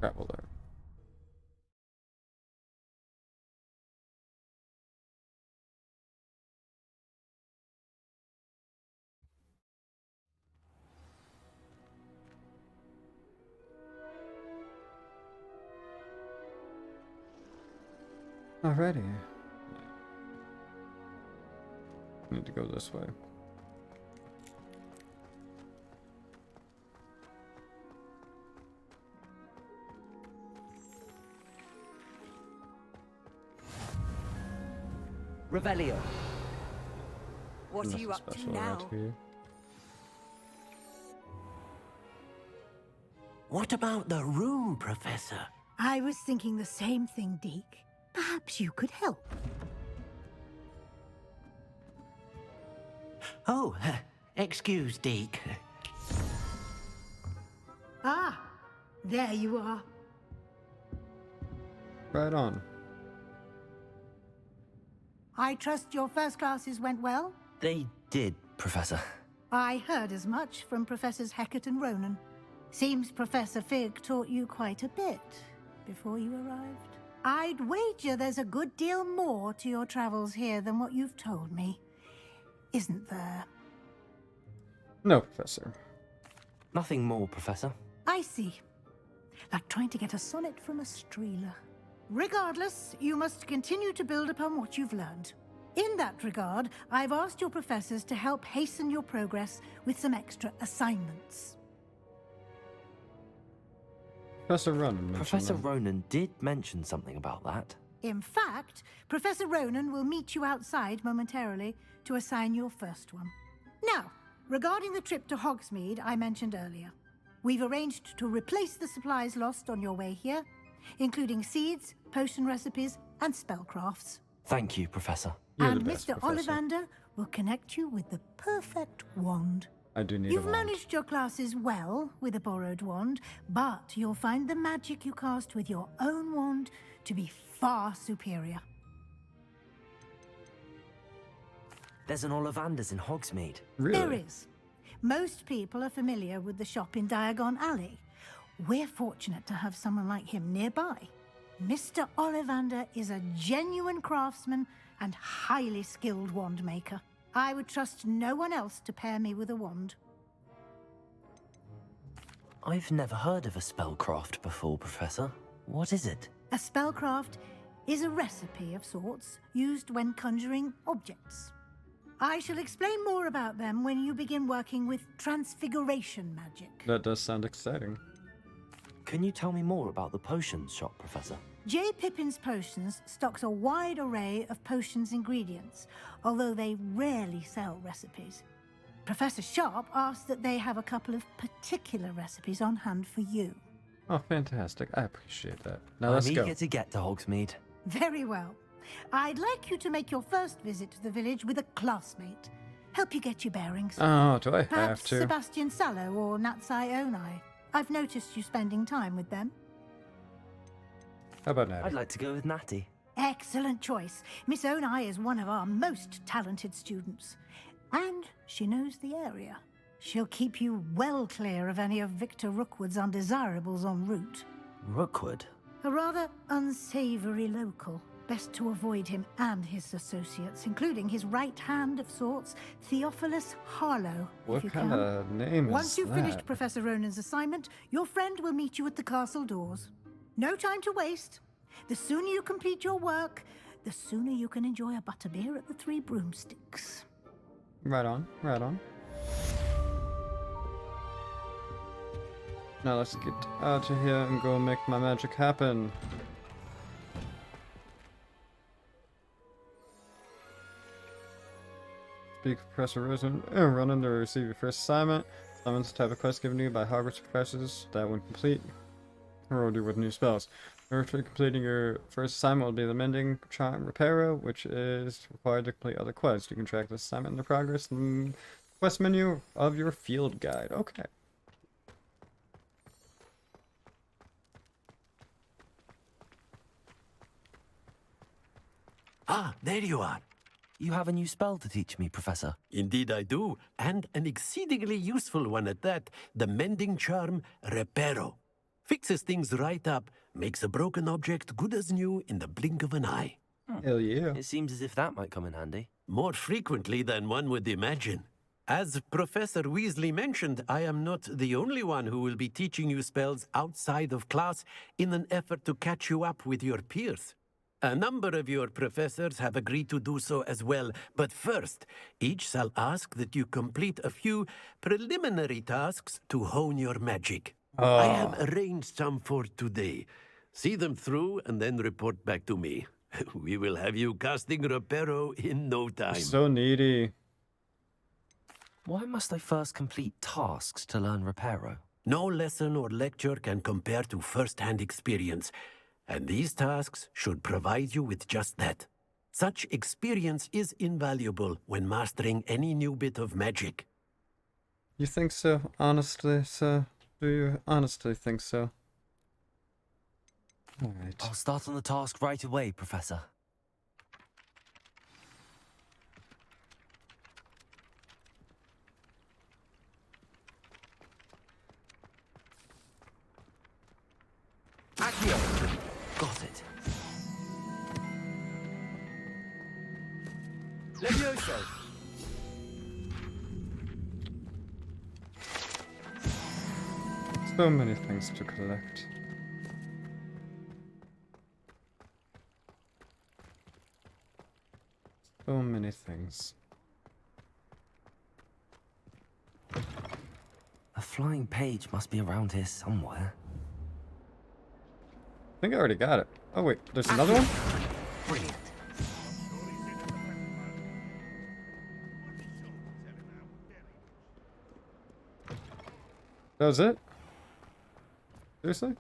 Travel there. Alrighty. Need to go this way. Revelio. What are you up to now? What about the room, Professor? I was thinking the same thing, Deke. Perhaps you could help. Oh, excuse, Deke. Ah, there you are. Right on. I trust your first classes went well? They did, Professor. I heard as much from Professors Hecat and Ronan. Seems Professor Fig taught you quite a bit before you arrived. I'd wager there's a good deal more to your travels here than what you've told me. Isn't there? No, Professor. Nothing more, Professor. I see. Like trying to get a sonnet from a streeler. Regardless, you must continue to build upon what you've learned. In that regard, I've asked your professors to help hasten your progress with some extra assignments. Professor Ronan mentioned Professor that. Ronan did mention something about that. In fact, Professor Ronan will meet you outside momentarily to assign your first one. Now, regarding the trip to Hogsmeade I mentioned earlier, we've arranged to replace the supplies lost on your way here, including seeds, potion recipes, and spellcrafts. Thank you, Professor. And Mr. Ollivander will connect you with the perfect wand. I do need You've a wand. managed your classes well with a borrowed wand, but you'll find the magic you cast with your own wand to be far superior. There's an Ollivander's in Hogsmeade. There is. Most people are familiar with the shop in Diagon Alley. We're fortunate to have someone like him nearby. Mr. Ollivander is a genuine craftsman and highly skilled wand maker. I would trust no one else to pair me with a wand. I've never heard of a spellcraft before, Professor. What is it? A spellcraft is a recipe of sorts used when conjuring objects. I shall explain more about them when you begin working with transfiguration magic. That does sound exciting. Can you tell me more about the potions shop, Professor? J. Pippin's Potions stocks a wide array of potions ingredients, although they rarely sell recipes. Professor Sharp asked that they have a couple of particular recipes on hand for you. Oh, fantastic. I appreciate that. Now I'm let's go. eager to get to Hogsmeade. Very well. I'd like you to make your first visit to the village with a classmate. Help you get your bearings. Oh, do I have Perhaps to? Sebastian Sallow or Natsai Onai. I've noticed you spending time with them. How about Natty? I'd like to go with Natty. Excellent choice. Miss Onai is one of our most talented students. And she knows the area. She'll keep you well clear of any of Victor Rookwood's undesirables en route. Rookwood? A rather unsavory local. Best to avoid him and his associates, including his right hand of sorts, Theophilus Harlow. What if you kind can. of name Once is you've that? finished Professor Ronan's assignment, your friend will meet you at the castle doors. No time to waste. The sooner you complete your work, the sooner you can enjoy a butterbeer at the Three Broomsticks. Right on, right on. Now let's get out of here and go make my magic happen. Speak of Professor Rosen. Run in to receive your first assignment. Summons type of quest given to you by Hogwarts professors that when complete, reward you with new spells. After completing your first assignment will be the Mending Charm Reparo, which is required to complete other quests. You can track this assignment in the progress and quest menu of your field guide. Okay. Ah, there you are. You have a new spell to teach me, Professor. Indeed I do, and an exceedingly useful one at that, the Mending Charm Reparo. Fixes things right up, makes a broken object good as new in the blink of an eye. Hell yeah. It seems as if that might come in handy. More frequently than one would imagine. As Professor Weasley mentioned, I am not the only one who will be teaching you spells outside of class in an effort to catch you up with your peers. A number of your professors have agreed to do so as well, but first, each shall ask that you complete a few preliminary tasks to hone your magic. I have arranged some for today. See them through and then report back to me. We will have you casting Reparo in no time. So needy. Why must I first complete tasks to learn Reparo? No lesson or lecture can compare to first-hand experience, and these tasks should provide you with just that. Such experience is invaluable when mastering any new bit of magic. You think so? Honestly, sir? Do you honestly think so? Alright. I'll start on the task right away, Professor. Accio! Got it. Levioso! So many things to collect. So many things. A flying page must be around here somewhere. I think I already got it. Oh wait, there's another one? Brilliant. That was it? Seriously?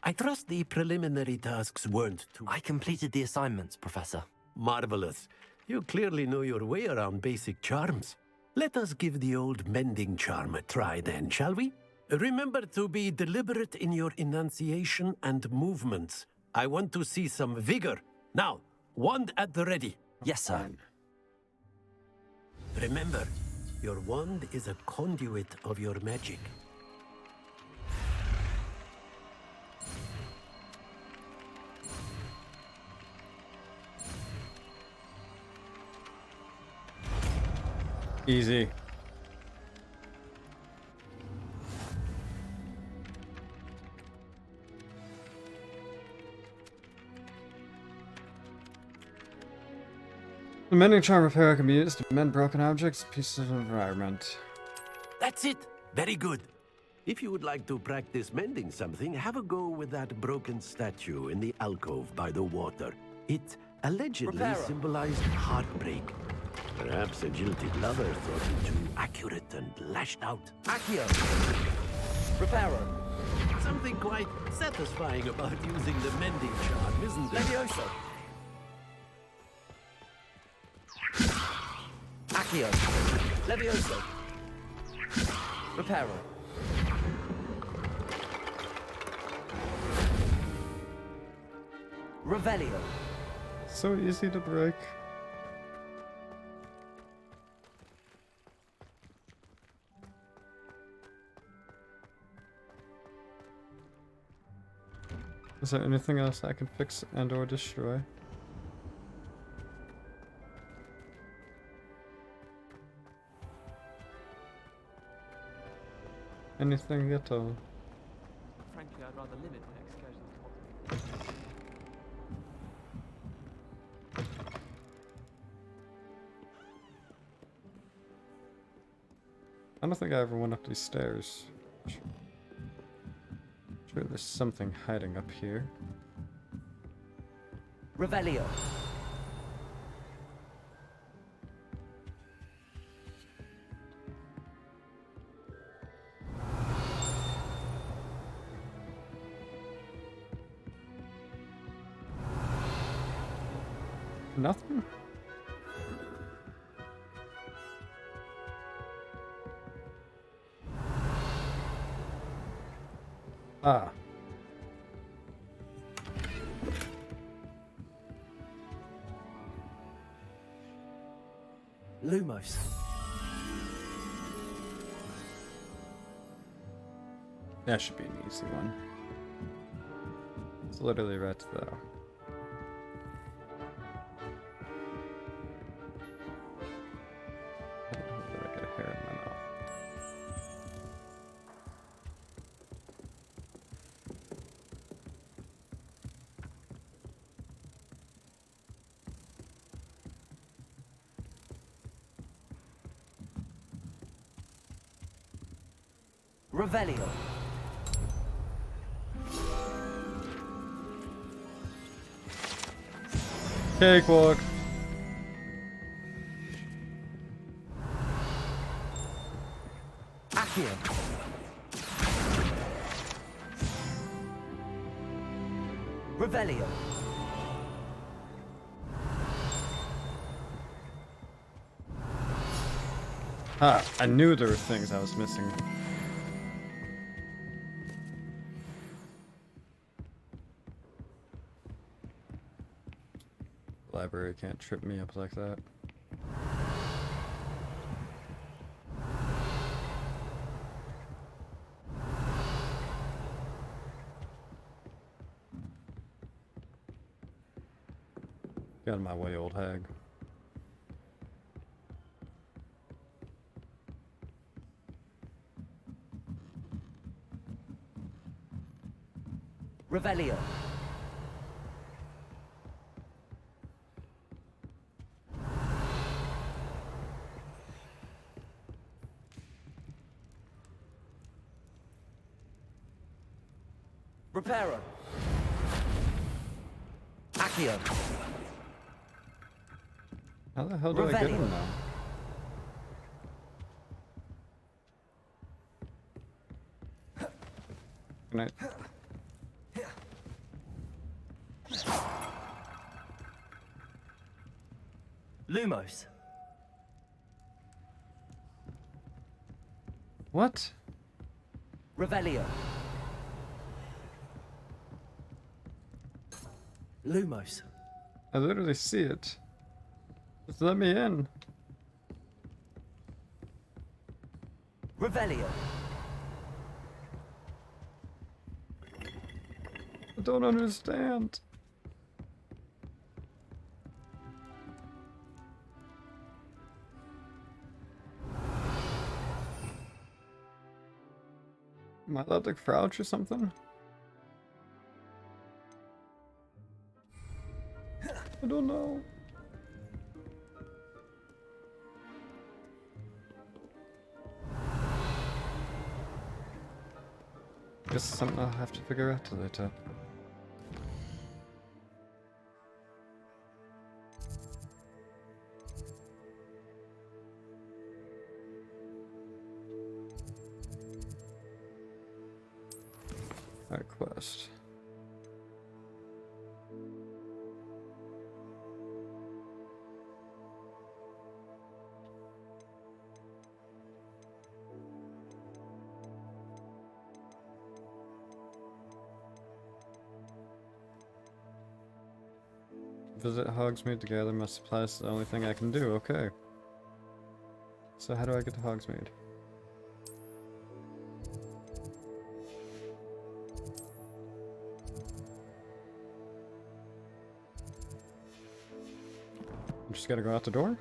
I trust the preliminary tasks weren't too... I completed the assignments, Professor. Marvelous. You clearly know your way around basic charms. Let us give the old mending charm a try then, shall we? Remember to be deliberate in your enunciation and movements. I want to see some vigor. Now, wand at the ready. Yes, sir. Remember, your wand is a conduit of your magic. Easy. The mending charm repair can be used to mend broken objects, pieces of environment. That's it. Very good. If you would like to practice mending something, have a go with that broken statue in the alcove by the water. It allegedly symbolized heartbreak. Perhaps a jilted lover thought it too accurate and lashed out. Accio! Reparo! Something quite satisfying about using the mending charm, isn't there? Levioso! Accio! Levioso! Reparo! Revelio! So easy to break. Is there anything else I can fix and or destroy? Anything at all? Frankly, I'd rather limit my excursions to what's I don't think I ever went up these stairs. Sure, there's something hiding up here. Revelio! Nothing? Ah. Lumos. That should be an easy one. It's literally right there. I get a hair in my mouth. Revelio. Cakewalk. Accio. Revelio. Ah, I knew there were things I was missing. Library can't trip me up like that. Get out of my way, old hag. Revelio. Reparo. Accio. How the hell do I get him now? Can I? Lumos. What? Revelio. Lumos. I literally see it. Just let me in. Revelio. I don't understand. Am I allowed to crouch or something? I don't know. Guess it's something I'll have to figure out later. Our quest. Visit Hogsmeade to gather my supplies. The only thing I can do. Okay. So how do I get to Hogsmeade? I'm just gotta go out the door?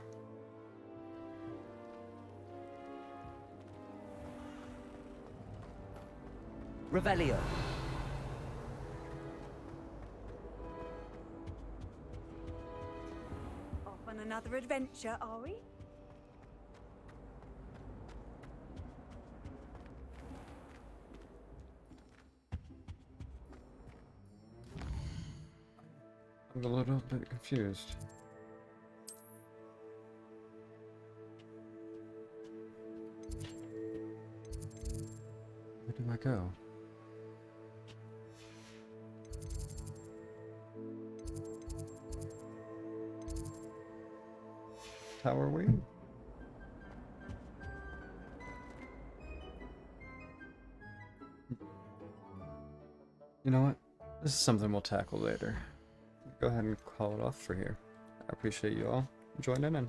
Revelio. Off on another adventure, are we? I'm a little bit confused. Where do I go? Tower Wing? You know what? This is something we'll tackle later. Go ahead and call it off for here. I appreciate you all joining in.